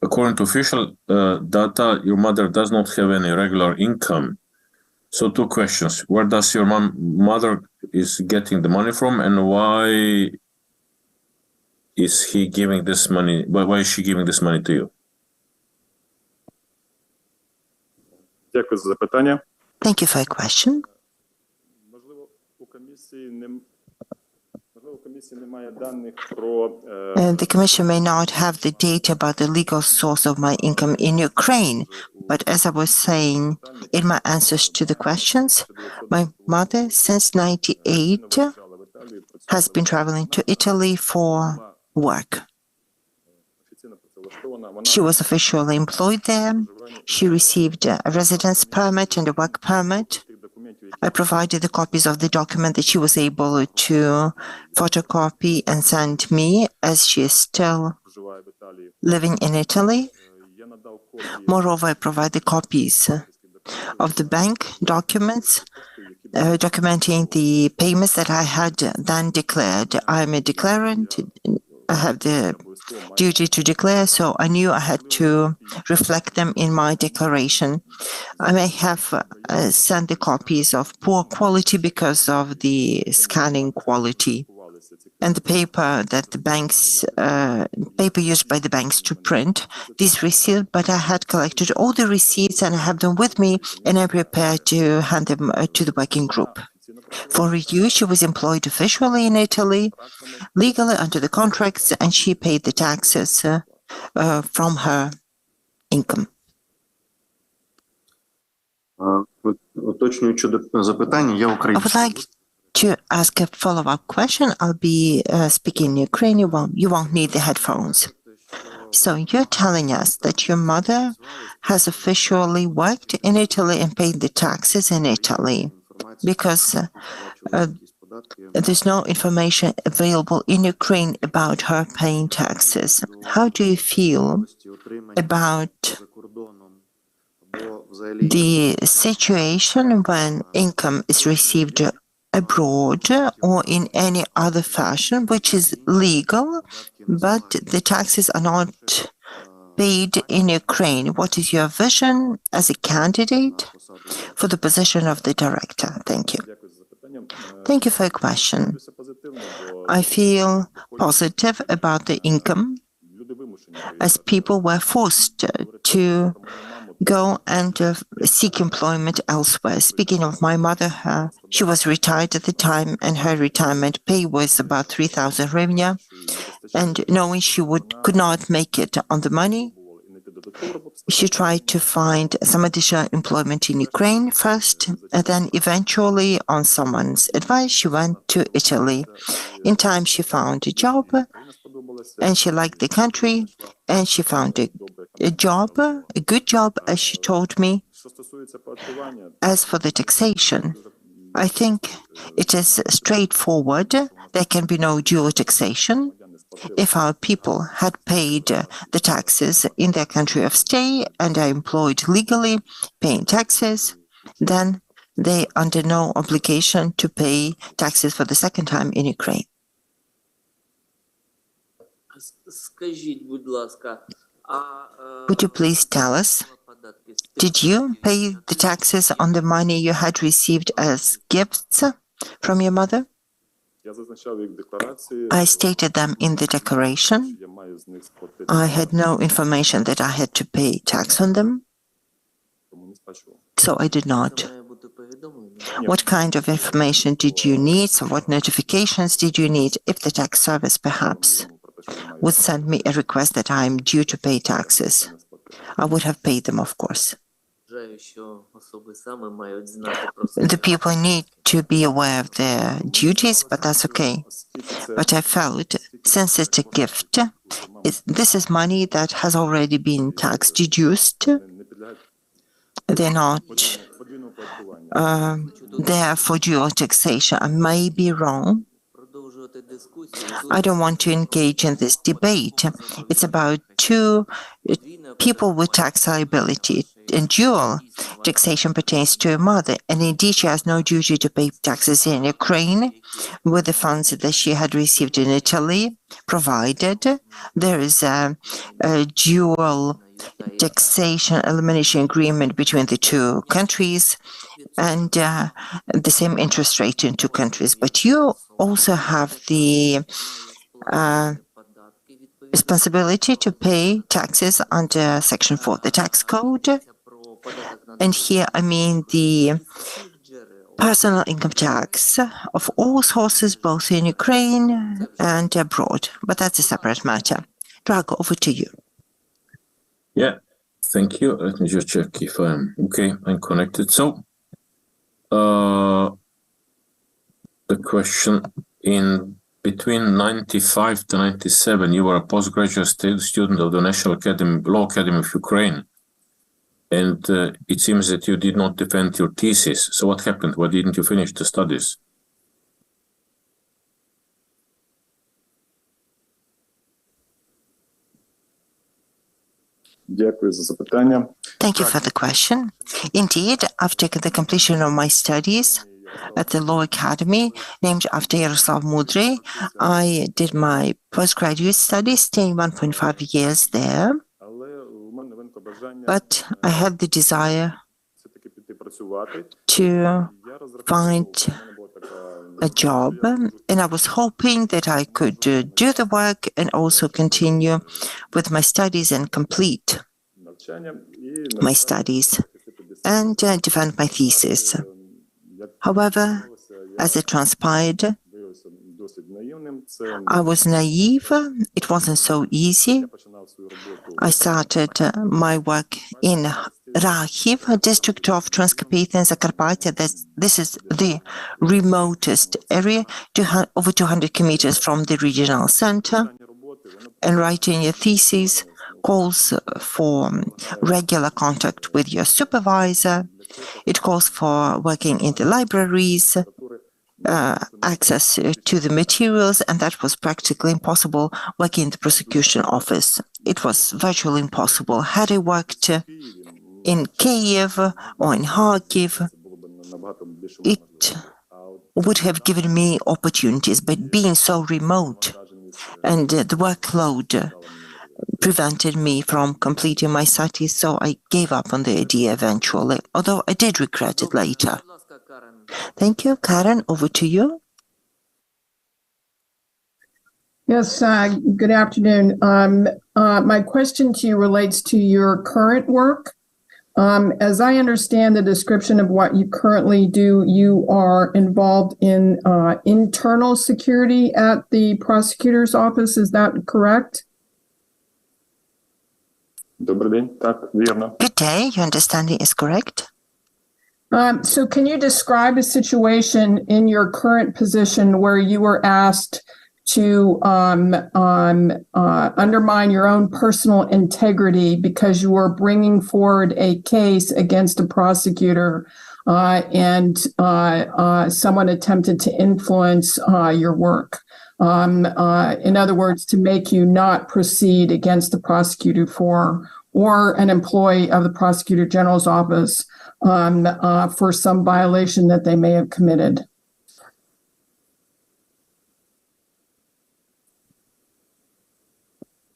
According to official data, your mother does not have any regular income. So 2 questions. Where does your mother is getting the money from, and why is he giving this money? Why is she giving this money to you? Дякую за запитання. Thank you for your question. Можливо, у комісії немає даних про The Commission may not have the data about the legal source of my income in Ukraine, but as I was saying in my answers to the questions, my mother since 98 has been traveling to Italy for work. She was officially employed there. She received a residence permit and a work permit. I provided the copies of the document that she was able to photocopy and send me, as she is still living in Italy. Moreover, I provide the copies of the bank documents documenting the payments that I had then declared. I'm a declarant. I have the duty to declare, so I knew I had to reflect them in my declaration. I may have sent the copies of poor quality because of the scanning quality and the paper that the banks, paper used by the banks to print these receipts, but I had collected all the receipts and I have them with me, and I'm prepared to hand them to the working group. For review, she was employed officially in Italy, legally under the contracts, and she paid the taxes from her income. Уточнюючи запитання, я I would українською. like to ask a follow-up question. I'll be speaking Ukrainian. You won't need the headphones. So you're telling us that your mother has officially worked in Italy and paid the taxes in Italy because there's no information available in Ukraine about her paying taxes. How do you feel about the situation when income is received abroad or in any other fashion, which is legal, but the taxes are not paid in Ukraine? What is your vision as a candidate for the position of the director? Thank you. Thank you for your question. I feel positive about the income, as people were forced to go and seek employment elsewhere. Speaking of my mother, she was retired at the time, and her retirement pay was about 3,000 hryvnia. And knowing she could not make it on the money, she tried to find some additional employment in Ukraine first, and then eventually, on someone's advice, she went to Italy. In time, she found a job, and she liked the country, and she found a job, a good job, as she told me. As for the taxation, I think it is straightforward. There can be no dual taxation. If our people had paid the taxes in their country of stay and are employed legally, paying taxes, then they are under no obligation to pay taxes for the second time in Ukraine. Would you please tell us, did you pay the taxes on the money you had received as gifts from your mother? I stated them in the declaration. I had no information that I had to pay tax on them, so I did not. What kind of information did you need? So what notifications did you need? If the tax service perhaps would send me a request that I am due to pay taxes, I would have paid them, of course. The people need to be aware of their duties, but that's okay. But I felt, since it's a gift, this is money that has already been tax deduced. They're not there for dual taxation. I may be wrong. I don't want to engage in this debate. It's about two people with tax liability, and dual taxation pertains to a mother, and indeed she has no duty to pay taxes in Ukraine with the funds that she had received in Italy, provided there is a dual taxation elimination agreement between the two countries and the same interest rate in two countries. But you also have the responsibility to pay taxes under Section 4 of the tax code. And here I mean the personal income tax of all sources, both in Ukraine and abroad. But that's a separate matter. Drago, over to you. Yeah, thank you. Let me just check if I'm okay. I'm connected. So, the question in between 95 to 97, you were a postgraduate student of the National Academy, Law Academy of Ukraine. And it seems that you did not defend your thesis. So what happened? Why didn't you finish the studies? Дякую за запитання. Thank you for the question. Indeed, after the completion of my studies at the Law Academy, named after Yaroslav Mudry, I did my postgraduate studies, staying 1.5 years there. Але у мене виникло бажання But I had the desire все-таки піти працювати. to Я розраховував, find у мене була така a job, and I was hoping that I could do the work and also continue with my studies and complete навчання і my studies and defend my thesis. However, as it transpired, виявився досить наївним. Це I was naive. It wasn't so easy. я починав свою роботу I started my work in Rakhiv, district of Transcarpathia and Zakarpattia. This is the remotest area, over 200 kilometers from the regional center. роботи. And writing a thesis calls for regular contact with your supervisor. It calls for working in the libraries, access to the materials, and that was practically impossible working in the prosecution office. It was virtually impossible. Had I worked in Kyiv or in Kharkiv, Було б набагато більше it would have given me opportunities, but being so remote and the workload prevented me from completing my studies, so I gave up on the idea eventually, although I did regret it later. Thank you. Karen, over to you. Yes, good afternoon. My question to you relates to your current work. As I understand the description of what you currently do, you are involved in internal security at the prosecutor's office. Is that correct? Добрий день. Так, вірно. Good day. Your understanding is correct. So can you describe a situation in your current position where you were asked to undermine your own personal integrity because you were bringing forward a case against a prosecutor and someone attempted to influence your work? In other words, to make you not proceed against the prosecutor or an employee of the prosecutor general's office for some violation that they may have committed.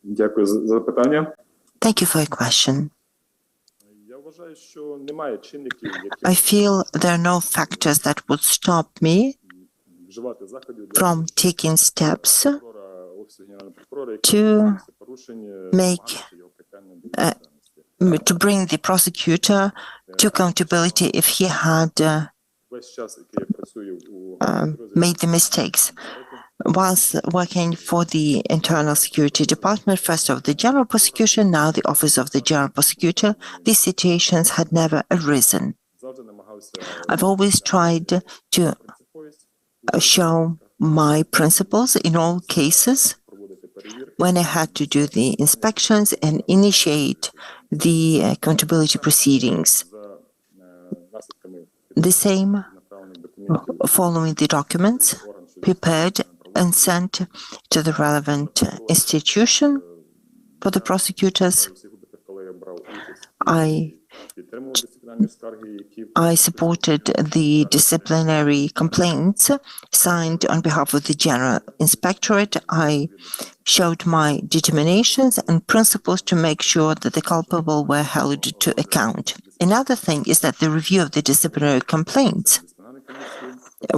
Дякую за запитання. Thank you for your question. Я вважаю, що немає чинників, I які feel there are no factors that would stop me вживати заходів from taking steps прокурора, Офісу Генерального прокурора, які to порушення make його притягнення до відповідальності. to bring the prosecutor to accountability if he had Весь час, який я працюю у made the mistakes. Whilst working for the Internal Security Department, first of the General Prosecution, now the Office of the General Prosecutor, these situations had never arisen. завжди намагався I've always tried to show my principles in all cases проводити перевірки. when I had to do the inspections and initiate the accountability proceedings. За наслідками The same направлених документів following the documents орган, що prepared and sent to the relevant institution for the prosecutors. всіх випадках, коли я брав участь, I підтримував дисциплінарні скарги, які I supported the disciplinary complaints signed on behalf of the General Inspectorate. I showed my determinations and principles to make sure that the culpable were held to account. Another thing is that the review of the disciplinary complaints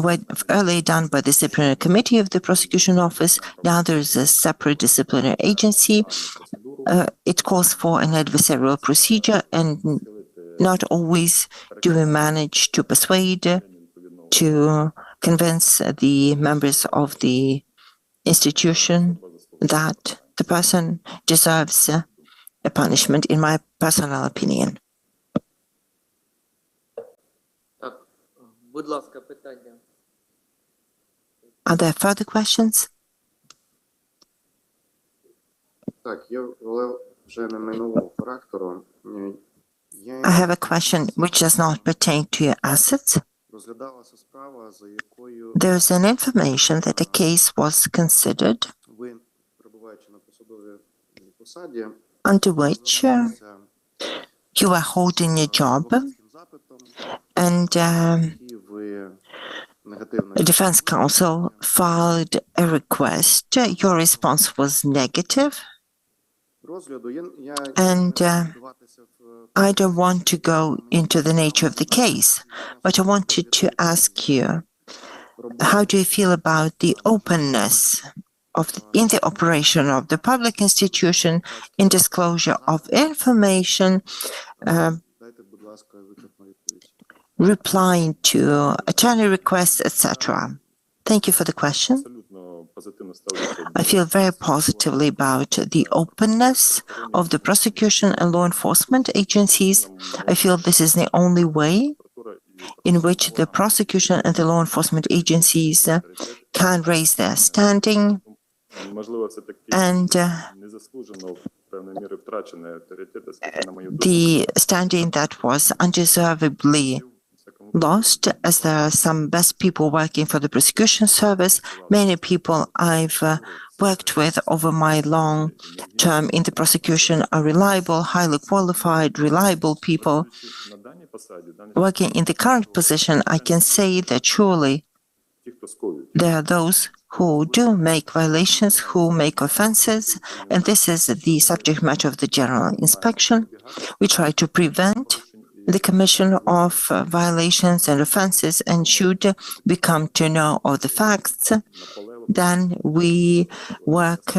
were earlier done by the disciplinary committee of the prosecution office. Now there is a separate disciplinary agency. It calls for an adversarial procedure, and not always do we manage to persuade, to convince the members of the institution that the person deserves a punishment, in my personal opinion. Так, будь ласка, питання. Are there further questions? Так, але вже не минулого характеру. I have a question which does not pertain to your assets. Розглядалася справа, за якою There's an information that a case was considered ви, перебуваючи на посадовій посаді, under which you were holding a job and ви негативно the defense counsel filed a request. Your response was negative. розгляду. Я And I don't want to go into the nature of the case, but I wanted to ask you, how do you feel about the openness in the operation of the public institution, in disclosure of information, дайте, будь ласка, вичерпну відповідь. replying to attorney requests, etc.? Thank you for the question. Абсолютно позитивно ставлюся I feel very positively about the openness of the prosecution and law enforcement agencies. I feel this is the only way in which the prosecution and the law enforcement agencies can raise their standing можливо, це таки and незаслужено в певної міри втрачений авторитет, оскільки, на мою думку, the standing that was undeservedly lost, as there are some best people working for the prosecution service. Many people I've worked with over my long term in the prosecution are reliable, highly qualified, reliable people. на даній посаді, Working in the current position, I can say that surely ті, хто скоюють. there are those who do make violations, who make offenses, and this is the subject matter of the general inspection. We try to prevent the commission of violations and offenses, and should we come to know of the facts, then we work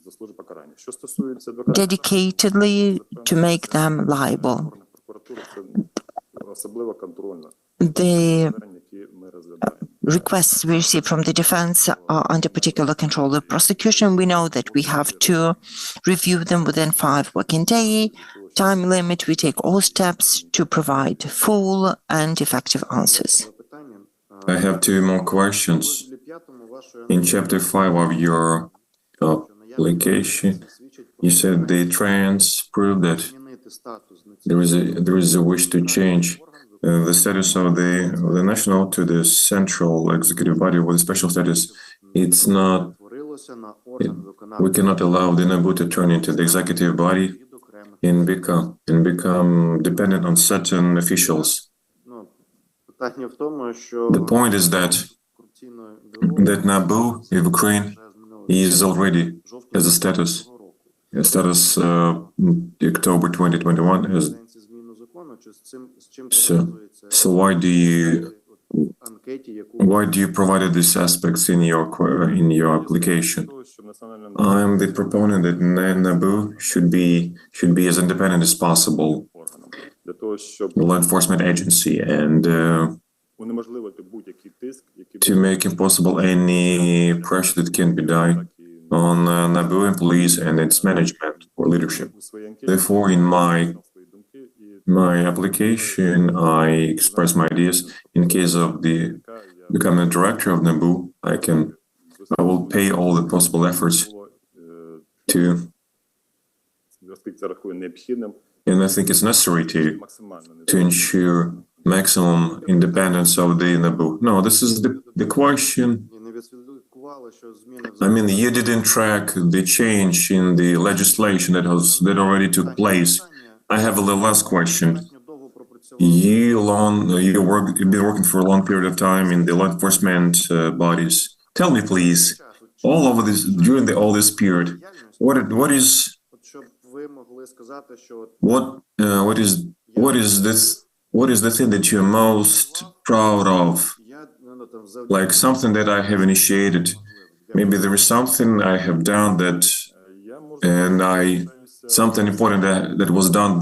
Заслужить покарання. Що стосується адвокатів, dedicatedly to make them liable. прокуратури, це особливо контрольно. The Питання, які ми розглядаємо. requests we receive from the defense are under particular control of prosecution. We know that we have to review them within 5 working days. Time limit, we take all steps to provide full and effective answers. Питання. I have two more questions. Розділі 5 вашої In chapter 5 of your application, you said the trends prove that змінити статус there is a wish to change the status of the national to the central executive body with a special status. It's not, створилося на орган we виконавчого cannot allow the NABU to turn into the executive body від окремих. and become dependent on certain officials. Ну, питання в тому, що The point is that корупційної NABU in Ukraine is already has a status October 2021 as зміну закону, чи з чим so. So анкеті, яку why do you provide these aspects in your application? Щоб національна I'm the proponent that NABU should be as independent as possible, органом для того, щоб law enforcement agency, and унеможливити будь-який тиск, який to make impossible any pressure that can be done on NABU employees and its management or leadership. у своїй анкеті Therefore, in свої думки і my application, I express my ideas. In case of the becoming a director of NABU, I will pay all the possible efforts було to, оскільки це рахую необхідним, and I think it's necessary максимально to ensure maximum independence of the NABU. No, this is the question. і не відслідкували, що зміни в I mean, you didn't track the change in the legislation that already took place. I have a last question. довго пропрацювали. You've been working for a long period of time in the law enforcement bodies. Tell me, please, all over this during all this period, От щоб ви могли сказати, що what is the thing that you're most proud of? я там Like something that I have initiated. Maybe there is something I have done something important that was done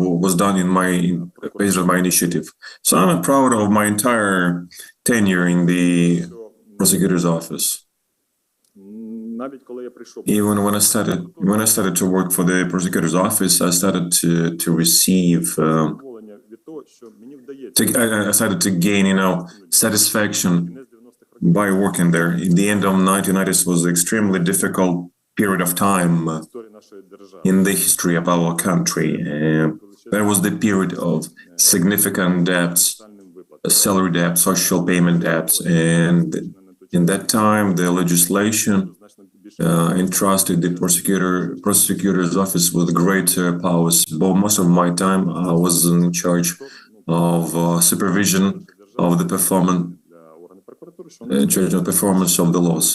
based on my initiative. So I'm proud of my entire tenure in the prosecutor's office. навіть коли я прийшов Even when I started to work for the prosecutor's office, I started to receive задоволення від того, що мені вдається I started to gain, satisfaction by working there. In the end of 1990s was extremely difficult period of time історії нашої держави. in the history of our country. That was the period of significant debts, salary debt, social payment debts, and in that time, the legislation entrusted the prosecutor's office with great powers. But most of my time, I was in charge of supervision of the performance of the laws.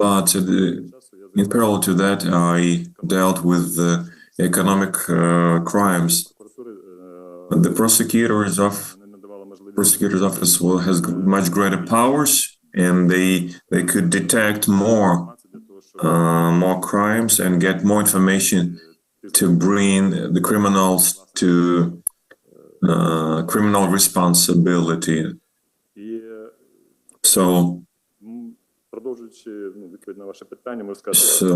But in parallel to that, I dealt with economic crimes. The prosecutor's office has much greater powers, and they could detect more crimes and get more information to bring the criminals to criminal responsibility. So, відповідь на ваше питання, можу сказати, so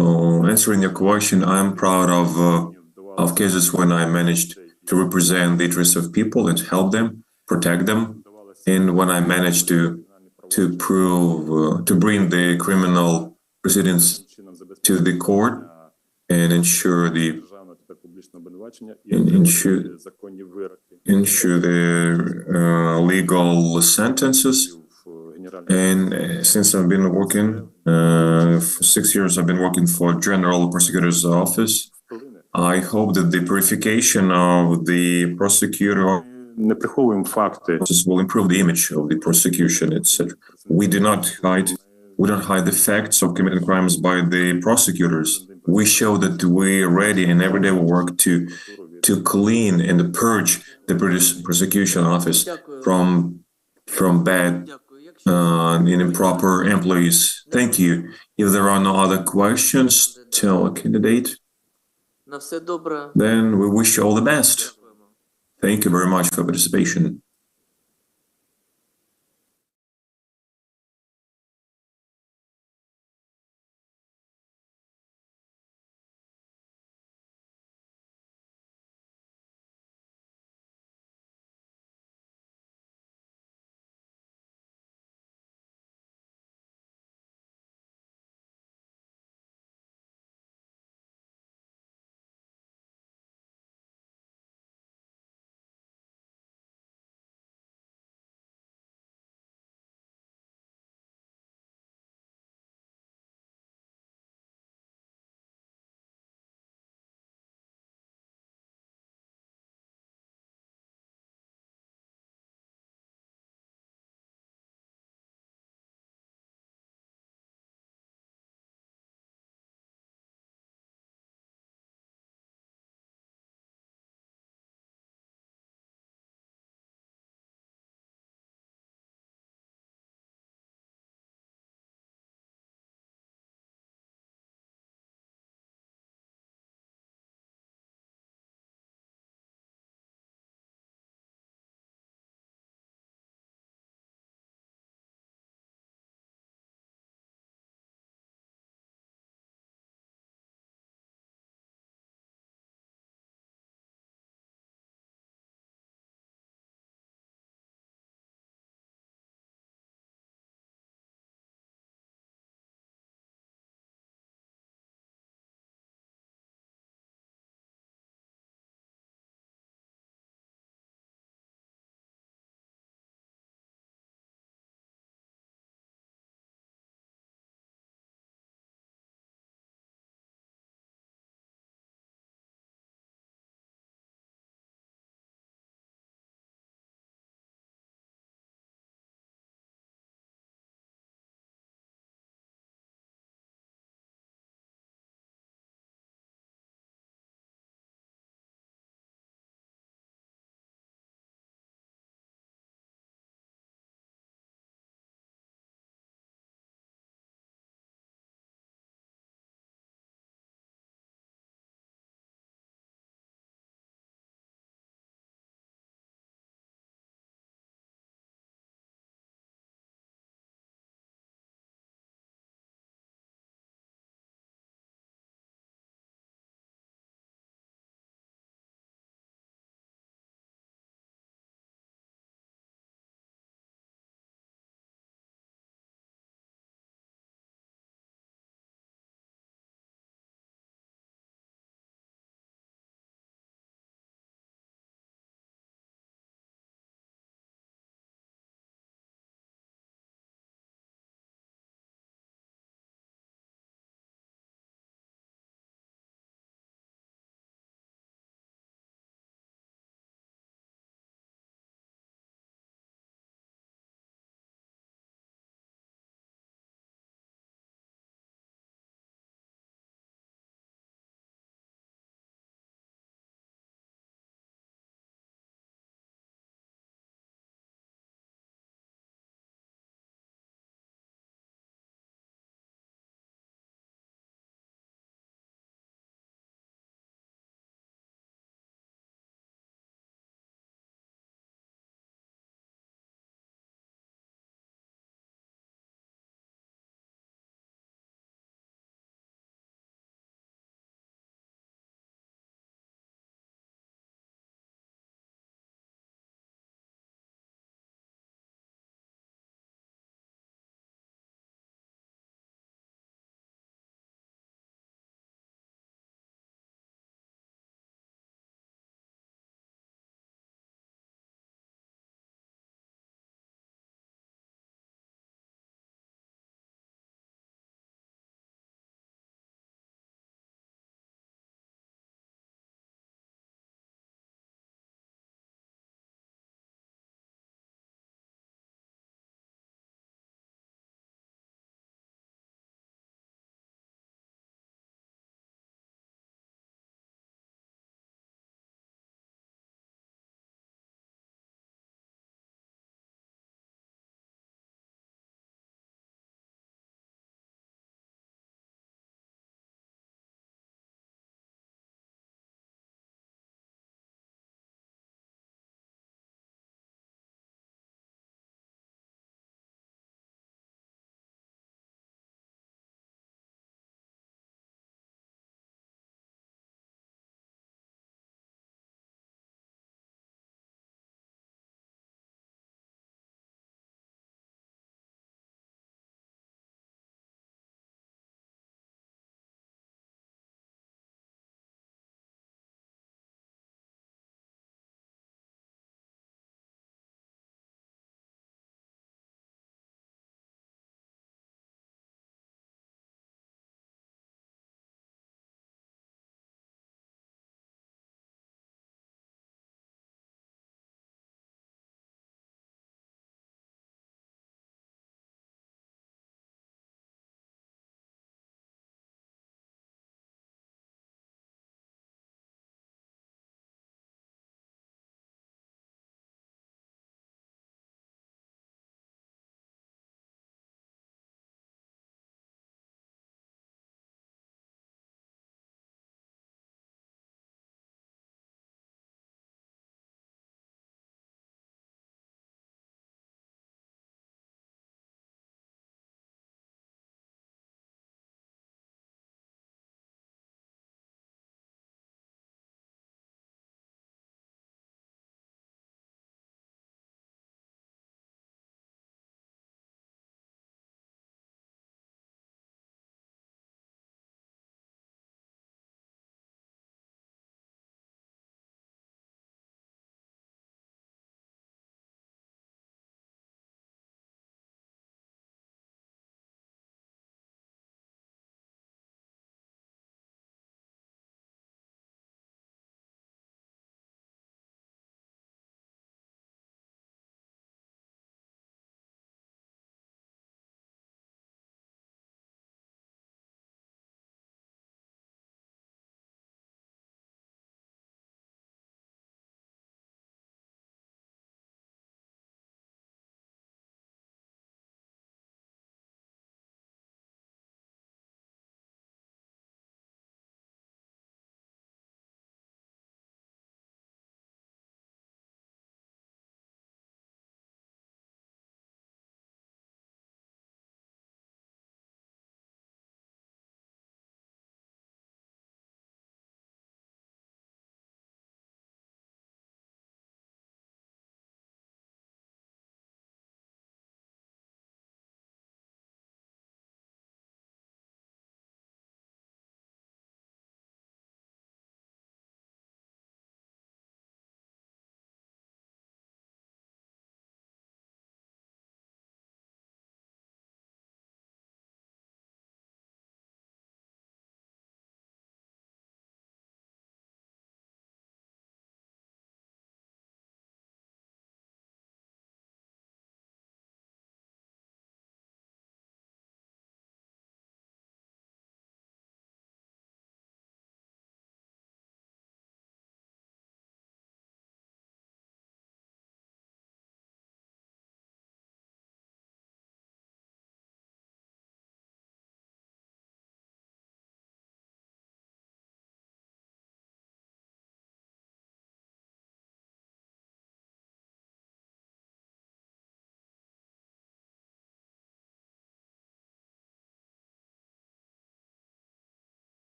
answering your question, I'm proud of cases when I managed to represent the interests of people and help them, protect them, and when I managed to bring the criminal proceedings to the court and ensure the legal sentences. And since I've been working for 6 years, I've been working for General Prosecutor's Office. I hope that the purification of the prosecutor не приховуємо факти. will improve the image of the prosecution, etc. We don't hide the facts of committed crimes by the prosecutors. We show that we're ready and every day we work to clean and purge the prosecution office from bad and improper employees. Thank you. If there are no other questions, tell a candidate. На все добре. Then we wish you all the best. Thank you very much for participation.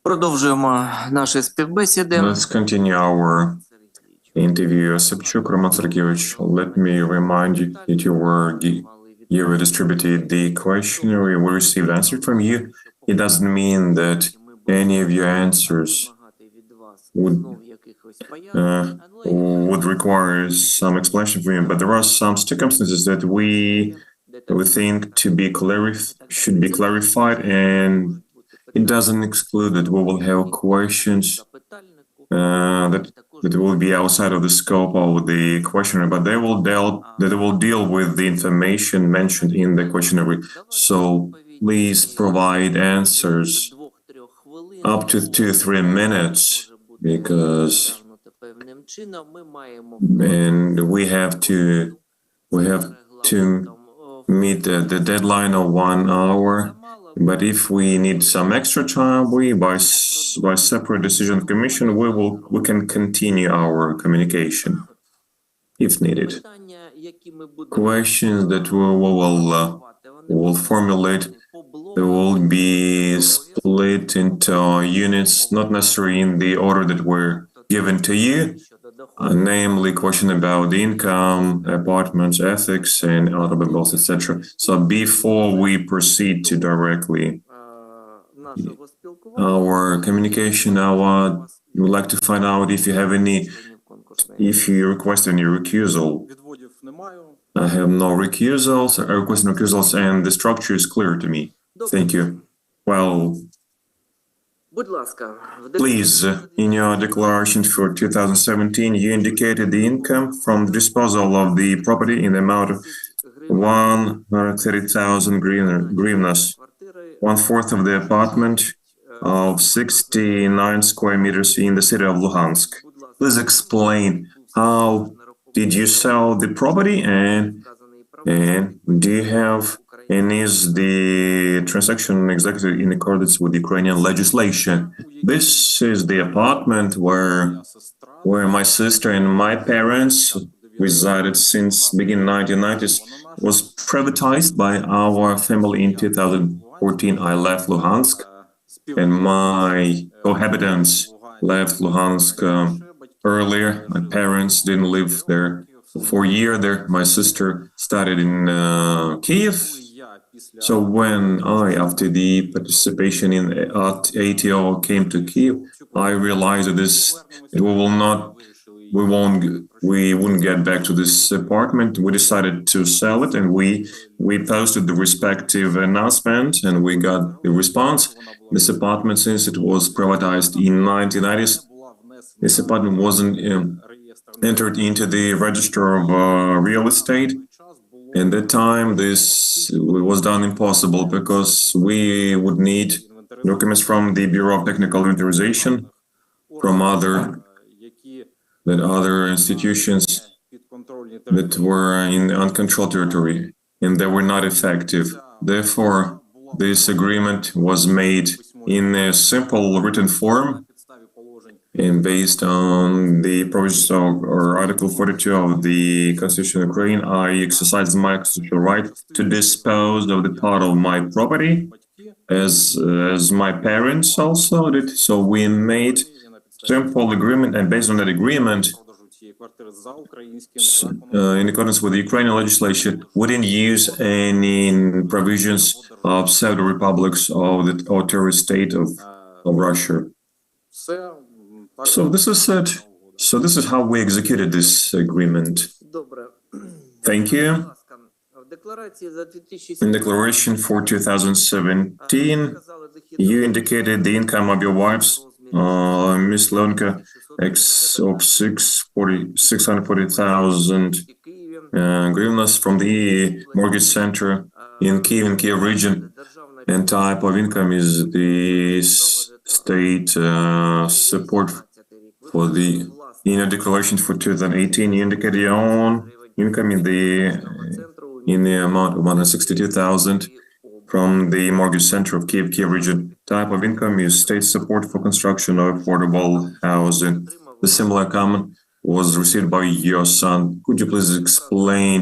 Продовжуємо наші співбесіди. Let's continue our interview. Собчuk Roman Sergeyevich, let me remind you that you were distributed the questionnaire. We received answer from you. It doesn't mean that any of your answers would require some explanation from you, but there are some circumstances that we think should be clarified, and it doesn't exclude that we will have questions that will be outside of the scope of the questionnaire, but they will deal with the information mentioned in the questionnaire. So please provide answers up to 2-3 minutes, because we have to meet the deadline of 1 hour. But if we need some extra time, by separate decision of commission, we can continue our communication if needed. Questions that we will formulate, they will be split into units, not necessarily in the order that were given to you, namely question about the income, apartments, ethics, and automobiles, etc. So before we proceed to directly our communication, I would like to find out if you request any recusal. I have no recusals, and the structure is clear to me. Thank you. Well, please, in your declaration for 2017, you indicated the income from the disposal of the property in the amount of 130,000 hryvnias, 1/4 of the apartment of 69 square meters in the city of Luhansk. Please explain how did you sell the property, and do you have, and is the transaction executed in accordance with Ukrainian legislation? This is the apartment where my sister and my parents resided since beginning 1990s. Was privatized by our family in 2014. I left Luhansk, and my cohabitants left Luhansk earlier. My parents didn't live there for a year there. My sister studied in Kiev. So when after the participation at ATO came to Kiev, I realized that we wouldn't get back to this apartment. We decided to sell it, and we posted the respective announcement, and we got the response. This apartment, since it was privatized in 1990s, this apartment wasn't entered into the register of real estate. And at that time, this was done impossible, because we would need documents from the Bureau of Technical Inventarization, from other institutions that were in uncontrolled territory, and they were not effective. Therefore, this agreement was made in a simple written form, and based on the provisions or Article 42 of the Constitution of Ukraine, I exercised my constitutional right to dispose of the part of my property, as my parents also did. So we made simple agreement, and based on that agreement, in accordance with the Ukrainian legislation, we didn't use any provisions of pseudo-republics of the terrorist state of Russia. So this is it. So this is how we executed this agreement. Thank you. In declaration for 2017, you indicated the income of your wives, Ms. Leonka, of 640,000 hryvnias from the mortgage center in Kiev region, and type of income is the state support for the, in your declaration for 2018, you indicated your own income in the amount of 162,000 from the mortgage center of Kiev region. Type of income is state support for construction of affordable housing. The similar comment was received by your son. Could you please explain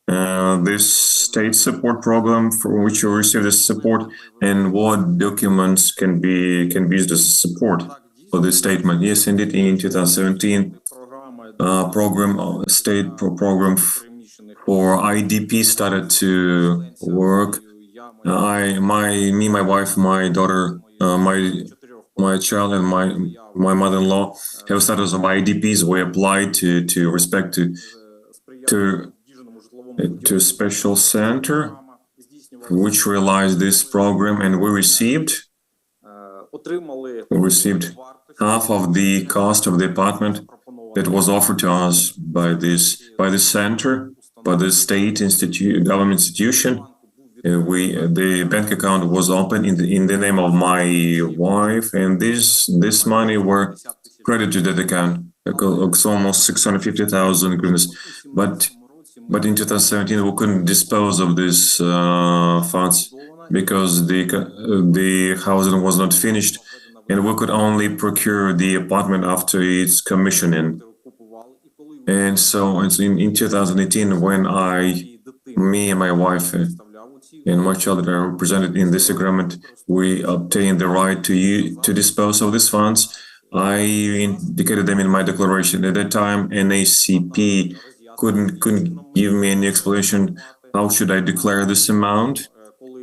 this state support program for which you receive this support, and what documents can be used as support for this statement? Yes, indeed, in 2017, state program for IDP started to work. My wife, my daughter, my child, and my mother-in-law have status of IDPs. We applied to respect to special center which realized this program, and we received half of the cost of the apartment that was offered to us by this center, by the state government institution. The bank account was opened in the name of my wife, and this money were credited to that account. It's almost 650,000 hryvnias. But in 2017 we couldn't dispose of these funds because the housing was not finished, and we could only procure the apartment after its commissioning. And so in 2018, when me and my wife and my child are represented in this agreement, we obtained the right to dispose of these funds. I indicated them in my declaration. At that time, NACP couldn't give me any explanation how should I declare this amount.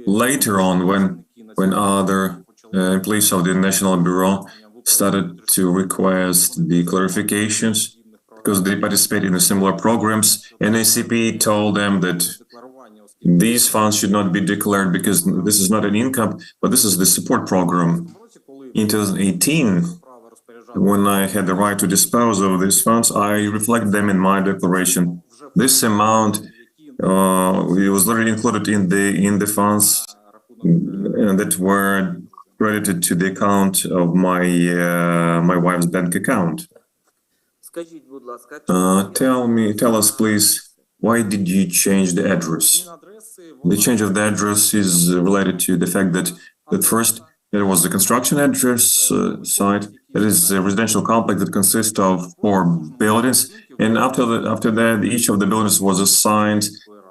Later on, when other employees of the National Bureau started to request the clarifications because they participated in similar programs, NACP told them that these funds should not be declared because this is not an income, but this is the support program. In 2018, when I had the right to dispose of these funds, I reflect them in my declaration. This amount it was already included in the funds that were credited to the account of my wife's bank account. Tell us, please, why did you change the address? The change of the address is related to the fact that first there was the construction address site. That is a residential complex that consists of 4 buildings, and after that, each of the buildings was assigned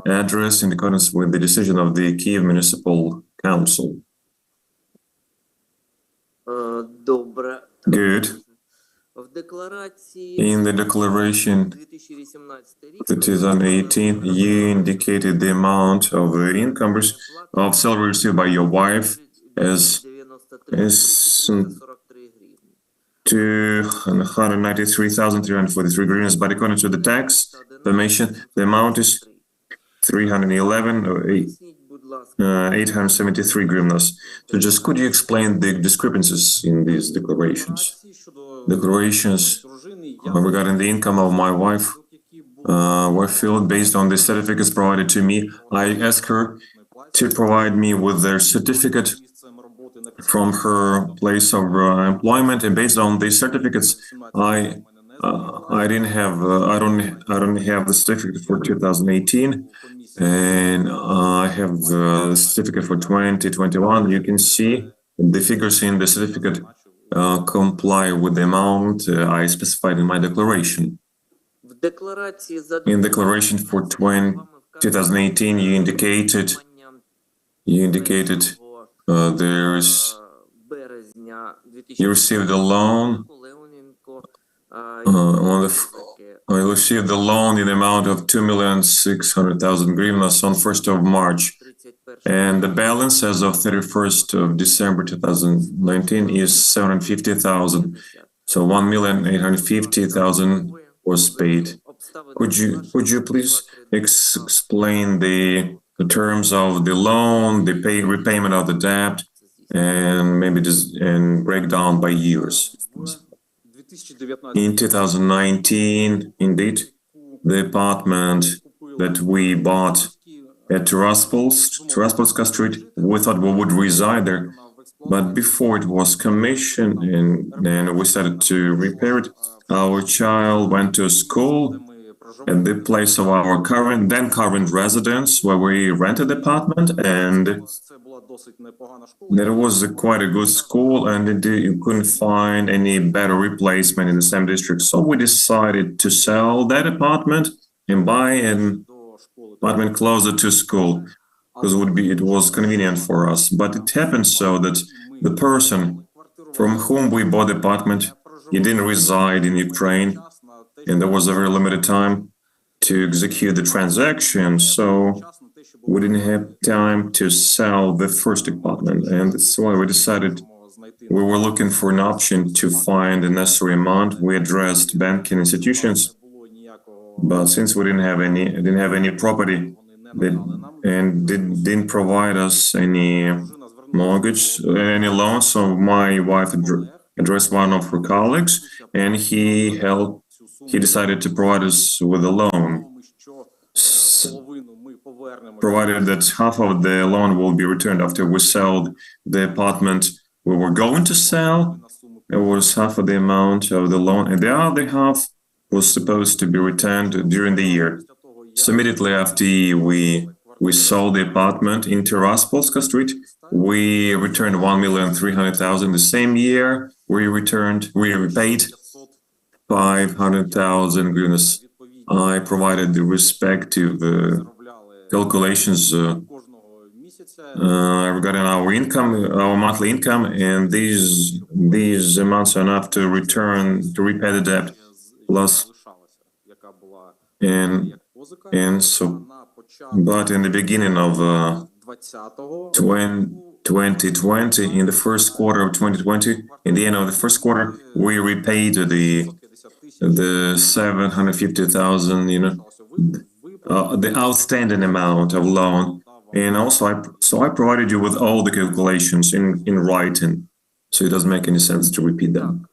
address in accordance with the decision of the Kyiv Municipal Council. Good. In the declaration 2018, you indicated the amount of the incomes of salary received by your wife as 293,343 hryvnias, but according to the tax information, the amount is 311,873 hryvnias. So just could you explain the discrepancies in these declarations? Declarations regarding the income of my wife were filled based on the certificates provided to me. I asked her to provide me with their certificate from her place of employment, and based on these certificates, I don't have the certificate for 2018, and I have the certificate for 2021. You can see the figures in the certificate comply with the amount I specified in my declaration. In declaration for 2018, you indicated you received a loan. I received the loan in the amount of 2,600,000 hryvnias on 1st of March, and the balance as of 31st of December 2019 is 750,000. So 1,850,000 was paid. Could you please explain the terms of the loan, the repayment of the debt, and maybe break down by years? In 2019, indeed, the apartment that we bought at Tiraspolska Street, we thought we would reside there, but before it was commissioned and we started to repair it, our child went to school at the place of our current residence where we rented the apartment, and there was quite a good school, and you couldn't find any better replacement in the same district. So we decided to sell that apartment and buy apartment closer to school because it was convenient for us. But it happened so that the person from whom we bought the apartment, he didn't reside in Ukraine, and there was a very limited time to execute the transaction, so we didn't have time to sell the first apartment, and that's why we decided we were looking for an option to find the necessary amount. We addressed banking institutions, but since we didn't have any property and didn't provide us any mortgage, any loan, so my wife addressed one of her colleagues, and he decided to provide us with a loan, provided that half of the loan will be returned after we sold the apartment we were going to sell. It was half of the amount of the loan, and the other half was supposed to be returned during the year. So immediately after we sold the apartment in Tiraspolska Street, we returned 1,300,000. The same year, we repaid 500,000 hryvnias. I provided the respective calculations regarding our income, our monthly income, and these amounts are enough to repay the debt. Plus, and so, but in the beginning of 2020, in the first quarter of 2020, in the end of the first quarter, we repaid the 750,000, the outstanding amount of loan. And also, I provided you with all the calculations in writing, so it doesn't make any sense to repeat them.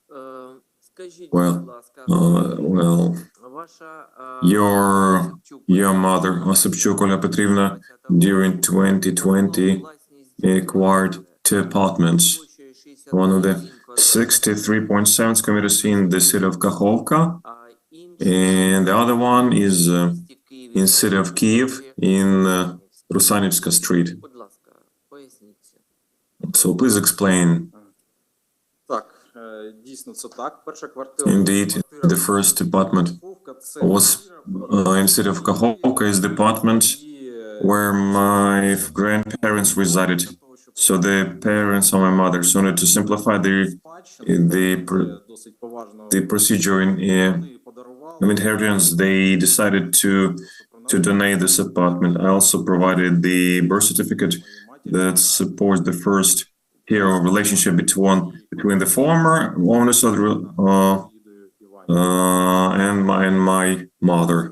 Well, your mother, Осипчук Olga Petrivna, during 2020 acquired 2 apartments. One of the 63.7 square meters in the city of Kakhovka, and the other one is in city of Kiev in Rusanivska Street. So please explain. Indeed, the first apartment was in city of Kakhovka is the apartment where my grandparents resided. So the parents of my mother, so in order to simplify the procedure of inheritance, they decided to donate this apartment. I also provided the birth certificate that supports the first hero relationship between the former owners of and my mother.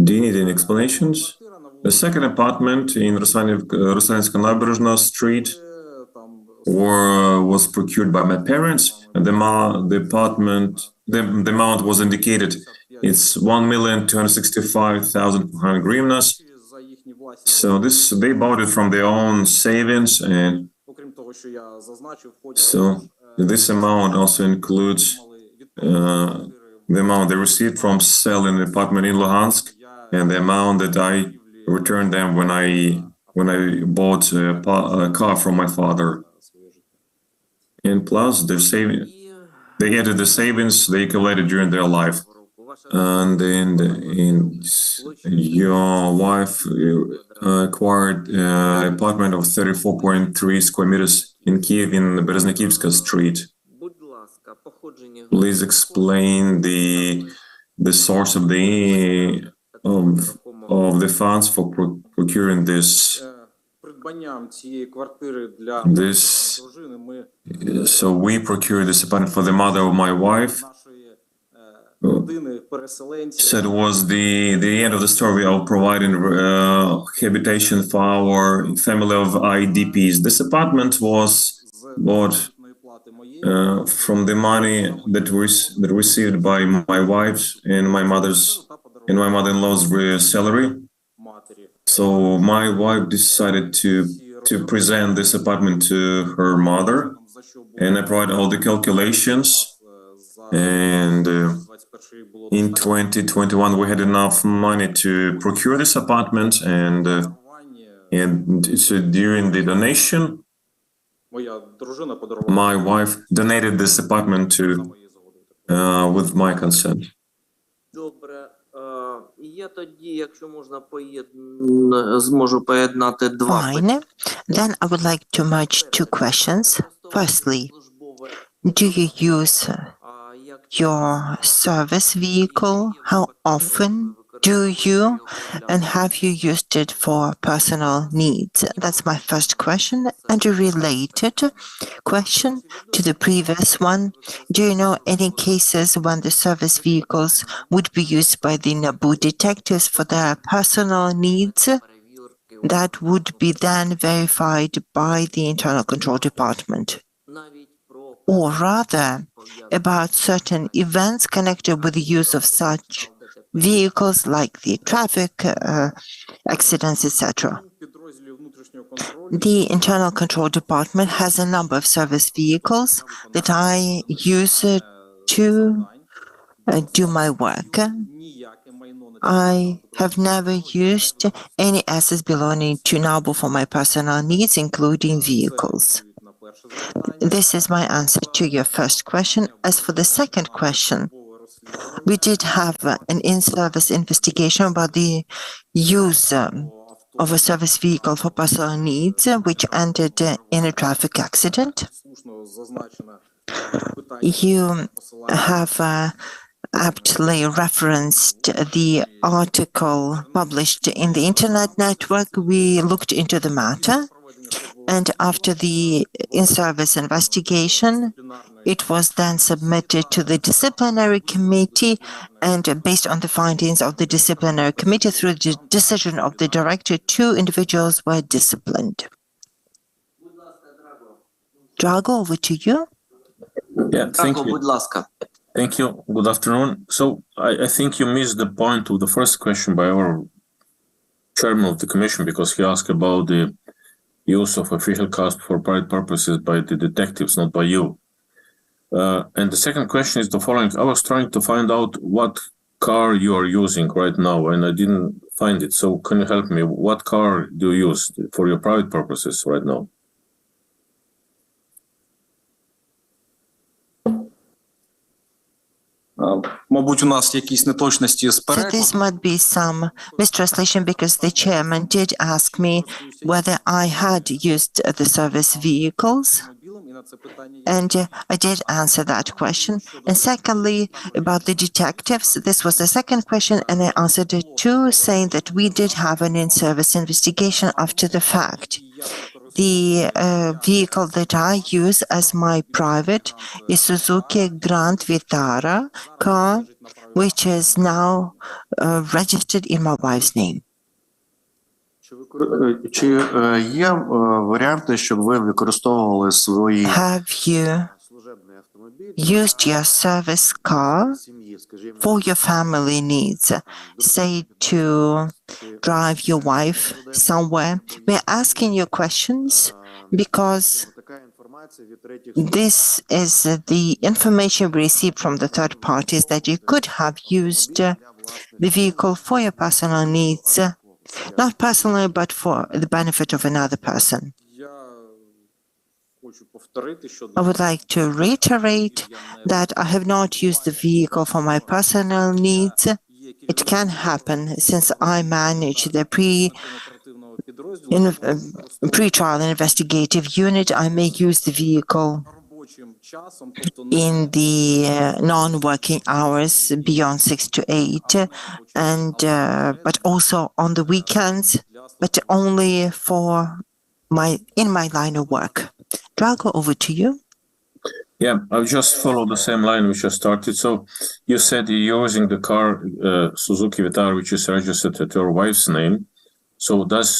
Do you need any explanations? The second apartment in Rusanivska Nabережna Street was procured by my parents, and the amount was indicated. It's 1,265,400 hryvnias. So they bought it from their own savings, and so this amount also includes the amount they received from selling the apartment in Luhansk, and the amount that I returned them when I bought a car from my father. And plus they added the savings they accumulated during their life. And then your wife acquired an apartment of 34.3 square meters in Kiev in Bereznikivska Street. Please explain the source of the funds for procuring this. So we procured this apartment for the mother of my wife. So it was the end of the story of providing habitation for our family of IDPs. This apartment was bought from the money that received by my wife's and my mother-in-law's salary. So my wife decided to present this apartment to her mother, and I provided all the calculations. And in 2021, we had enough money to procure this apartment, and so during the donation, my wife donated this apartment with my consent. Я тоді, якщо можна, зможу поєднати два Fine. Then I would like to merge two questions. Firstly, do you use your service vehicle? How often do you? And have you used it for personal needs? That's my first question. And a related question to the previous one. Do you know any cases when the service vehicles would be used by the NABU detectives for their personal needs that would be then verified by the Internal Control Department? Or rather, about certain events connected with the use of such vehicles like the traffic accidents, etc. The Internal Control Department has a number of service vehicles that I use to do my work. I have never used any assets belonging to NABU for my personal needs, including vehicles. This is my answer to your first question. As for the second question, we did have an in-service investigation about the use of a service vehicle for personal needs, which ended in a traffic accident. You have aptly referenced the article published in the Internet Network. We looked into the matter, and after the in-service investigation, it was then submitted to the disciplinary committee, and based on the findings of the disciplinary committee, through the decision of the director, 2 individuals were disciplined. Drago, over to you. Yeah, thank you. Будь ласка. Thank you. Good afternoon. So I think you missed the point of the first question by our chairman of the commission, because he asked about the use of official cars for private purposes by the detectives, not by you. And the second question is the following. I was trying to find out what car you are using right now, and I didn't find it. So can you help me? What car do you use for your private purposes right now? Мабуть, у нас якісь неточності з So перекладом. this might be some mistranslation because the chairman did ask me whether I had used the service vehicles, and I did answer that question. And secondly, about the detectives, this was the second question, and I answered it too, saying that we did have an in-service investigation after the fact. The vehicle that I use as my private is Suzuki Grand Vitara car, which is now registered in my wife's name. Чи є варіанти, щоб ви використовували свої Have you used your service car for your family needs, say to drive your wife somewhere? We're asking you questions because this is the information we received from the third parties that you could have used the vehicle for your personal needs, not personally, but for the benefit of another person. I would like to reiterate that I have not used the vehicle for my personal needs. It can happen since I manage the pre-trial investigative unit. I may use the vehicle in the non-working hours beyond 6 to 8, and but also on the weekends, but only for in my line of work. Drago, over to you. Yeah, I'll just follow the same line which I started. So you said you're using the car Suzuki Vitara, which is registered at your wife's name. So does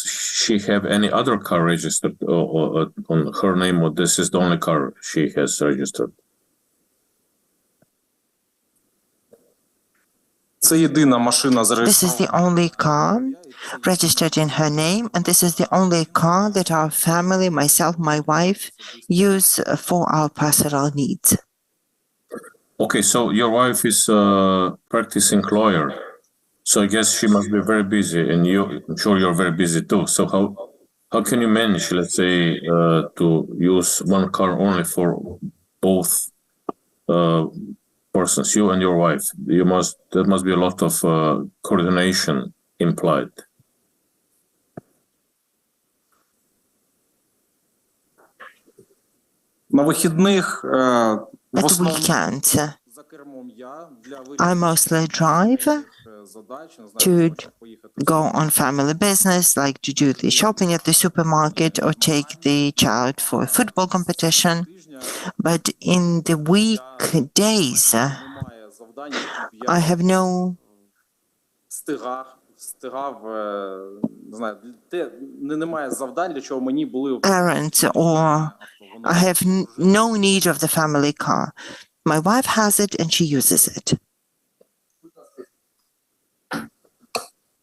she have any other car registered on her name, or this is the only car she has registered? Це єдина машина This is the зареєстрована. only car registered in her name, and this is the only car that our family, myself, my wife, use for our personal needs. Okay, so your wife is a practicing lawyer. So I guess she must be very busy, and I'm sure you're very busy too. So how can you manage, let's say, to use one car only for both persons, you and your wife. There must be a lot of coordination implied. На вихідних в At основному weekends, за кермом я для I mostly drive задач, не to знаю, поїхати go on family business, like to do the shopping at the supermarket or take the child for a football competition. But in the weekdays, немає завдань, які б I я have no встигав, не знаю, немає завдань, для чого мені були errands, or I have no need of the family car. My wife has it and she uses it.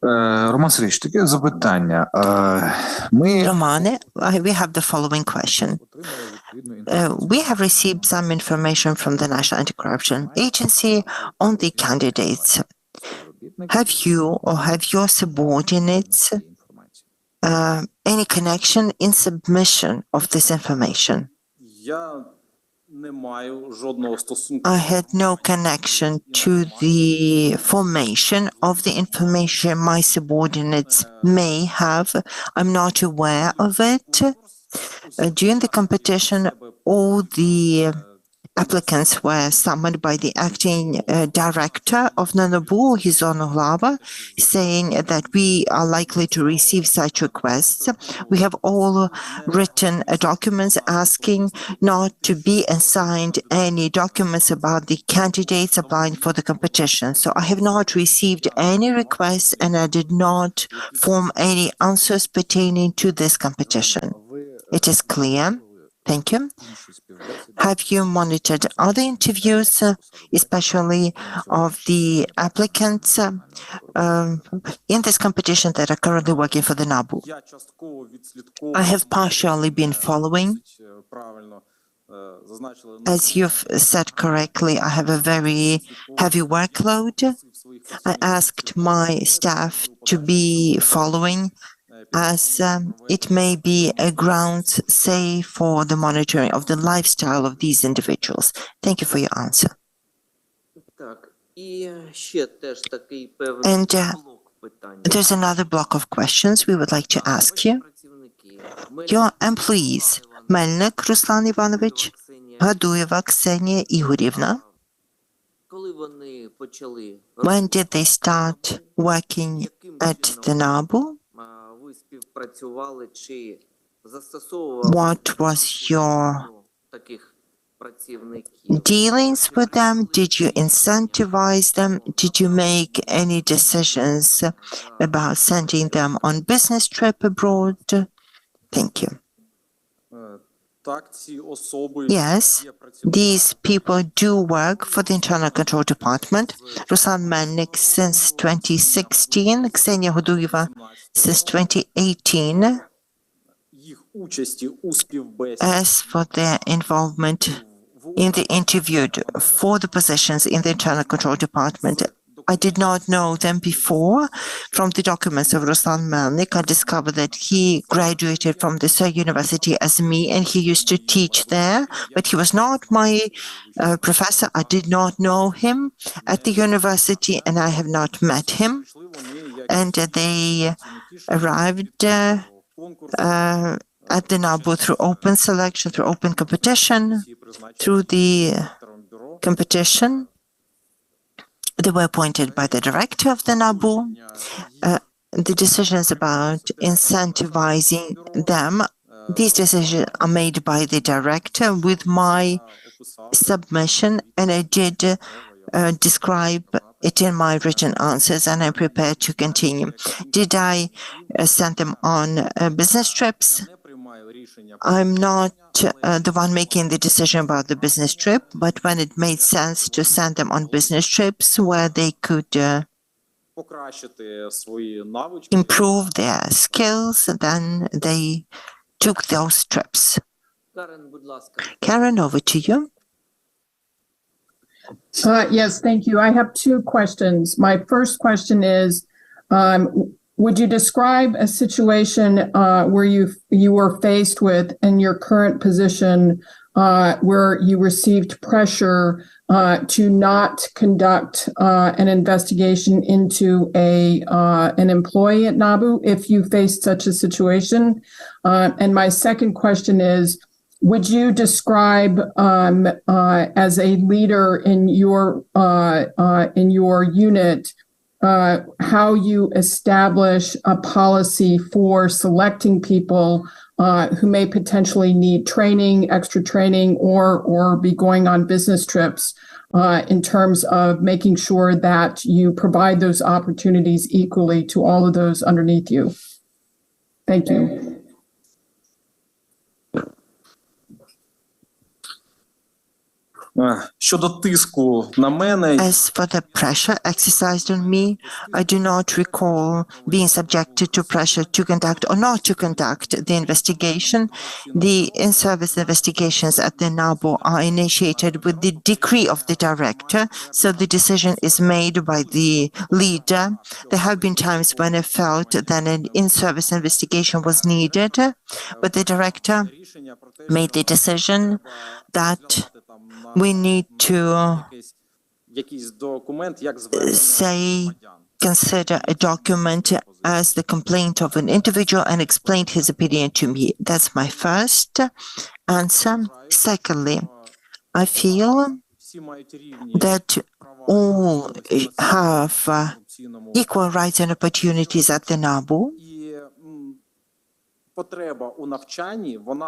Роман Сергійович, таке запитання. Ми Romane, we have the following question. We have received some information from the National Anti-Corruption Agency on the candidates. Have you or have your subordinates any connection in submission of this information? Я не маю жодного стосунку. I had no connection to the formation of the information my subordinates may have. I'm not aware of it. During the competition, all the applicants were summoned by the acting director of NABU, his honor Glava, saying that we are likely to receive such requests. We have all written documents asking not to be assigned any documents about the candidates applying for the competition. So I have not received any requests and I did not form any answers pertaining to this competition. It is clear. Thank you. Have you monitored other interviews, especially of the applicants in this competition that are currently working for the NABU? I have partially been following. As you've said correctly, I have a very heavy workload. I asked my staff to be following, as it may be a ground, say, for the monitoring of the lifestyle of these individuals. Thank you for your answer. And there's another block of questions we would like to ask you. Your employees, Melnik Ruslan Ivanovich, Гадуєва Ксенія Ігорівна, when did they start working at the NABU? What was your dealings with them? Did you incentivize them? Did you make any decisions about sending them on business trip abroad? Thank you. Yes, these people do work for the Internal Control Department. Ruslan Melnik since 2016, Ksenia Hoduyeva since 2018. As for their involvement in the interview for the positions in the Internal Control Department, I did not know them before. From the documents of Ruslan Melnik, I discovered that he graduated from the same university as me and he used to teach there, but he was not my professor. I did not know him at the university and I have not met him. And they arrived at the NABU through open selection, through open competition, through the competition. They were appointed by the director of the NABU. The decisions about incentivizing them, these decisions are made by the director with my submission, and I did describe it in my written answers, and I'm prepared to continue. Did I send them on business trips? I'm not the one making the decision about the business trip, but when it made sense to send them on business trips where they could improve their skills, then they took those trips. Karen, over to you. Yes, thank you. I have two questions. My first question is, would you describe a situation where you were faced with in your current position where you received pressure to not conduct an investigation into an employee at NABU if you faced such a situation? And my second question is, would you describe as a leader in your unit how you establish a policy for selecting people who may potentially need training, extra training, or be going on business trips in terms of making sure that you provide those opportunities equally to all of those underneath you? Thank you. Щодо тиску на мене, As for the pressure exercised on me, I do not recall being subjected to pressure to conduct or not to conduct the investigation. The in-service investigations at the NABU are initiated with the decree of the director, so the decision is made by the leader. There have been times when I felt that an in-service investigation was needed, but the director made the decision that we need to consider a document as the complaint of an individual and explained his opinion to me. That's my first answer. Secondly, I feel that all have equal rights and opportunities at the NABU,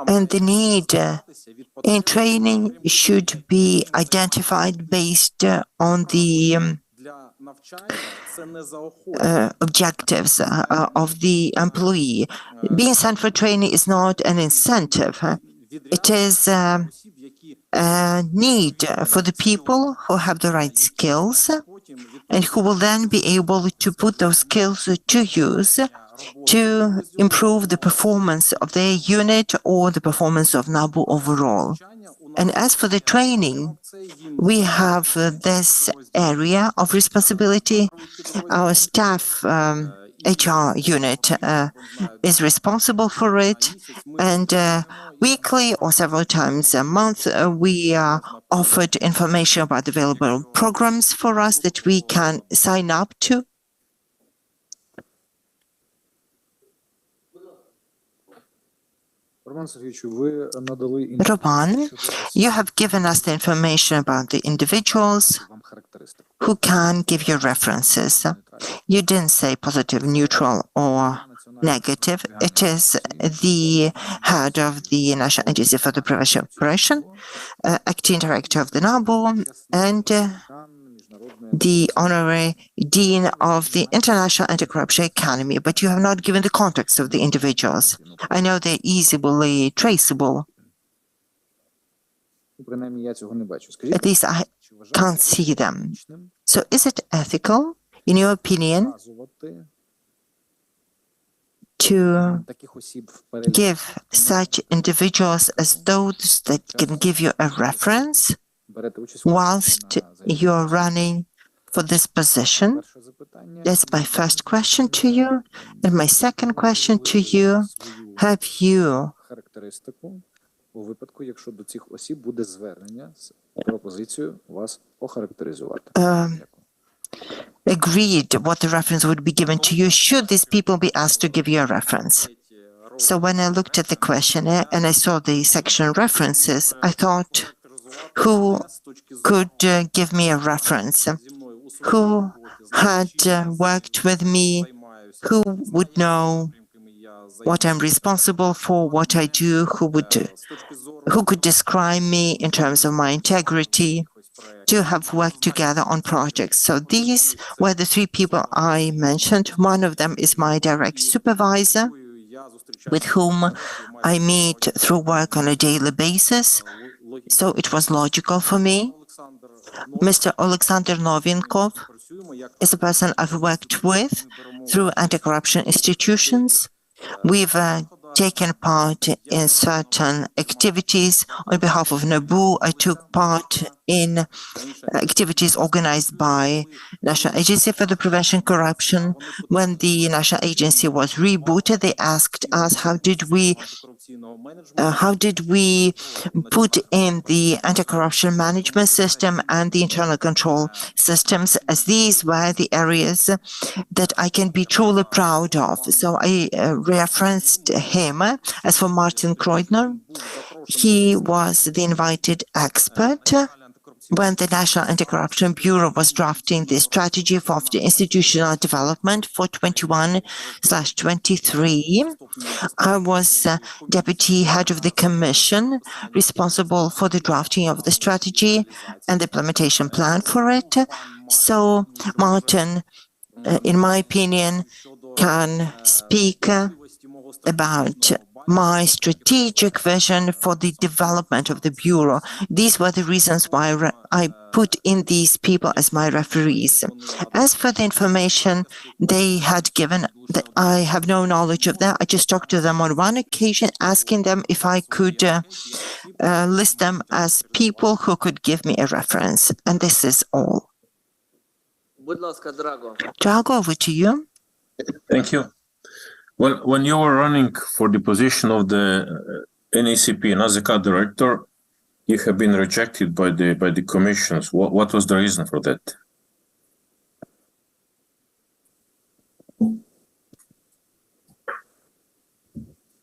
and the need in training should be identified based on the objectives of the employee. Being sent for training is not an incentive. It is a need for the people who have the right skills and who will then be able to put those skills to use to improve the performance of their unit or the performance of NABU overall. And as for the training, we have this area of responsibility. Our staff HR unit is responsible for it, and weekly or several times a month we are offered information about available programs for us that we can sign up to. Roman, you have given us the information about the individuals who can give you references. You didn't say positive, neutral, or negative. It is the head of the National Agency for the Prevention of Corruption, acting director of the NABU, and the honorary dean of the International Anti-Corruption Academy, but you have not given the context of the individuals. I know they're easily traceable. At least I can't see them. So is it ethical, in your opinion, to give such individuals as those that can give you a reference whilst you're running for this position? That's my first question to you. And my second question to you, have you agreed what the reference would be given to you should these people be asked to give you a reference? So when I looked at the questionnaire and I saw the section references, I thought, who could give me a reference? Who had worked with me? Who would know what I'm responsible for, what I do? Who could describe me in terms of my integrity, to have worked together on projects? So these were the three people I mentioned. One of them is my direct supervisor, with whom I meet through work on a daily basis. So it was logical for me. Mr. Alexander Novinkov is a person I've worked with through anti-corruption institutions. We've taken part in certain activities. On behalf of NABU, I took part in activities organized by National Agency for the Prevention of Corruption. When the National Agency was rebooted, they asked us how did we how did we put in the anti-corruption management system and the internal control systems, as these were the areas that I can be truly proud of. So I referenced him. As for Martin Kreutner, he was the invited expert when the National Anti-Corruption Bureau was drafting the strategy for the institutional development for 21/23. I was deputy head of the commission responsible for the drafting of the strategy and the implementation plan for it. So Martin, in my opinion, can speak about my strategic vision for the development of the Bureau. These were the reasons why I put in these people as my referees. As for the information they had given, I have no knowledge of that. I just talked to them on one occasion, asking them if I could list them as people who could give me a reference. And this is all. Drago, over to you. Thank you. Well, when you were running for the position of the NACP NAZK director, you have been rejected by the commissions. What was the reason for that?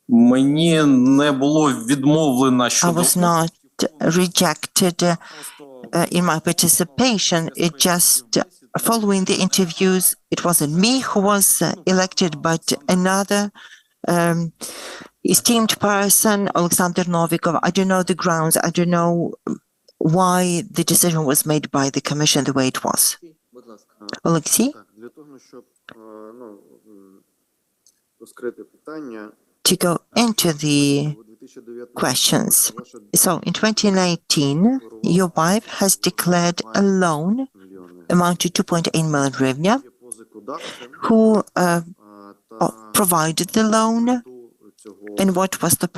Мені не було відмовлено I щодо was not rejected in my participation. It just following the interviews, it wasn't me who was elected, but another esteemed person, Alexander Novikov. I don't know the grounds. I don't know why the decision was made by the commission the way it was. Alexei? To go into the questions. So in 2019, your wife has declared a loan amount to 2.8 million hryvnia. Who provided the loan, and what was the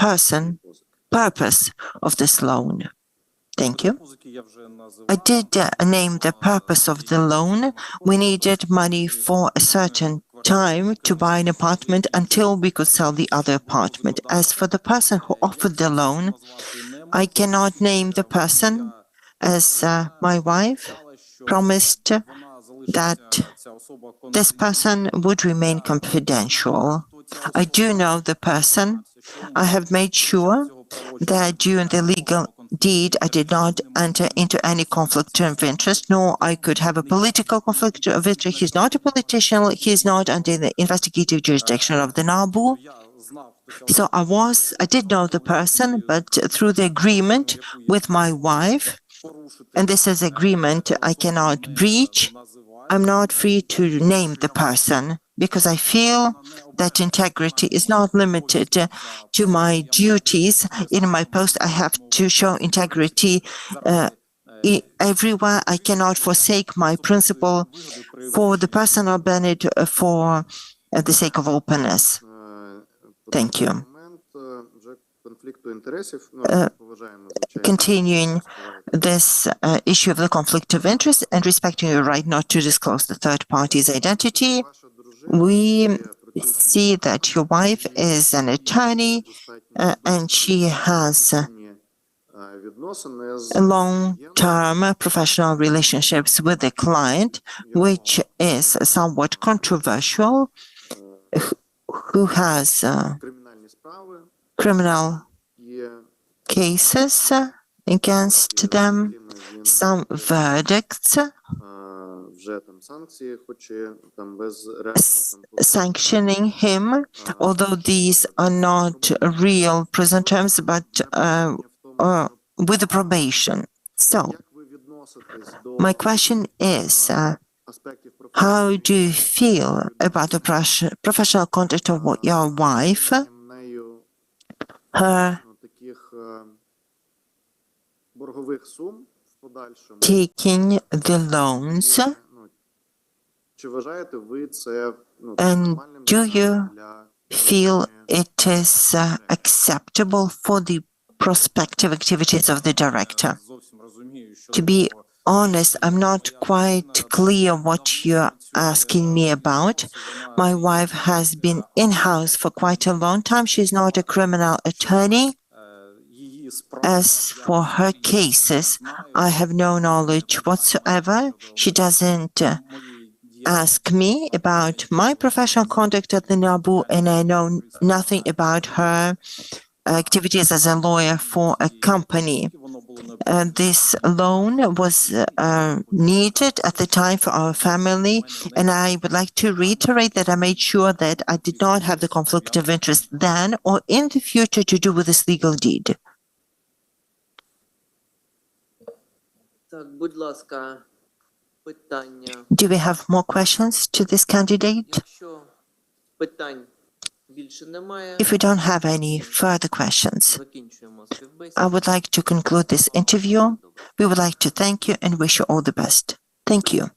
purpose of this loan? Thank you. I did name the purpose of the loan. We needed money for a certain time to buy an apartment until we could sell the other apartment. As for the person who offered the loan, I cannot name the person, as my wife promised that this person would remain confidential. I do know the person. I have made sure that during the legal deed I did not enter into any conflict of interest, nor I could have a political conflict of interest. He's not a politician. He's not under the investigative jurisdiction of the NABU. So I did know the person, but through the agreement with my wife, and this is agreement I cannot breach, I'm not free to name the person, because I feel that integrity is not limited to my duties. In my post, I have to show integrity everywhere. I cannot forsake my principle for the personal benefit, for the sake of openness. Thank you. Continuing this issue of the conflict of interest and respecting your right not to disclose the third party's identity, we see that your wife is an attorney and she has long-term professional relationships with the client, which is somewhat controversial, who has criminal cases against them, some verdicts, sanctioning him, although these are not real prison terms, but with the probation. So, my question is, how do you feel about the professional conduct of your wife, her taking the loans, and do you feel it is acceptable for the prospective activities of the director? To be honest, I'm not quite clear what you're asking me about. My wife has been in-house for quite a long time. She's not a criminal attorney. As for her cases, I have no knowledge whatsoever. She doesn't ask me about my professional conduct at the NABU, and I know nothing about her activities as a lawyer for a company. This loan was needed at the time for our family, and I would like to reiterate that I made sure that I did not have the conflict of interest then or in the future to do with this legal deed. Так, будь ласка, питання. Do we have more questions to this candidate? Якщо питань більше немає, If we don't have any further questions, закінчуємо співбесіду. I would like to conclude this interview. We would like to thank you and wish you all the best. Thank you.